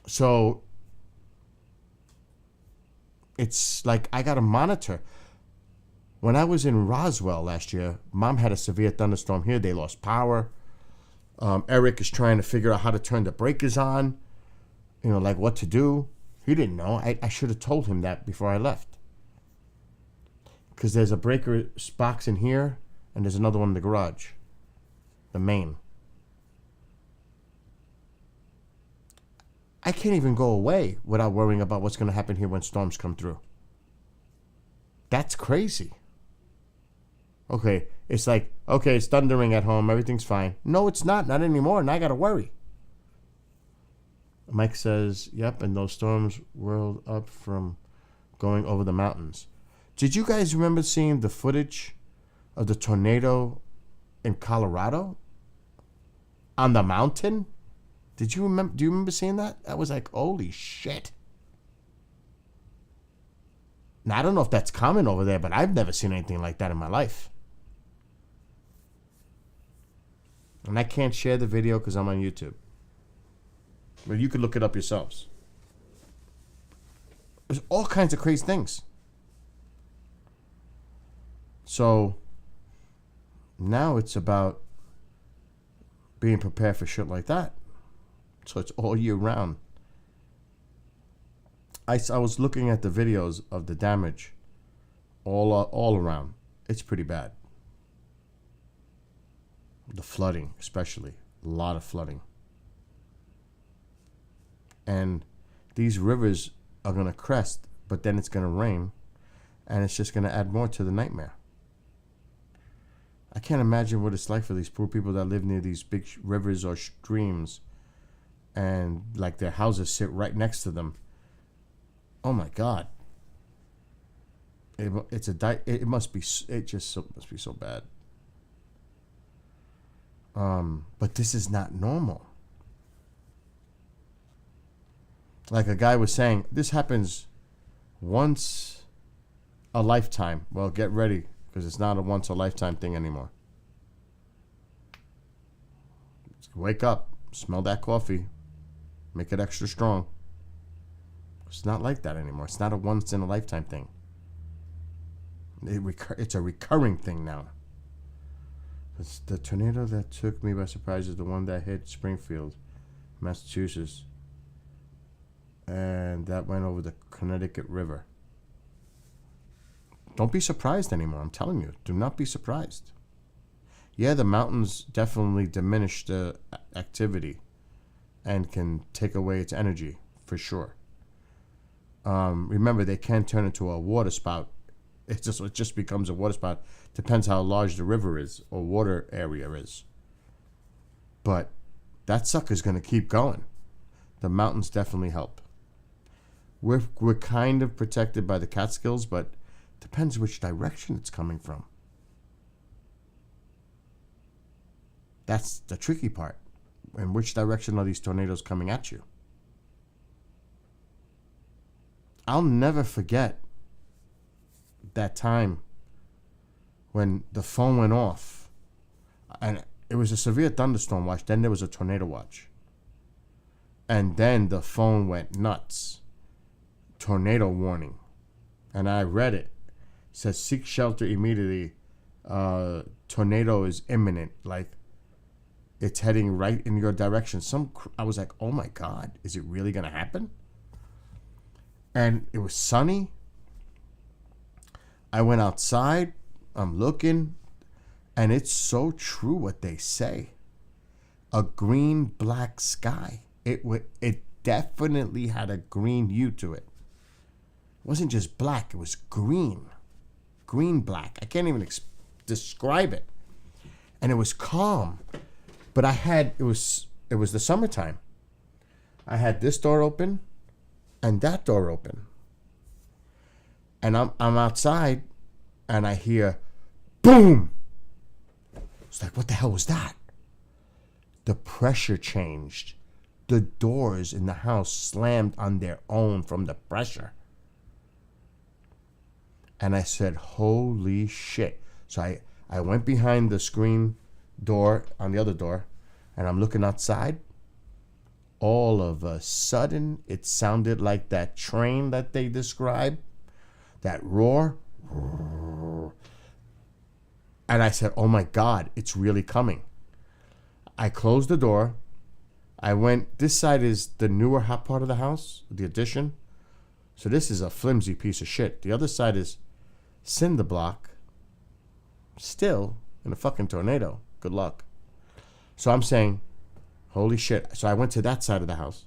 So it's like I got to monitor. When I was in Roswell last year, Mom had a severe thunderstorm here. They lost power. Eric is trying to figure out how to turn the breakers on, like what to do. He didn't know. I should have told him that before I left. Because there's a breaker box in here, and there's another one in the garage, the main. I can't even go away without worrying about what's going to happen here when storms come through. That's crazy. Okay, it's like, okay, it's thundering at home, everything's fine. No, it's not anymore, and I got to worry. Mike says, yep, and those storms whirled up from going over the mountains. Did you guys remember seeing the footage of the tornado in Colorado? On the mountain? Do you remember seeing that? That was like, holy shit. Now, I don't know if that's common over there, but I've never seen anything like that in my life. And I can't share the video because I'm on YouTube. But you could look it up yourselves. There's all kinds of crazy things. So now it's about being prepared for shit like that. So it's all year round. I was looking at the videos of the damage all around. It's pretty bad. The flooding, especially. A lot of flooding. And these rivers are going to crest, but then it's going to rain, and it's just going to add more to the nightmare. I can't imagine what it's like for these poor people that live near these big rivers or streams, and like their houses sit right next to them. Oh my God! It must be so bad. But this is not normal. Like a guy was saying, this happens once a lifetime. Well, get ready, because it's not a once a lifetime thing anymore. Wake up, smell that coffee, make it extra strong. It's not like that anymore. It's not a once in a lifetime thing. It's a recurring thing now. The tornado that took me by surprise is the one that hit Springfield, Massachusetts, and that went over the Connecticut River. Don't be surprised anymore. I'm telling you, do not be surprised. Yeah, the mountains definitely diminish the activity and can take away its energy for sure. Remember, they can turn into a water spout. It just becomes a water spout. Depends how large the river is or water area is. But that sucker's going to keep going. The mountains definitely help. We're kind of protected by the Catskills, but depends which direction it's coming from. That's the tricky part. In which direction are these tornadoes coming at you? I'll never forget that time when the phone went off, and it was a severe thunderstorm watch. Then there was a tornado watch, and then the phone went nuts. Tornado warning, and I read it. It says seek shelter immediately tornado is imminent. Like, it's heading right in your direction. I was like, oh my God, is it really going to happen? And it was sunny. I went outside. I'm looking. And it's so true what they say. A green-black sky. It definitely had a green hue to it. It wasn't just black. It was green. Green-black. I can't even describe it. And it was calm. But it was the summertime. I had this door open and that door open. And I'm outside and I hear boom. It's like, what the hell was that? The pressure changed. The doors in the house slammed on their own from the pressure. And I said, holy shit. So I went behind the screen door on the other door, and I'm looking outside. All of a sudden, it sounded like that train that they describe, that roar. And I said, oh my God, it's really coming. I closed the door. I went, this side is the newer hot part of the house, the addition. So this is a flimsy piece of shit. The other side is cinder block, still in a fucking tornado. Good luck. So I'm saying, holy shit. So I went to that side of the house.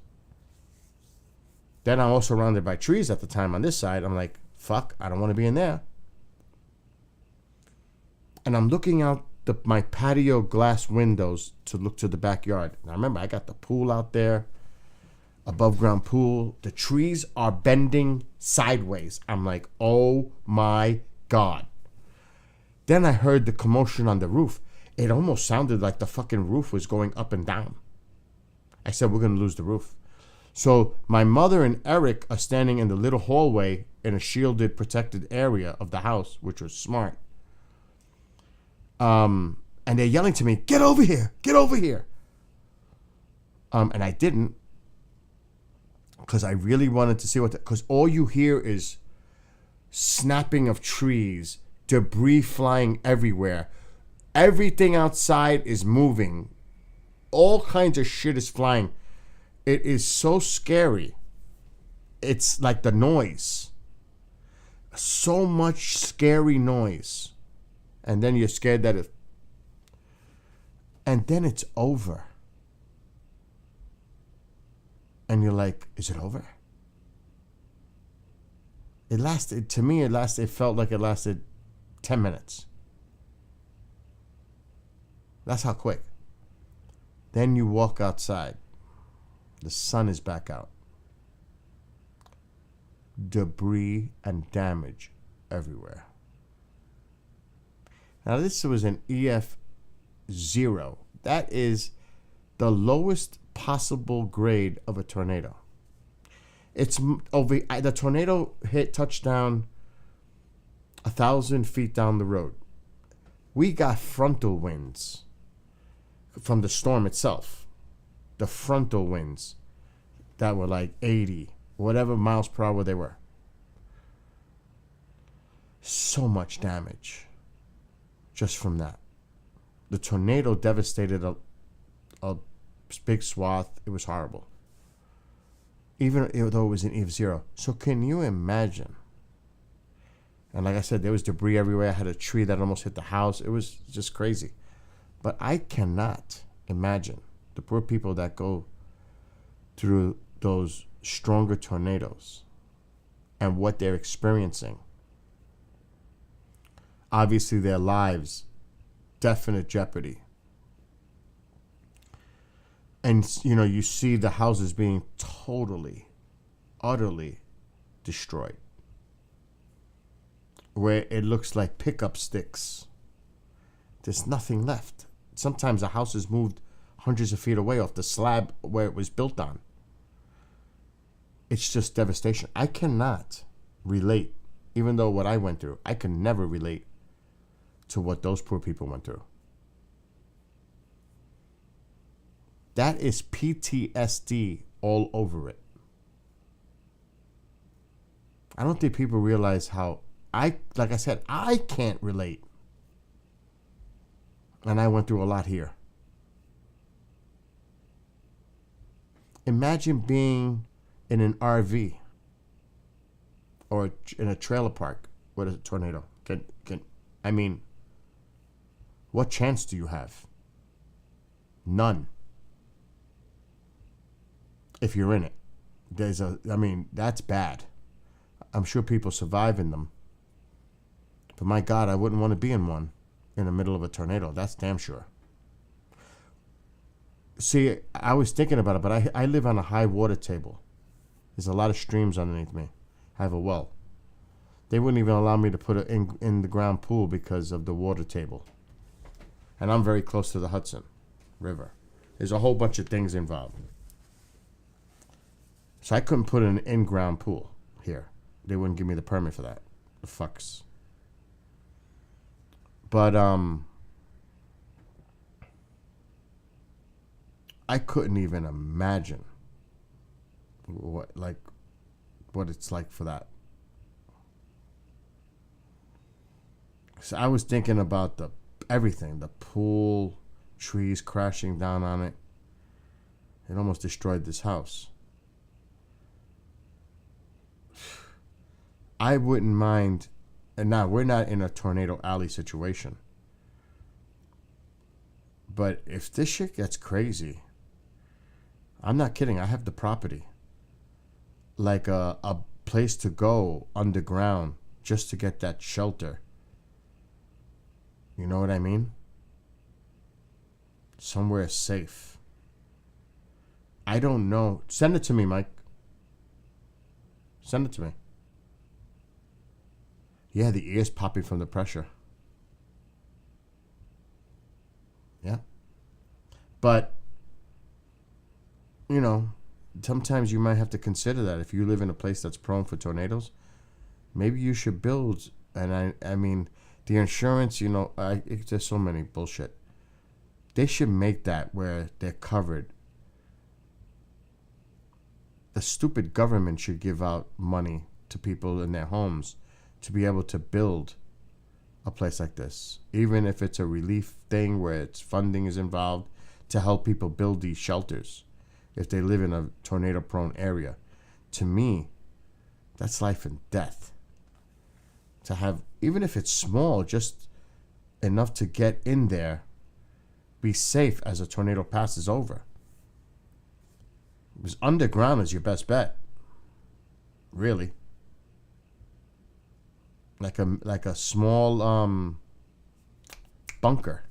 Then I'm also surrounded by trees at the time on this side. I'm like, fuck, I don't want to be in there. And I'm looking out my patio glass windows to look to the backyard. Now remember, I got the pool out there, above ground pool. The trees are bending sideways. I'm like, oh my God. Then I heard the commotion on the roof. It almost sounded like the fucking roof was going up and down. I said, we're going to lose the roof. So my mother and Eric are standing in the little hallway in a shielded, protected area of the house, which was smart. And they're yelling to me, get over here, get over here. And I didn't, because I really wanted to see because all you hear is snapping of trees, debris flying everywhere. Everything outside is moving. All kinds of shit is flying. It is so scary. It's like the noise. So much scary noise. And then you're scared that and then it's over. And you're like, is it over? It felt like it lasted 10 minutes. That's how quick. Then you walk outside. The sun is back out. Debris and damage everywhere. Now this was an EF0. That is the lowest possible grade of a tornado. It's over. The tornado touched down 1,000 feet down the road. We got frontal winds from the storm itself. The frontal winds that were like 80, whatever miles per hour they were. So much damage just from that. The tornado devastated a big swath. It was horrible. Even though it was an EF0. So can you imagine? And like I said, there was debris everywhere. I had a tree that almost hit the house. It was just crazy. But I cannot imagine the poor people that go through those stronger tornadoes and what they're experiencing. Obviously, their lives, definite jeopardy. And, you see the houses being totally, utterly destroyed. Where it looks like pickup sticks. There's nothing left. Sometimes the house is moved hundreds of feet away off the slab where it was built on. It's just devastation. I cannot relate, even though what I went through, I can never relate to what those poor people went through. That is PTSD all over it. I don't think people realize how like I said, I can't relate. And I went through a lot here. Imagine being in an RV or in a trailer park with a tornado. I mean, what chance do you have? None. If you're in it. That's bad. I'm sure people survive in them. But my God, I wouldn't want to be in one in the middle of a tornado. That's damn sure. See, I was thinking about it, but I live on a high water table. There's a lot of streams underneath me. I have a well. They wouldn't even allow me to put it in the ground pool because of the water table. And I'm very close to the Hudson River. There's a whole bunch of things involved. So I couldn't put an in-ground pool here. They wouldn't give me the permit for that. The fucks. But I couldn't even imagine what it's like for that. So I was thinking about everything, the pool, trees crashing down on it. It almost destroyed this house. I wouldn't mind, and now we're not in a tornado alley situation. But if this shit gets crazy, I'm not kidding, I have the property. Like a place to go underground just to get that shelter. You know what I mean? Somewhere safe. I don't know. Send it to me, Mike. Send it to me. Yeah, the ears popping from the pressure. Yeah. But, sometimes you might have to consider that. If you live in a place that's prone for tornadoes, maybe you should build. And I mean, the insurance, there's so many bullshit. They should make that where they're covered. The stupid government should give out money to people in their homes to be able to build a place like this. Even if it's a relief thing where it's funding is involved to help people build these shelters if they live in a tornado-prone area. To me, that's life and death. To have, even if it's small, just enough to get in there, be safe as a tornado passes over. Because underground is your best bet. Really. Like a small bunker.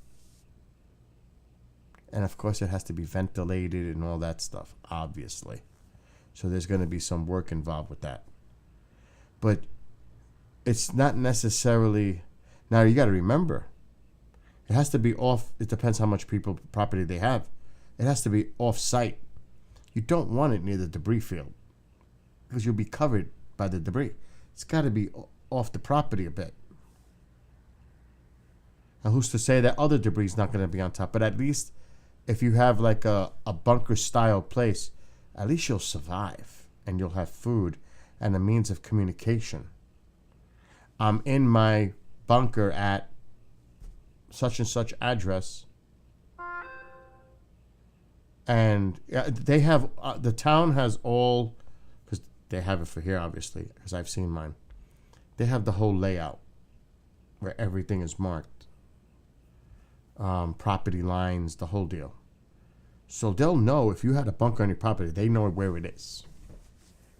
And of course it has to be ventilated and all that stuff, obviously. So there's going to be some work involved with that. But it's not necessarily... Now you got to remember, it has to be off... It depends how much property they have. It has to be off-site. You don't want it near the debris field because you'll be covered by the debris. It's got to be off the property a bit. Now, who's to say that other debris is not going to be on top? But at least if you have like a bunker-style place, at least you'll survive and you'll have food and a means of communication. I'm in my bunker at such and such address. And they have, the town has all, because they have it for here, obviously, because I've seen mine. They have the whole layout where everything is marked. Property lines, the whole deal. So they'll know if you had a bunker on your property, they know where it is.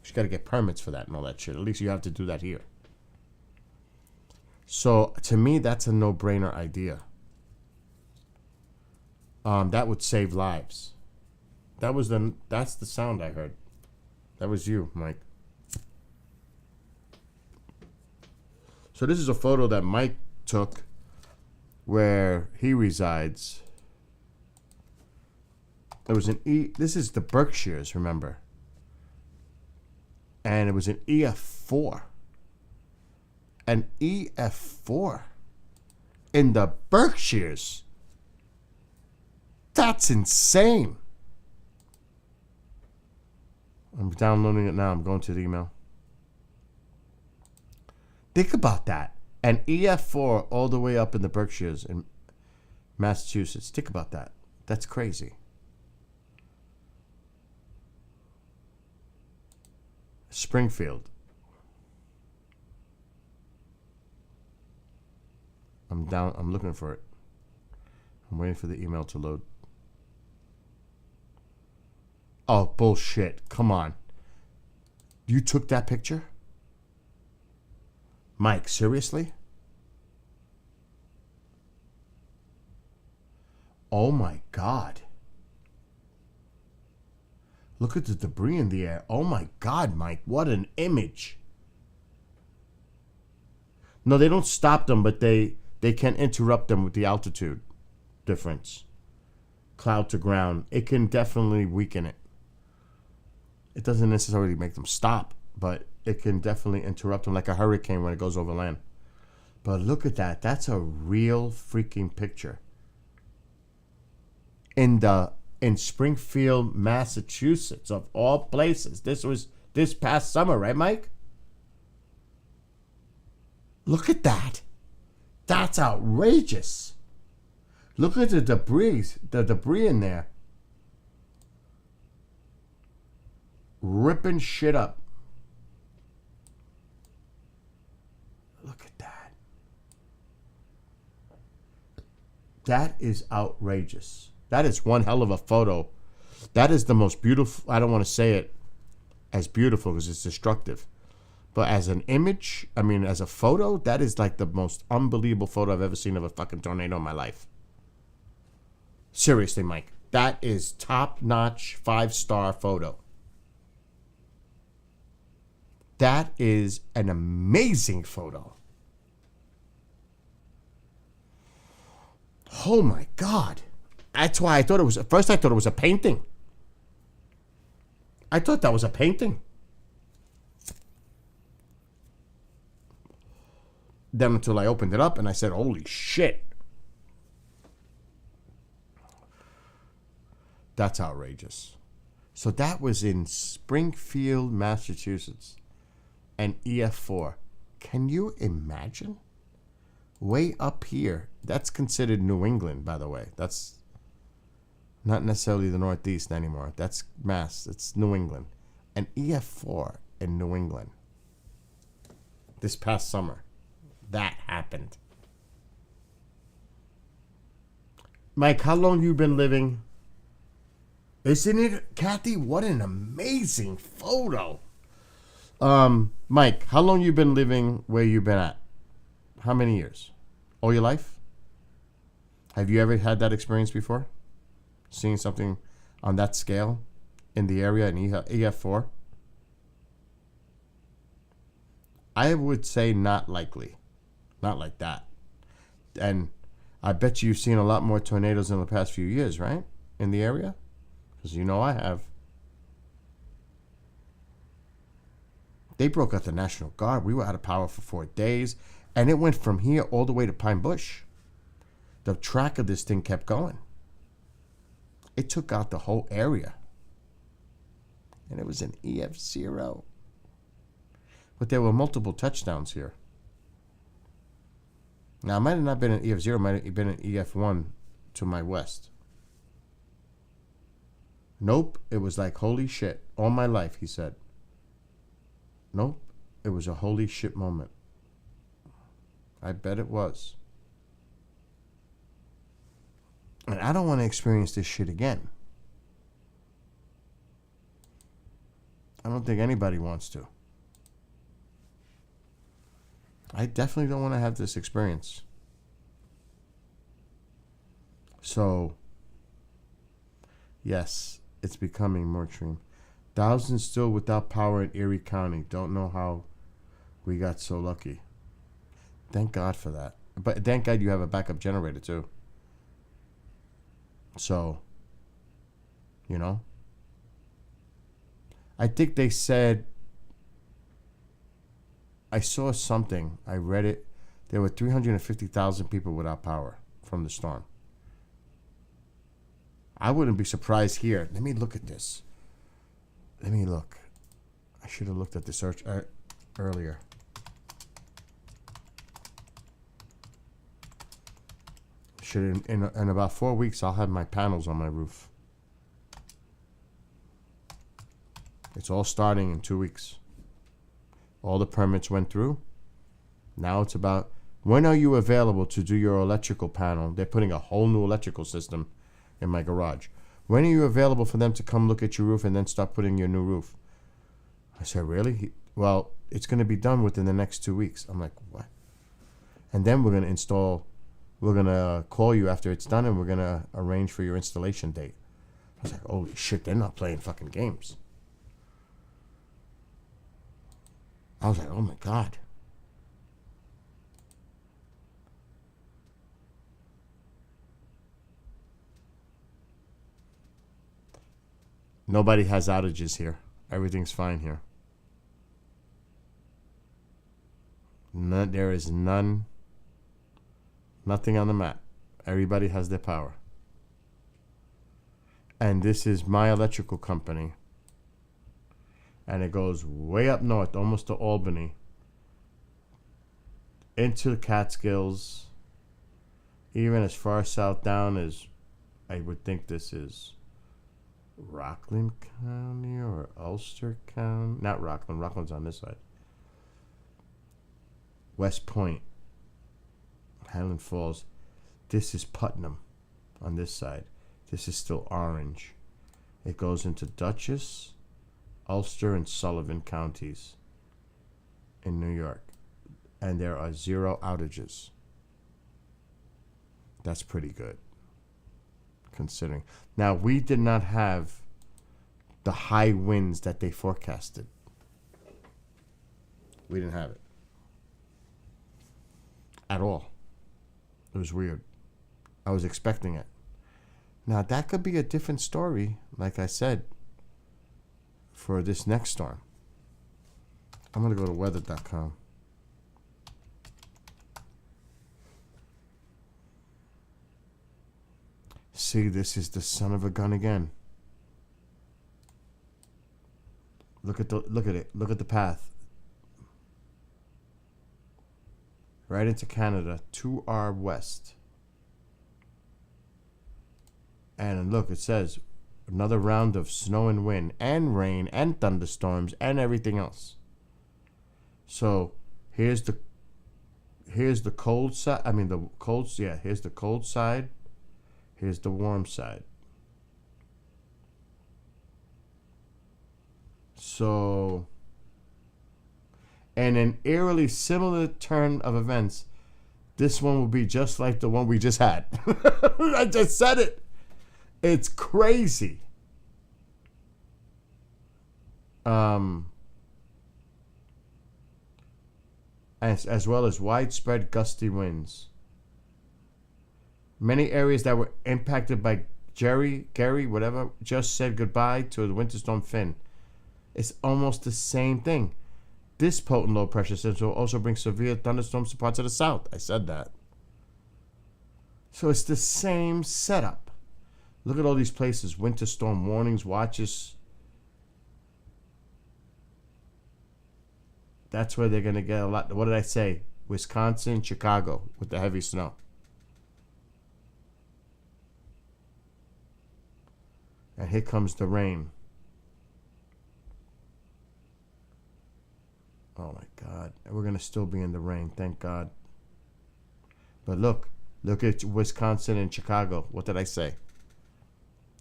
You got to get permits for that and all that shit. At least you have to do that here. So to me, that's a no-brainer idea. That would save lives. That's the sound I heard. That was you, Mike. So this is a photo that Mike took where he resides. It was this is the Berkshires, remember? And it was an EF4. An EF4 in the Berkshires. That's insane. I'm downloading it now. I'm going to the email. Think about that. An EF4 all the way up in the Berkshires. And Massachusetts. Think about that. That's crazy. Springfield. I'm looking for it. I'm waiting for the email to load. Oh, bullshit. Come on. You took that picture? Mike, seriously? Oh my God. Look at the debris in the air. Oh my God, Mike. What an image. No, they don't stop them, but they can interrupt them with the altitude difference. Cloud to ground. It can definitely weaken it. It doesn't necessarily make them stop, but it can definitely interrupt them like a hurricane when it goes over land. But look at that. That's a real freaking picture. In Springfield, Massachusetts, of all places. This was this past summer, right, Mike? Look at that. That's outrageous. Look at the debris in there. Ripping shit up. Look at that. That is outrageous. That is one hell of a photo. That is the most beautiful. I don't want to say it as beautiful because it's destructive. But as an image, I mean, as a photo, that is like the most unbelievable photo I've ever seen of a fucking tornado in my life. Seriously, Mike. That is top-notch, 5-star photo. That is an amazing photo. Oh my God. That's why I thought it was, at first I thought it was a painting. I thought that was a painting. Then until I opened it up and I said, holy shit. That's outrageous. So that was in Springfield, Massachusetts. And EF4. Can you imagine? Way up here. That's considered New England, by the way. That's not necessarily the Northeast anymore. That's Mass. It's New England. And EF4 in New England. This past summer. That happened. Mike, how long you been living? Isn't it, Kathy? What an amazing photo. Mike, how long you been living where you been at? How many years? All your life? Have you ever had that experience before? Seeing something on that scale in the area in EF4? I would say not likely. Not like that. And I bet you've seen a lot more tornadoes in the past few years, right? In the area? Because you know I have. They broke out the National Guard. We were out of power for 4 days. And it went from here all the way to Pine Bush. The track of this thing kept going. It took out the whole area. And it was an EF0. But there were multiple touchdowns here. Now, it might have not been an EF0. It might have been an EF1 to my west. Nope. It was like, holy shit. All my life, he said. Nope. It was a holy shit moment. I bet it was. And I don't want to experience this shit again. I don't think anybody wants to. I definitely don't want to have this experience. So, yes, it's becoming more extreme. Thousands still without power in Erie County. Don't know how we got so lucky. Thank God for that. But thank God you have a backup generator too. So, you know. I think they said, I saw something, I read it. There were 350,000 people without power from the storm. I wouldn't be surprised here. Let me look at this. Let me look. I should have looked at the search Shit, in about 4 weeks, I'll have my panels on my roof. It's all starting in 2 weeks. All the permits went through. Now it's about, when are you available to do your electrical panel? They're putting a whole new electrical system in my garage. When are you available for them to come look at your roof and then start putting your new roof? I said, really? Well, it's going to be done within the next 2 weeks. I'm like, what? And then we're going to install, we're going to call you after it's done and we're going to arrange for your installation date. I was like, holy shit, they're not playing fucking games. I was like, oh my God. Nobody has outages here. Everything's fine here. There is nothing on the map. Everybody has their power. And this is my electrical company. And it goes way up north, almost to Albany, into the Catskills, even as far south down as, I would think this is Rockland County or Ulster County. Not Rockland. Rockland's on this side. West Point, Highland Falls. This is Putnam on this side. This is still Orange. It goes into Dutchess, Ulster, and Sullivan counties in New York. And there are 0 outages. That's pretty good, considering. Now, we did not have the high winds that they forecasted. We didn't have it at all. It was weird. I was expecting it. Now, that could be a different story, like I said, for this next storm. I'm going to go to weather.com. See, this is the son of a gun again. Look at it. Look at the path. Right into Canada, to our west. And look, it says another round of snow and wind and rain and thunderstorms and everything else. So here's the cold side. I mean the cold. Yeah, here's the cold side. Here's the warm side. So, and an eerily similar turn of events, this one will be just like the one we just had. I just said it. It's crazy. As well as widespread gusty winds. Many areas that were impacted by Gary, whatever, just said goodbye to the winter storm Finn. It's almost the same thing. This potent low pressure system will also bring severe thunderstorms to parts of the south. I said that. So it's the same setup. Look at all these places. Winter storm warnings, watches. That's where they're going to get a lot. What did I say? Wisconsin, Chicago with the heavy snow. And here comes the rain. Oh my God. We're going to still be in the rain. Thank God. But look at Wisconsin and Chicago. What did I say?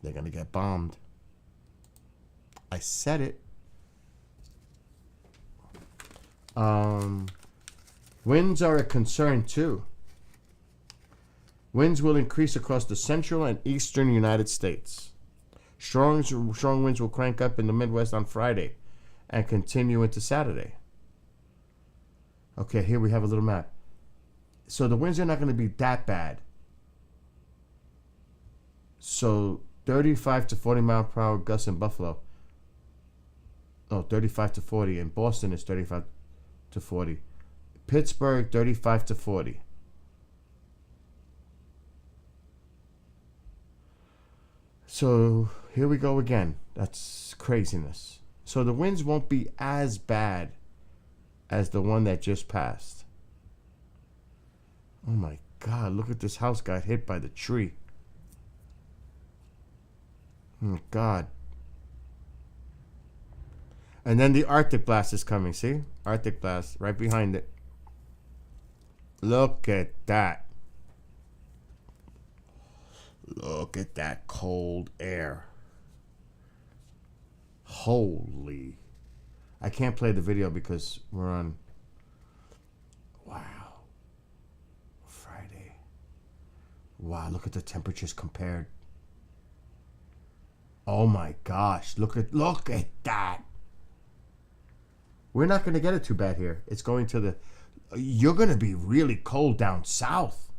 They're going to get bombed. I said it. Winds are a concern too. Winds will increase across the central and eastern United States. Strong winds will crank up in the Midwest on Friday and continue into Saturday. Okay, here we have a little map. So the winds are not going to be that bad. So 35 to 40 mile per hour gusts in Buffalo. No, 35 to 40. In Boston, it's 35 to 40. Pittsburgh, 35 to 40. So here we go again. That's craziness. So the winds won't be as bad as the one that just passed. Oh my God, look at this house got hit by the tree. Oh, God. And then the Arctic blast is coming, see? Arctic blast right behind it. Look at that. Look at that cold air. Holy. I can't play the video because we're on. Wow. Friday. Wow, look at the temperatures compared. Oh my gosh, look at that. We're not going to get it too bad here. It's going to the... You're going to be really cold down south.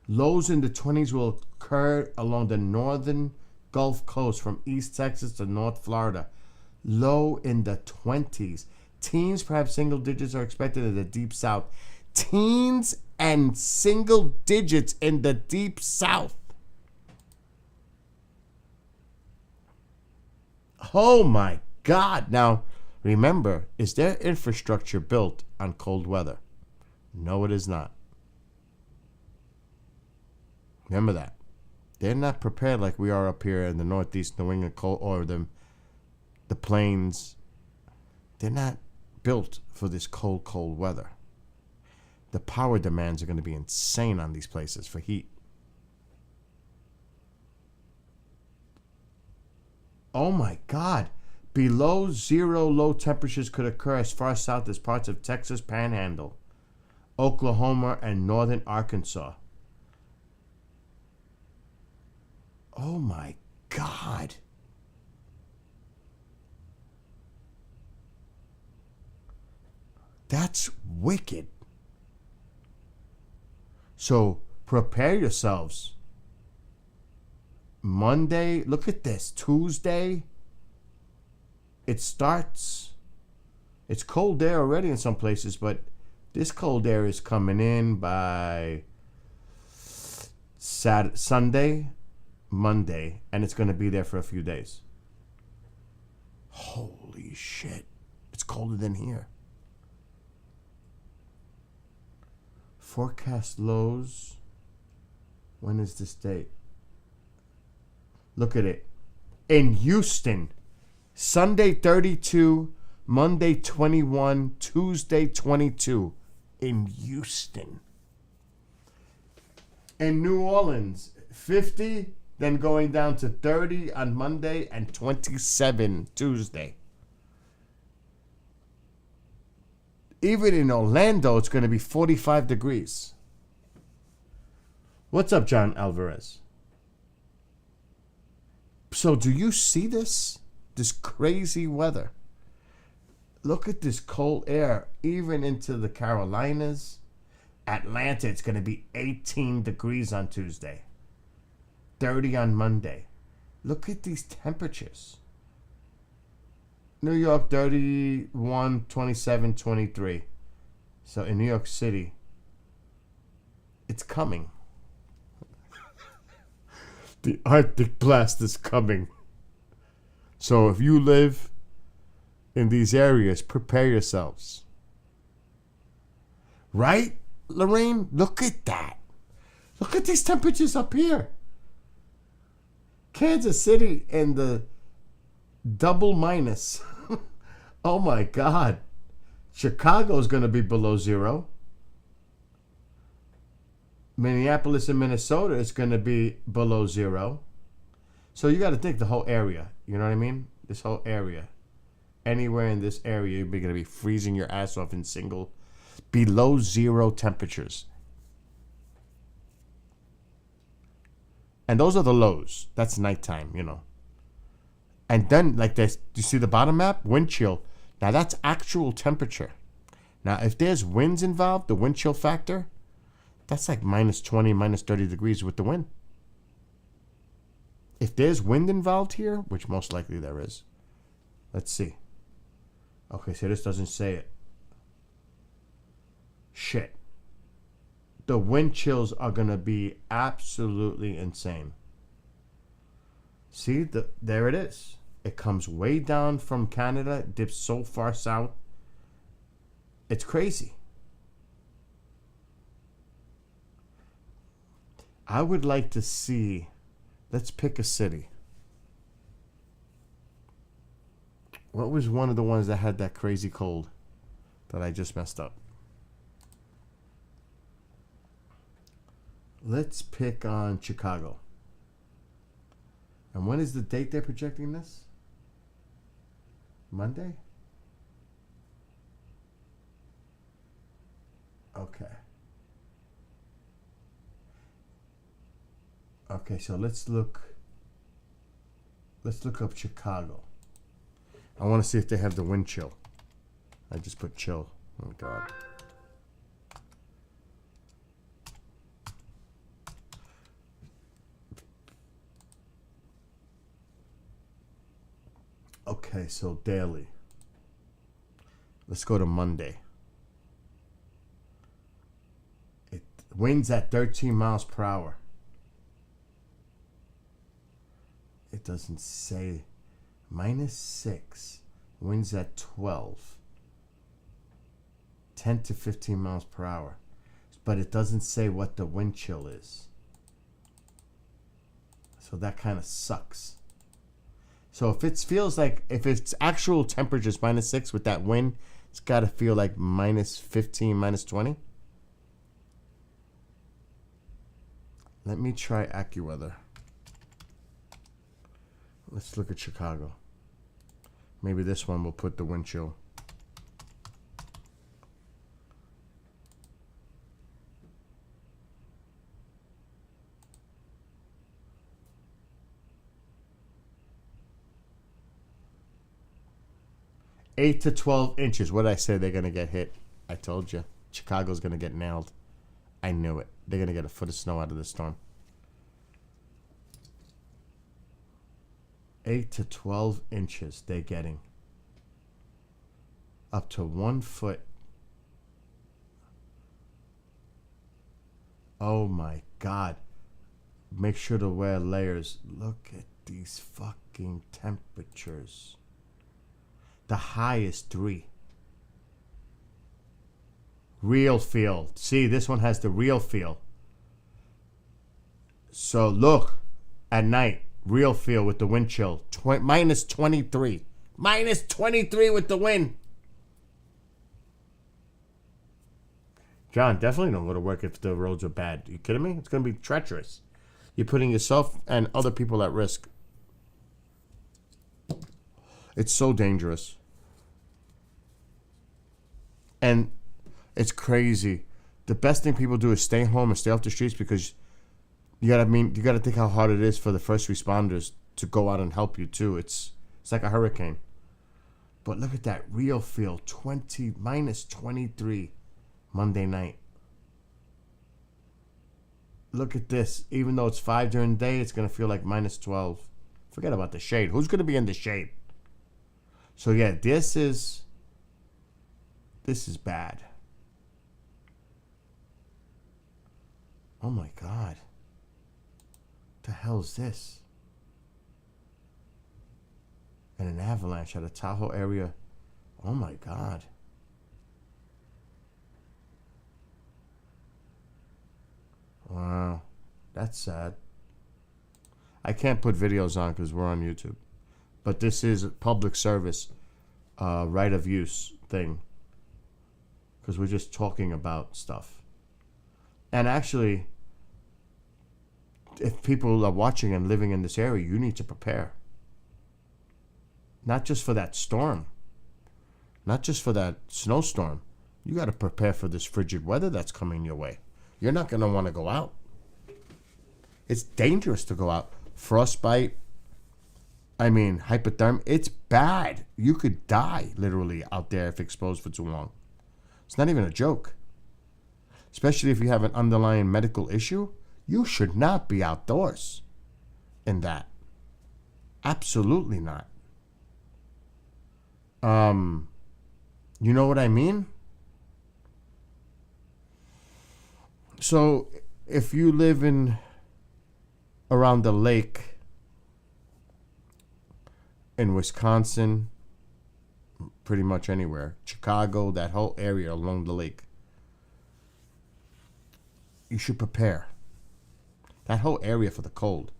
Lows in the 20s will occur along the northern Gulf Coast from East Texas to North Florida. Low in the 20s. Teens, perhaps single digits, are expected in the deep south. Teens and single digits in the deep south. Oh my God. Now, remember, is their infrastructure built on cold weather? No, it is not. Remember that. They're not prepared like we are up here in the Northeast, New England, or the plains. They're not built for this cold, cold weather. The power demands are going to be insane on these places for heat. Oh my God. Below zero low temperatures could occur as far south as parts of Texas Panhandle, Oklahoma, and northern Arkansas. Oh my God. That's wicked. So prepare yourselves. Monday, look at this. Tuesday, it starts. It's cold there already in some places, but this cold air is coming in by Sunday, Monday, and it's going to be there for a few days. Holy shit. It's colder than here. Forecast lows. When is this date? Look at it. In Houston, Sunday 32, Monday 21, Tuesday 22. In Houston. In New Orleans, 50, then going down to 30 on Monday and 27 Tuesday. Even in Orlando, it's going to be 45 degrees. What's up, John Alvarez? So do you see this? This crazy weather. Look at this cold air, even into the Carolinas. Atlanta, it's going to be 18 degrees on Tuesday. 30 on Monday. Look at these temperatures. New York, 31, 27, 23. So in New York City, it's coming. The Arctic blast is coming. So if you live in these areas, prepare yourselves. Right, Lorraine? Look at that. Look at these temperatures up here. Kansas City in the double minus. Oh my God. Chicago's going to be below zero. Minneapolis and Minnesota is going to be below zero. So you got to think the whole area. You know what I mean? This whole area. Anywhere in this area, you're going to be freezing your ass off in single below zero temperatures. And those are the lows. That's nighttime, you know. And then, like this, do you see the bottom map? Wind chill. Now, that's actual temperature. Now, if there's winds involved, the wind chill factor, that's like minus 20, minus 30 degrees with the wind. If there's wind involved here, which most likely there is, let's see. Okay, so this doesn't say it. Shit. The wind chills are going to be absolutely insane. See, there it is. It comes way down from Canada, dips so far south. It's crazy. I would like to see. Let's pick a city. What was one of the ones that had that crazy cold that I just messed up? Let's pick on Chicago. And when is the date they're projecting this? Monday? Okay. Okay, so let's look up Chicago. I want to see if they have the wind chill. I just put chill. Oh God. Okay, so daily. Let's go to Monday. It winds at 13 miles per hour. It doesn't say. -6. Winds at 12. 10 to 15 miles per hour. But it doesn't say what the wind chill is. So that kind of sucks. So if it feels like, if it's actual temperatures -6 with that wind, it's got to feel like -15, -20. Let me try AccuWeather. Let's look at Chicago. Maybe this one will put the wind chill. Eight to 12 inches. What did I say? They're going to get hit. I told you. Chicago's going to get nailed. I knew it. They're going to get a foot of snow out of this storm. 8 to 12 inches they're getting. Up to 1 foot. Oh my God. Make sure to wear layers. Look at these fucking temperatures. The high is 3. Real feel. See, this one has the real feel. So look, at night, real feel with the wind chill. -23. -23 with the wind. John, definitely don't go to work if the roads are bad. Are you kidding me? It's going to be treacherous. You're putting yourself and other people at risk. It's so dangerous. And it's crazy. The best thing people do is stay home and stay off the streets, because you gotta think how hard it is for the first responders to go out and help you too. It's like a hurricane. But look at that real feel. -23 Monday night. Look at this. Even though it's 5 during the day, it's gonna feel like -12. Forget about the shade. Who's gonna be in the shade? So yeah, this is bad. Oh my God. What the hell is this? And an avalanche at a Tahoe area. Oh my God. Wow. That's sad. I can't put videos on because we're on YouTube. But this is a public service right of use thing. Because we're just talking about stuff. And actually, if people are watching and living in this area, you need to prepare. Not just for that storm. Not just for that snowstorm. You got to prepare for this frigid weather that's coming your way. You're not going to want to go out. It's dangerous to go out. Frostbite. I mean, hypothermia. It's bad. You could die, literally, out there if exposed for too long. It's not even a joke. Especially if you have an underlying medical issue. You should not be outdoors in that. Absolutely not. You know what I mean? So, if you live around the lake in Wisconsin, pretty much anywhere, Chicago, that whole area along the lake, you should prepare. That whole area for the cold,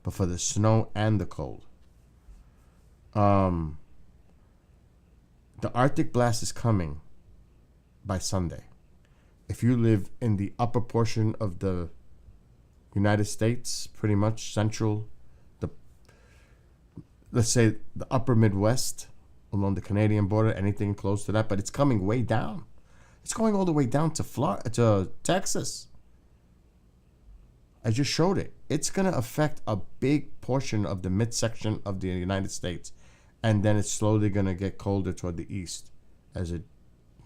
but for the snow and the cold. The Arctic blast is coming by Sunday. If you live in the upper portion of the United States, pretty much central, let's say the upper Midwest, along the Canadian border, anything close to that, but it's coming way down. It's going all the way down to to Texas. I just showed it. It's going to affect a big portion of the midsection of the United States. And then it's slowly going to get colder toward the east as it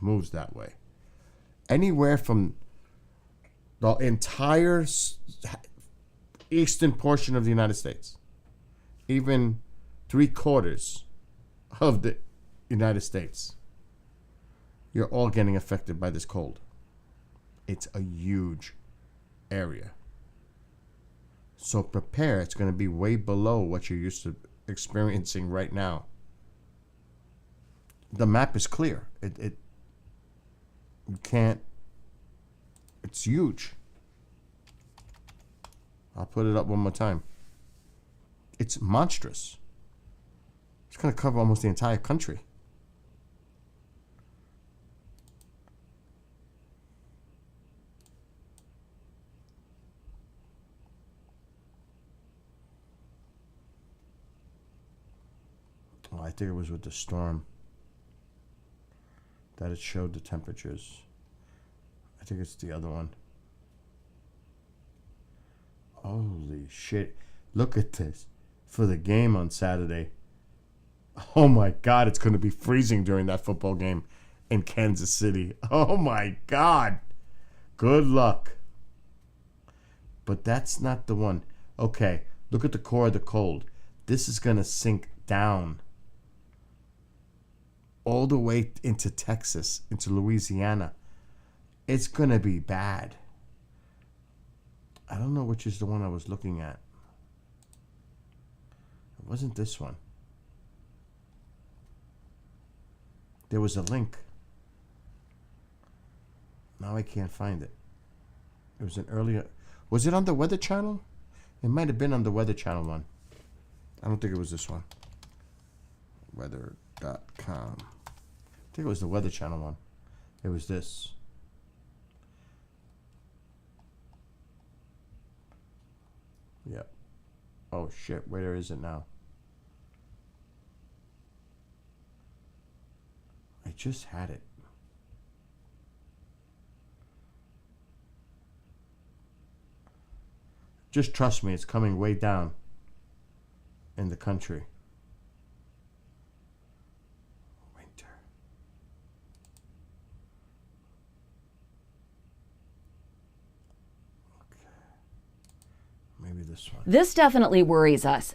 moves that way. Anywhere from the entire eastern portion of the United States, even 3/4 of the United States, you're all getting affected by this cold. It's a huge area. So prepare. It's going to be way below what you're used to experiencing right now. The map is clear. You can't. It's huge. I'll put it up one more time. It's monstrous. It's going to cover almost the entire country. Oh, I think it was with the storm that it showed the temperatures. I think it's the other one. Holy shit. Look at this. For the game on Saturday. Oh my God, it's going to be freezing during that football game in Kansas City. Oh my God. Good luck. But that's not the one. Okay, look at the core of the cold. This is going to sink down all the way into Texas, into Louisiana. It's going to be bad. I don't know which is the one I was looking at. It wasn't this one. There was a link. Now I can't find it. It was an earlier... Was it on the Weather Channel? It might have been on the Weather Channel one. I don't think it was this one. Weather.com. I think it was the Weather Channel one. It was this. Yep. Oh shit, where is it now? I just had it. Just trust me, it's coming way down in the country. Winter. Okay. Maybe this one. This definitely worries us.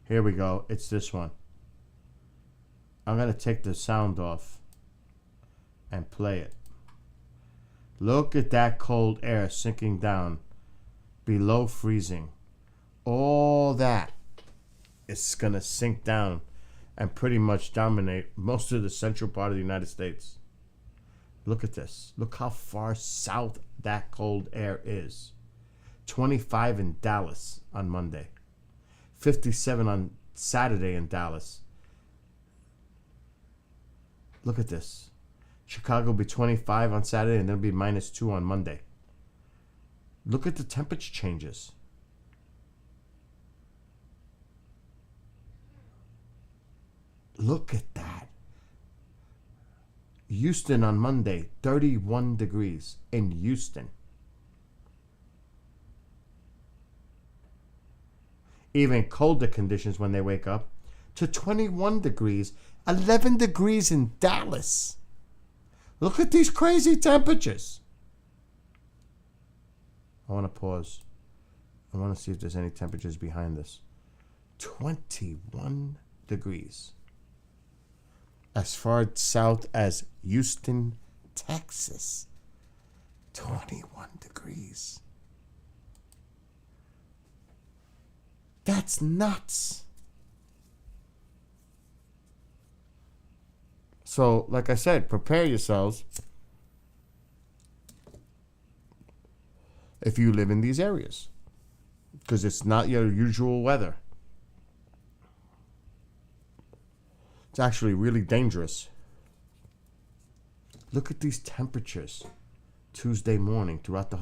Here we go. It's this one. I'm going to take the sound off and play it. Look at that cold air sinking down below freezing. All that is going to sink down and pretty much dominate most of the central part of the United States. Look at this. Look how far south that cold air is. 25 in Dallas on Monday. 57 on Saturday in Dallas. Look at this. Chicago will be 25 on Saturday and then it'll be -2 on Monday. Look at the temperature changes. Look at that. Houston on Monday, 31 degrees in Houston. Even colder conditions when they wake up to 21 degrees, 11 degrees in Dallas. Look at these crazy temperatures. I want to pause. I want to see if there's any temperatures behind this. 21 degrees. As far south as Houston, Texas. 21 degrees. That's nuts. So, like I said, prepare yourselves if you live in these areas. because it's not your usual weather. It's actually really dangerous. Look at these temperatures Tuesday morning throughout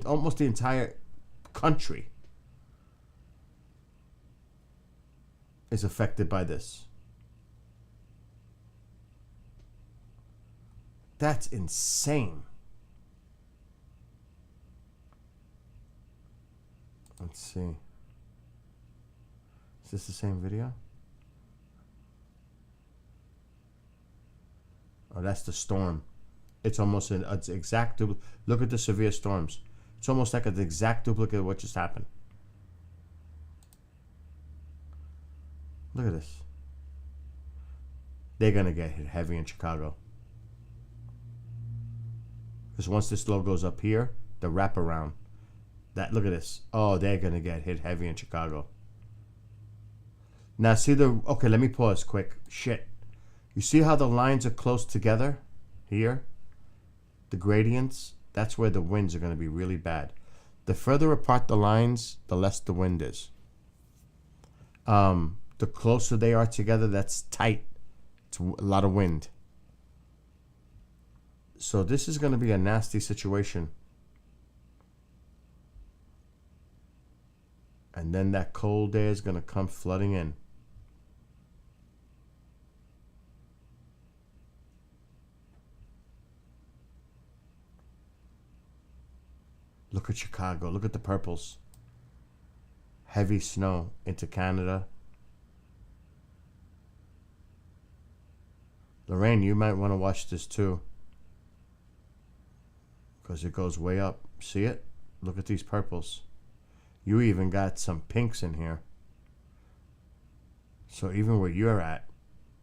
almost the entire country is affected by this. That's insane. Let's see. Is this the same video? Oh, that's the storm. It's almost an exact look at the severe storms. It's almost like an exact duplicate of what just happened. Look at this. They're gonna get hit heavy in Chicago. Because once this low goes up here, the wraparound. Look at this. Oh, they're gonna get hit heavy in Chicago. Now see okay, let me pause quick. Shit. You see how the lines are close together here? The gradients, that's where the winds are gonna be really bad. The further apart the lines, the less the wind is. The closer they are together, that's tight. It's a lot of wind. So this is gonna be a nasty situation. And then that cold air is going to come flooding in. Look at Chicago. Look at the purples. Heavy snow into Canada. Lorraine, you might want to watch this too. Because it goes way up. See it? Look at these purples. You even got some pinks in here. So even where you're at,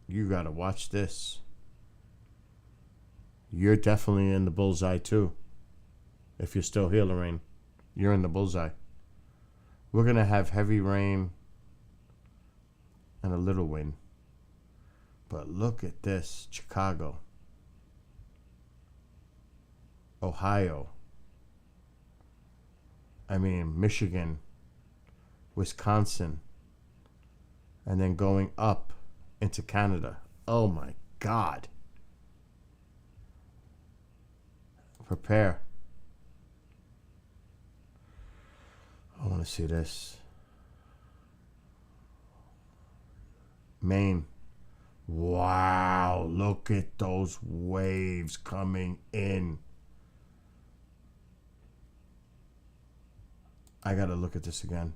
you gotta watch this. You're definitely in the bullseye too. If you're still here, Lorraine, you're in the bullseye. We're gonna have heavy rain and a little wind. But look at this, Chicago, Ohio. I mean, Michigan, Wisconsin, and then going up into Canada. Oh my God. Prepare. I want to see this. Maine. Wow, look at those waves coming in. I gotta look at this again.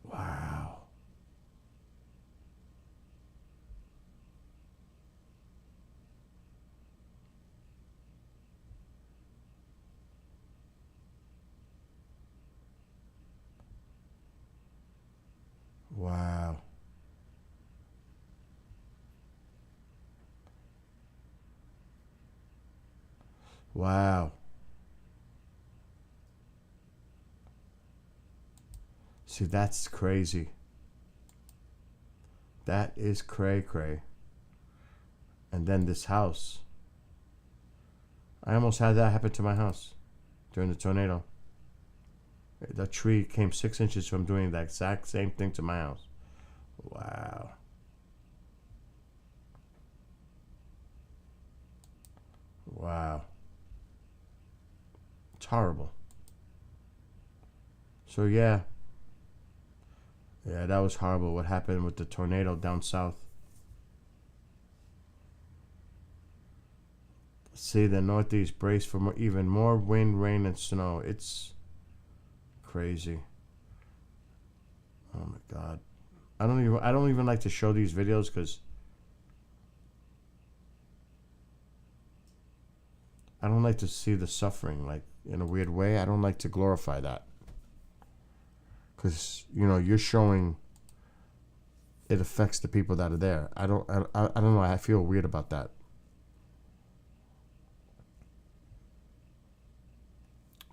Wow. Wow. Wow. See, that's crazy. That is cray-cray. And then this house. I almost had that happen to my house during the tornado. The tree came 6 inches from doing the exact same thing to my house. Wow. Wow. It's horrible. So yeah. Yeah, that was horrible what happened with the tornado down south. See, the Northeast brace for even more wind, rain, and snow. It's crazy. Oh my God. I don't even like to show these videos because I don't like to see the suffering, like, in a weird way. I don't like to glorify that. Because, you know, you're showing it affects the people that are there. I don't know. I feel weird about that.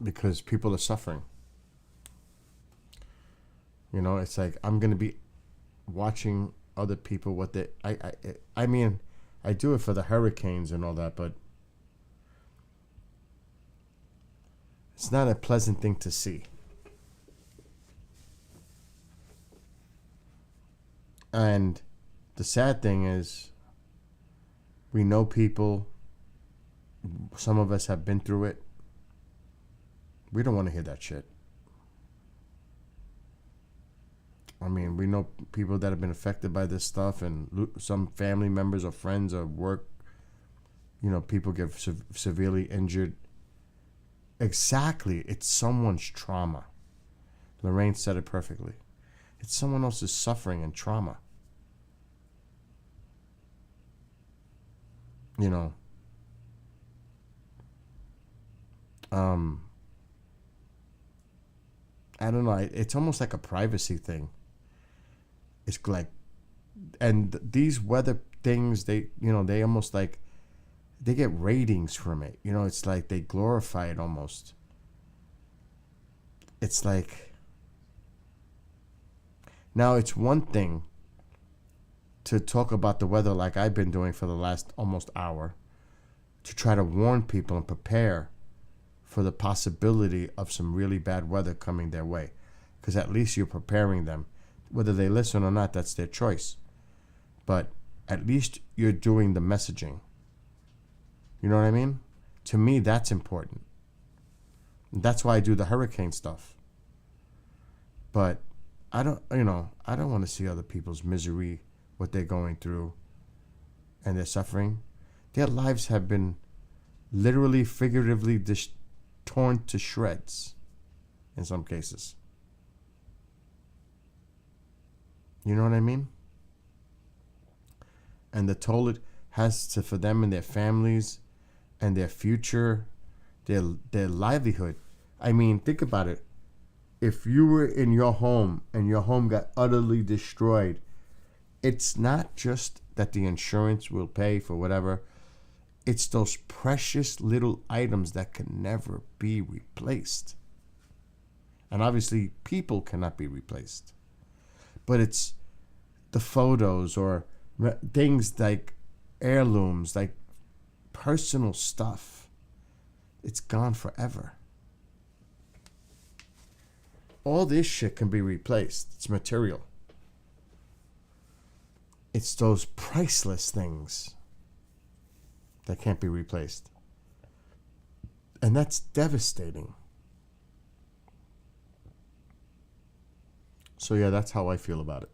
Because people are suffering. You know, it's like I'm going to be watching other people what they... I mean, I do it for the hurricanes and all that, but It's not a pleasant thing to see. And the sad thing is, we know people, some of us have been through it. We don't want to hear that shit. I mean, we know people that have been affected by this stuff, and some family members or friends or work, people get severely injured. Exactly. It's someone's trauma. Lorraine said it perfectly. It's someone else's suffering and trauma. I don't know. It's almost like a privacy thing. It's like, and these weather things, they almost like, they get ratings from it. It's like they glorify it almost. It's like, now it's one thing to talk about the weather like I've been doing for the last almost hour, to try to warn people and prepare for the possibility of some really bad weather coming their way. Because at least you're preparing them. Whether they listen or not, that's their choice. But at least you're doing the messaging. You know what I mean? To me, that's important. And that's why I do the hurricane stuff. But I don't want to see other people's misery, what they're going through, and their suffering. Their lives have been literally, figuratively torn to shreds in some cases. You know what I mean? And the toll it has for them and their families and their future, their livelihood. I mean, think about it. If you were in your home and your home got utterly destroyed, it's not just that the insurance will pay for whatever. It's those precious little items that can never be replaced. And obviously, people cannot be replaced. But it's the photos or things like heirlooms, like personal stuff. It's gone forever. All this shit can be replaced. It's material. It's those priceless things that can't be replaced. And that's devastating. So yeah, that's how I feel about it.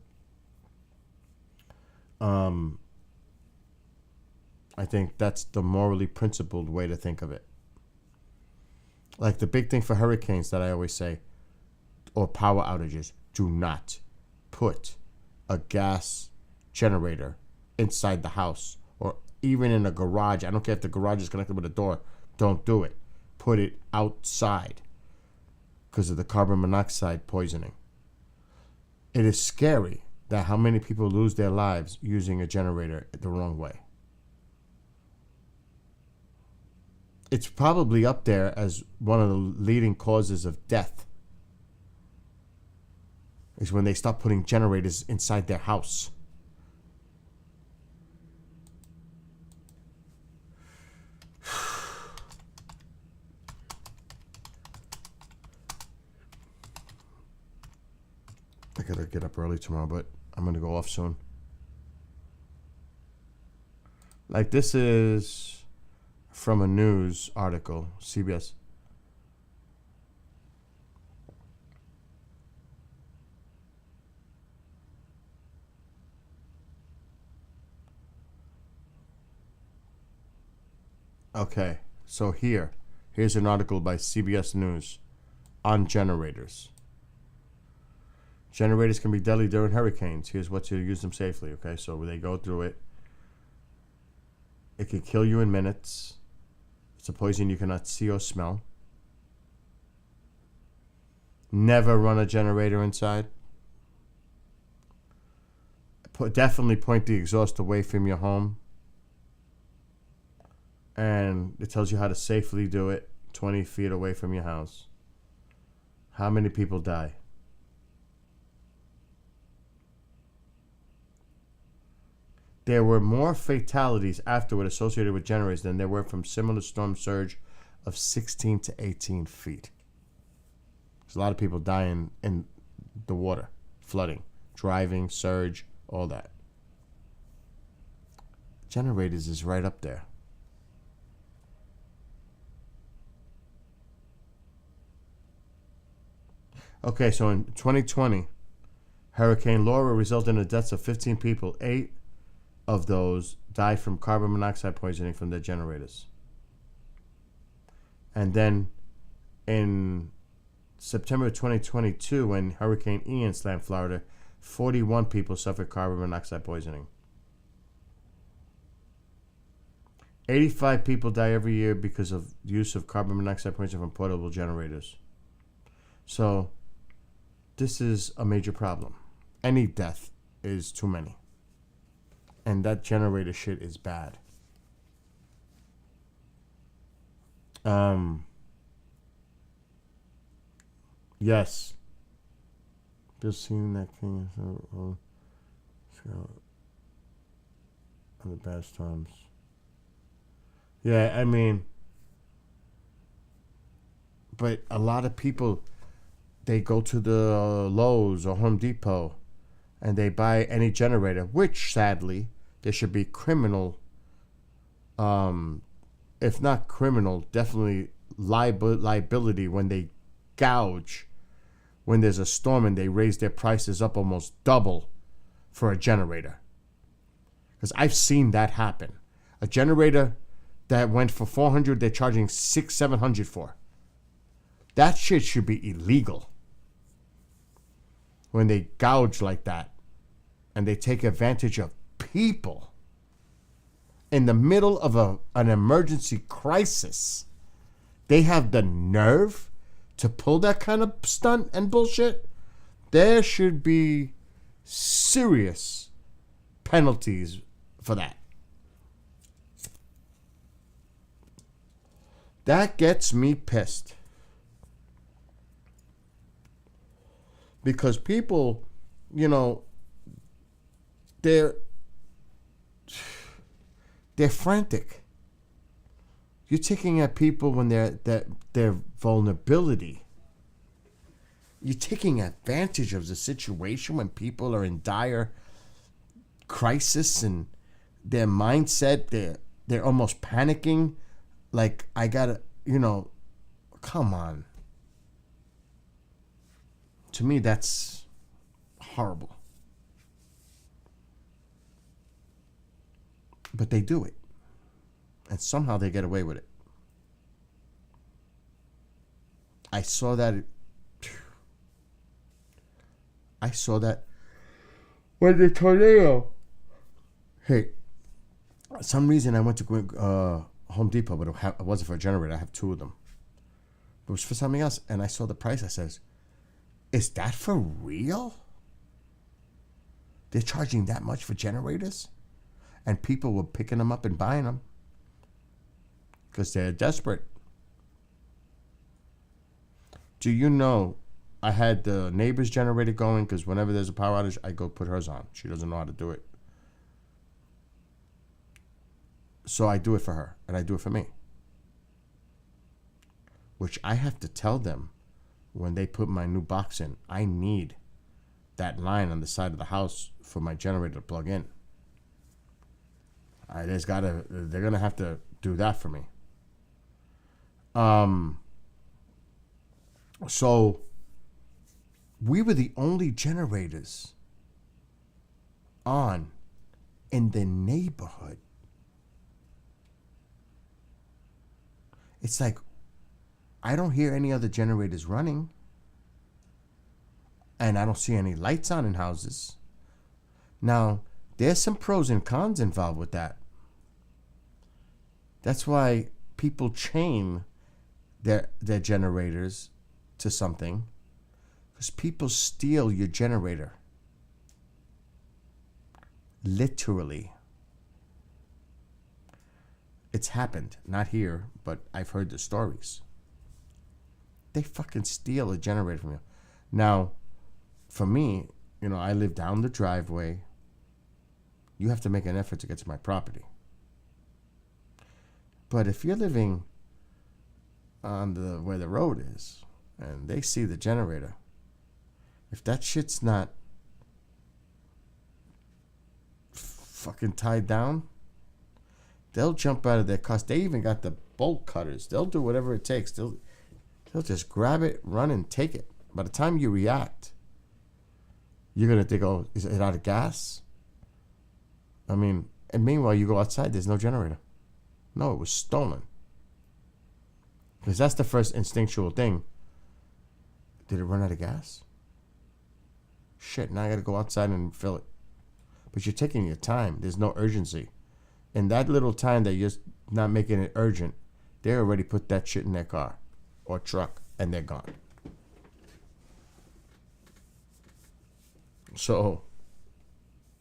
I think that's the morally principled way to think of it. Like the big thing for hurricanes that I always say, or power outages, do not put a gas generator inside the house or even in a garage. I don't care if the garage is connected with a door. Don't do it. Put it outside because of the carbon monoxide poisoning. It is scary that how many people lose their lives using a generator the wrong way. It's probably up there as one of the leading causes of death is when they stop putting generators inside their house. I gotta get up early tomorrow, but I'm gonna go off soon. Like this is from a news article, CBS. Okay, so here's an article by CBS News on generators. Generators can be deadly during hurricanes. Here's what to use them safely. Okay, so they go through it. It can kill you in minutes. It's a poison you cannot see or smell. Never run a generator inside. Definitely point the exhaust away from your home. And it tells you how to safely do it 20 feet away from your house. How many people die? There were more fatalities afterward associated with generators than there were from similar storm surge of 16 to 18 feet. There's a lot of people dying in the water, flooding, driving, surge, all that. Generators is right up there. Okay, so in 2020, Hurricane Laura resulted in the deaths of 15 people. 8 of those died from carbon monoxide poisoning from their generators. And then in September 2022, when Hurricane Ian slammed Florida, 41 people suffered carbon monoxide poisoning. 85 people die every year because of use of carbon monoxide poisoning from portable generators. So this is a major problem. Any death is too many. And that generator shit is bad. Yes. Just seeing that thing on the best times. Yeah, I mean, but a lot of people, they go to the Lowe's or Home Depot and they buy any generator, which sadly there should be criminal, if not criminal, definitely liability when they gouge when there's a storm and they raise their prices up almost double for a generator. Because I've seen that happen. A generator that went for $400, they're charging $600-$700 for. That shit should be illegal. When they gouge like that and they take advantage of people in the middle of an emergency crisis, they have the nerve to pull that kind of stunt and bullshit. There should be serious penalties for that. That gets me pissed. Because people, you know, they're frantic. You're taking at people when their vulnerability. You're taking advantage of the situation when people are in dire crisis and their mindset, they're almost panicking. Like, I gotta, you know, come on. To me, that's horrible. But they do it. And somehow they get away with it. I saw that when the tornado. Hey, for some reason I went to Home Depot, but it wasn't for a generator. I have 2 of them. It was for something else, and I saw the price. I says, is that for real? They're charging that much for generators? And people were picking them up and buying them because they're desperate. Do you know, I had the neighbor's generator going because whenever there's a power outage, I go put hers on. She doesn't know how to do it. So I do it for her, and I do it for me. Which I have to tell them when they put my new box in, I need that line on the side of the house for my generator to plug in. They're gonna have to do that for me. So we were the only generators on in the neighborhood. It's like, I don't hear any other generators running. And I don't see any lights on in houses. Now, there's some pros and cons involved with that. That's why people chain their generators to something. Because people steal your generator. Literally. It's happened. Not here, but I've heard the stories. They fucking steal a generator from you. Now, for me, you know, I live down the driveway. You have to make an effort to get to my property. But if you're living on the where the road is, and they see the generator. If that shit's not fucking tied down, they'll jump out of their cars. They even got the bolt cutters. They'll do whatever it takes. They'll just grab it, run, and take it. By the time you react, you're gonna think, "Oh, is it out of gas?" I mean, and meanwhile, you go outside. There's no generator. No, it was stolen. Because that's the first instinctual thing. Did it run out of gas? Shit, now I gotta go outside and fill it. But you're taking your time. There's no urgency. In that little time that you're not making it urgent, they already put that shit in their car or truck and they're gone. So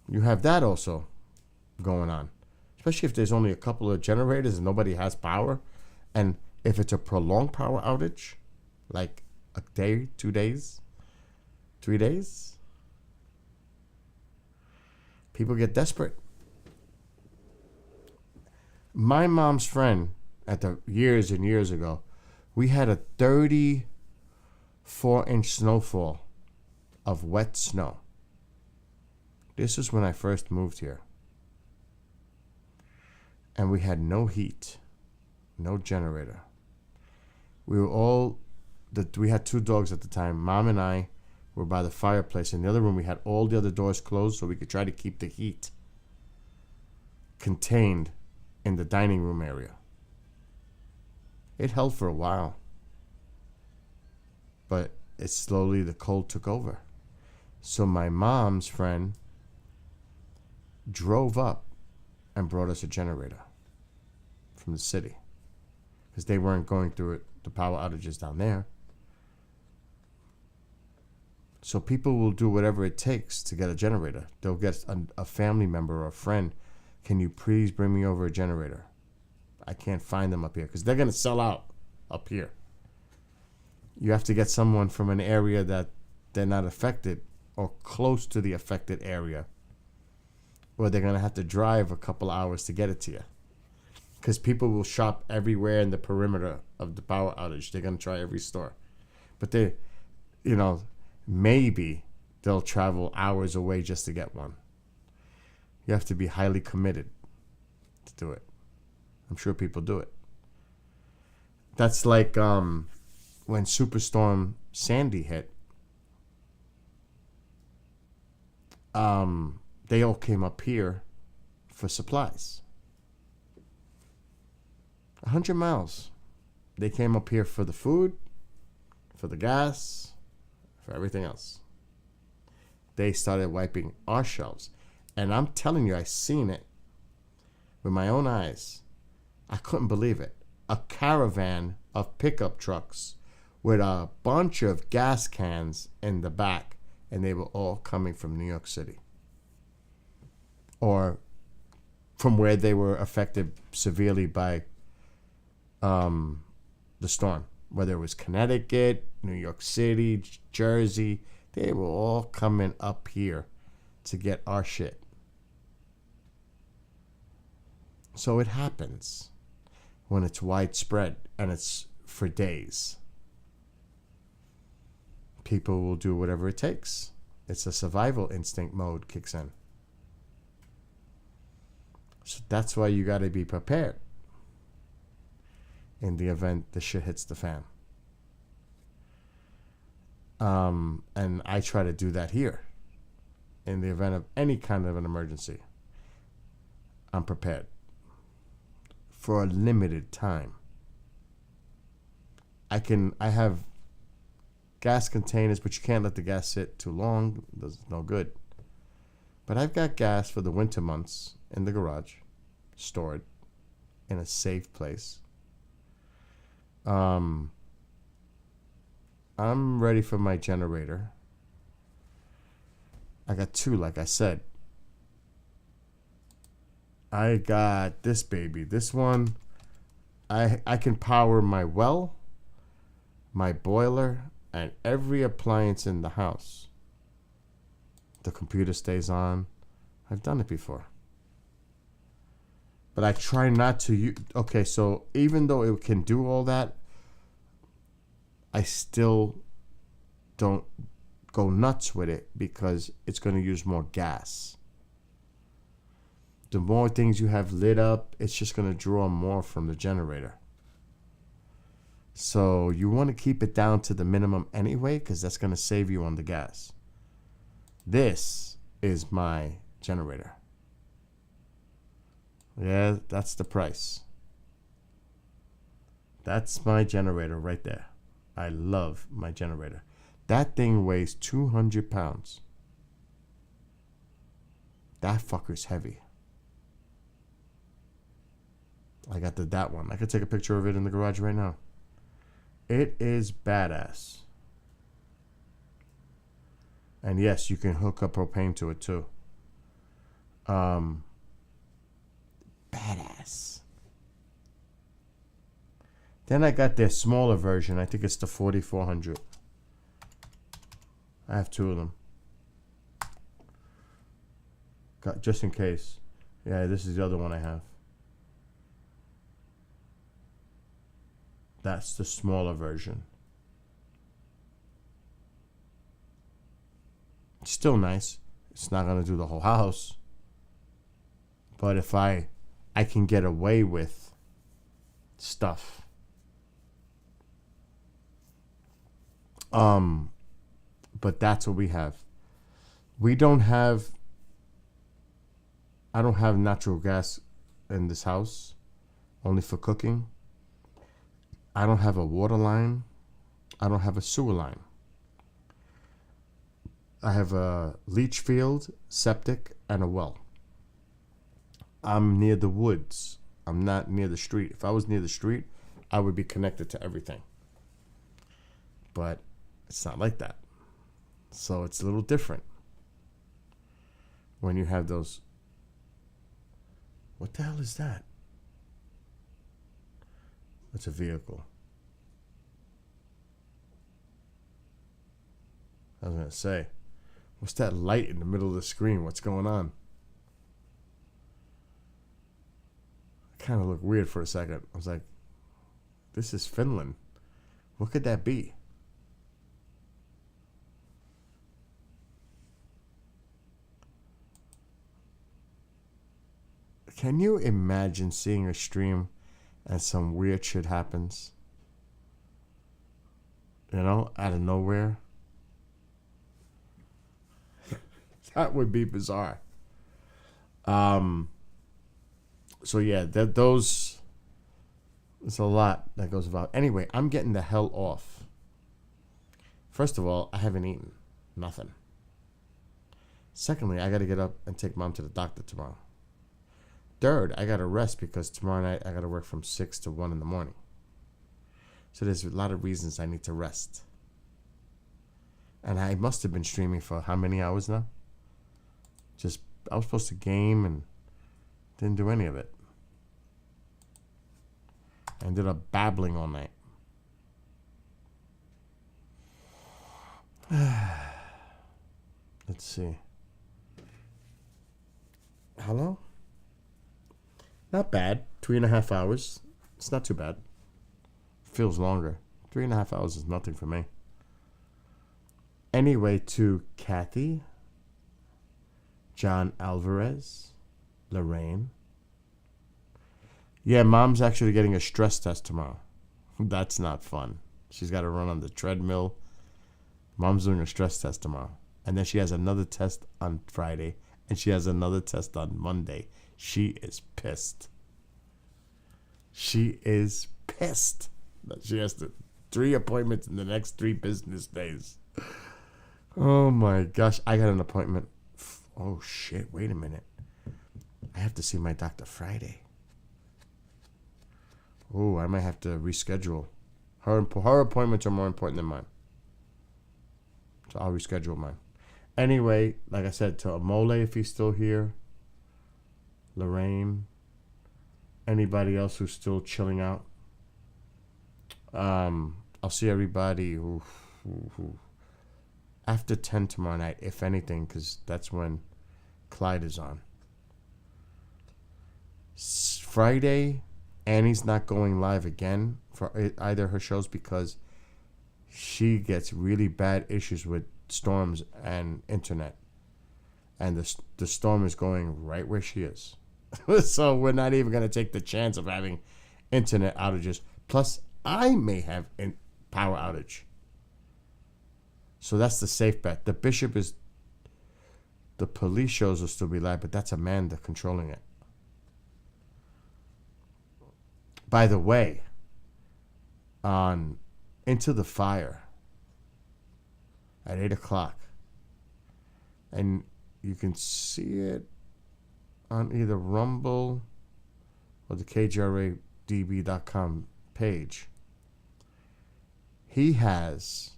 you have that also going on. Especially if there's only a couple of generators and nobody has power. And if it's a prolonged power outage, like a day, 2 days, 3 days, people get desperate. My mom's friend, at the years and years ago, we had a 34-inch snowfall of wet snow. This is when I first moved here. And we had no heat, no generator. We had 2 dogs at the time. Mom and I were by the fireplace. In the other room, we had all the other doors closed so we could try to keep the heat contained in the dining room area. It held for a while. But the cold took over. So my mom's friend drove up and brought us a generator from the city. Because they weren't going through the power outages down there. So people will do whatever it takes to get a generator. They'll get a family member or a friend. Can you please bring me over a generator? I can't find them up here. Because they're going to sell out up here. You have to get someone from an area that they're not affected or close to the affected area. Or they're going to have to drive a couple hours to get it to you. Because people will shop everywhere in the perimeter of the power outage. They're going to try every store. But maybe they'll travel hours away just to get one. You have to be highly committed to do it. I'm sure people do it. That's like when Superstorm Sandy hit. They all came up here for supplies. 100 miles. They came up here for the food, for the gas, for everything else. They started wiping our shelves. And I'm telling you, I seen it with my own eyes. I couldn't believe it. A caravan of pickup trucks with a bunch of gas cans in the back. And they were all coming from New York City. Or from where they were affected severely by the storm. Whether it was Connecticut, New York City, Jersey. They were all coming up here to get our shit. So it happens when it's widespread and it's for days. People will do whatever it takes. It's a survival instinct mode kicks in. So that's why you got to be prepared in the event the shit hits the fan. And I try to do that here. In the event of any kind of an emergency, I'm prepared for a limited time. I have gas containers, but you can't let the gas sit too long. It's no good. But I've got gas for the winter months in the garage, stored in a safe place. I'm ready for my generator. I got 2, like I said. I got this baby. This one, I can power my well, my boiler, and every appliance in the house. The computer stays on. I've done it before. But I try not to use... Okay, so even though it can do all that, I still don't go nuts with it because it's going to use more gas. The more things you have lit up, it's just going to draw more from the generator. So you want to keep it down to the minimum anyway, because that's going to save you on the gas. This is my generator. Yeah, that's the price. That's my generator right there. I love my generator. That thing weighs 200 pounds. That fucker's heavy. I got that one. I could take a picture of it in the garage right now. It is badass. And yes, you can hook up propane to it too. Badass. Then I got their smaller version. I think it's the 4400. I have two of them. Got, just in case. Yeah, this is the other one I have. That's the smaller version. It's still nice. It's not gonna do the whole house. But if I can get away with stuff. But that's what we have. I don't have natural gas in this house, only for cooking. I don't have a water line. I don't have a sewer line. I have a leach field, septic, and a well. I'm near the woods. I'm not near the street. If I was near the street, I would be connected to everything. But it's not like that. So it's a little different when you have those. What the hell is that? It's a vehicle. I was going to say, what's that light in the middle of the screen? What's going on? It kind of looked weird for a second. I was like, this is Finland. What could that be? Can you imagine seeing a stream and some weird shit happens? You know, out of nowhere. That would be bizarre. So yeah, those. There's a lot that goes about. Anyway, I'm getting the hell off. First of all, I haven't eaten nothing. Secondly, I got to get up and take Mom to the doctor tomorrow. Third, I got to rest because tomorrow night I got to work from 6 to 1 in the morning. So there's a lot of reasons I need to rest. And I must have been streaming for how many hours now? I was supposed to game and didn't do any of it. I ended up babbling all night. Let's see. Hello? Not bad. 3.5 hours. It's not too bad. Feels longer. 3.5 hours is nothing for me. Anyway, to Kathy, John Alvarez, Lorraine. Yeah, Mom's actually getting a stress test tomorrow. That's not fun. She's got to run on the treadmill. Mom's doing a stress test tomorrow. And then she has another test on Friday. And she has another test on Monday. She is pissed. She is pissed that she has 3 appointments in the next 3 business days. Oh my gosh. I got an appointment. Oh shit. Wait a minute. I have to see my doctor Friday. Oh, I might have to reschedule. Her appointments are more important than mine. So I'll reschedule mine. Anyway, like I said, to Amole, if he's still here. Lorraine. Anybody else who's still chilling out. I'll see everybody who after 10 tomorrow night, if anything, because that's when Clyde is on. Friday, Annie's not going live again for either her shows because she gets really bad issues with storms and internet. And the storm is going right where she is. So we're not even going to take the chance of having internet outages. Plus, I may have a power outage. So that's the safe bet. The bishop is... The police shows will still be live, but that's Amanda controlling it. By the way, on Into the Fire at 8 o'clock, and you can see it on either Rumble or the KGRADB.com page. He has...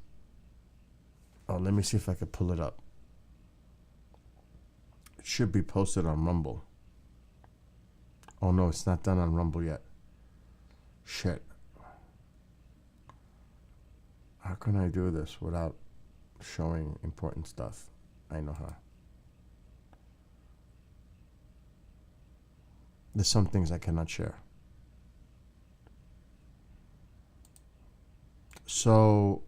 Oh, let me see if I can pull it up. It should be posted on Rumble. Oh, no, it's not done on Rumble yet. Shit. How can I do this without showing important stuff? I know how. There's some things I cannot share. So,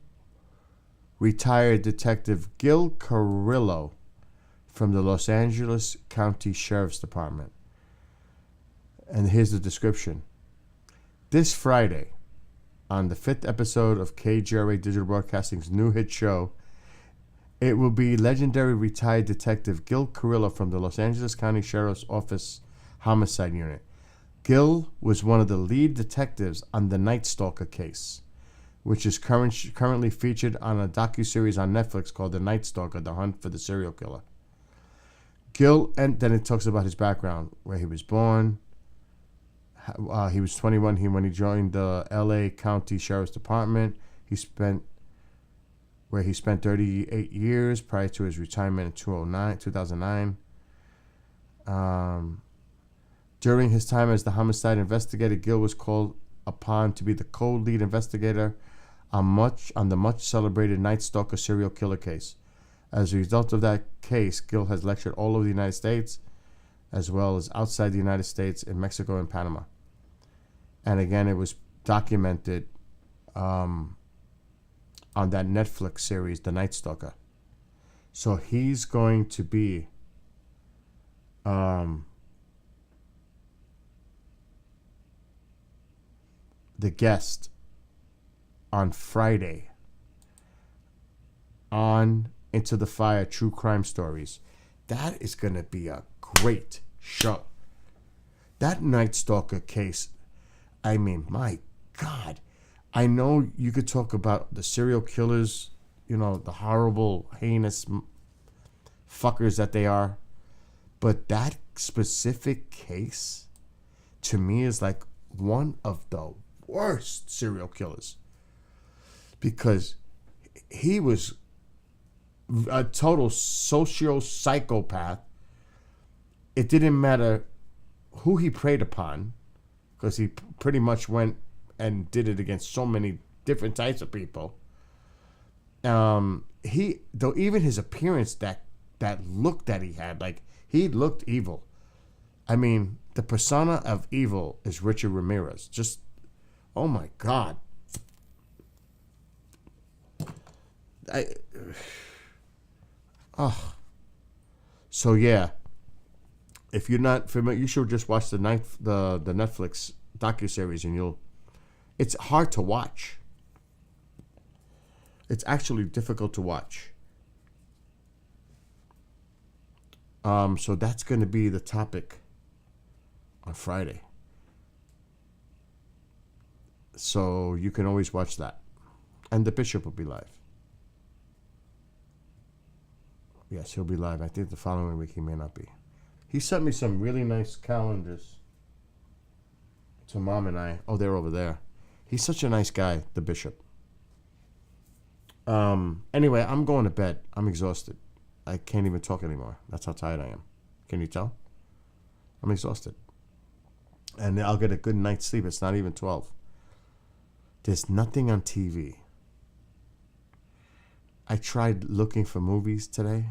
retired Detective Gil Carrillo from the Los Angeles County Sheriff's Department. And here's the description. This Friday, on the 5th episode of KGRA Digital Broadcasting's new hit show, it will be legendary retired Detective Gil Carrillo from the Los Angeles County Sheriff's Office Homicide Unit. Gil was one of the lead detectives on the Night Stalker case, which is currently featured on a docuseries on Netflix called The Night Stalker, The Hunt for the Serial Killer. Gil, and then it talks about his background, where he was born. He was 21 when he joined the L.A. County Sheriff's Department. He spent 38 years prior to his retirement in 2009. During his time as the homicide investigator, Gil was called upon to be the co-lead investigator on the much celebrated Night Stalker serial killer case. As a result of that case, Gil has lectured all over the United States, as well as outside the United States in Mexico and Panama. And again, it was documented on that Netflix series, The Night Stalker. So he's going to be the guest on Friday on Into the Fire True Crime Stories. That is going to be a great show. That Night Stalker case, I mean, my God. I know you could talk about the serial killers, you know, the horrible, heinous fuckers that they are. But that specific case, to me, is like one of the worst serial killers. Because he was a total socio-psychopath. It didn't matter who he preyed upon, because he pretty much went and did it against so many different types of people. Even his appearance, that look that he had, like, he looked evil. I mean, the persona of evil is Richard Ramirez. Just, oh my God. So yeah, if you're not familiar, you should just watch the Netflix docuseries, and it's hard to watch. It's actually difficult to watch. So that's going to be the topic on Friday. So you can always watch that. And the Bishop will be live. Yes, he'll be live. I think the following week he may not be. He sent me some really nice calendars to Mom and I. Oh, they're over there. He's such a nice guy, the Bishop. Anyway, I'm going to bed. I'm exhausted. I can't even talk anymore. That's how tired I am. Can you tell? I'm exhausted. And I'll get a good night's sleep. It's not even 12. There's nothing on TV. I tried looking for movies today.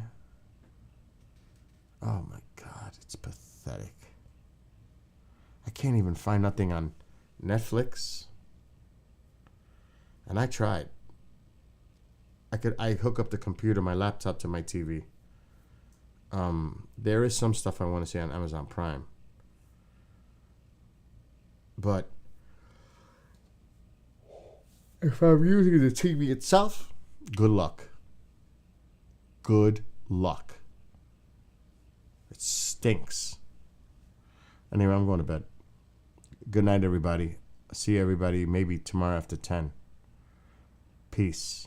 Oh my God, it's pathetic. I can't even find nothing on Netflix. And I tried. I hook up the computer, my laptop to my TV. There is some stuff I want to see on Amazon Prime. But if I'm using the TV itself, good luck. Good luck. It stinks. Anyway, I'm going to bed. Good night, everybody. See everybody maybe tomorrow after 10. Peace.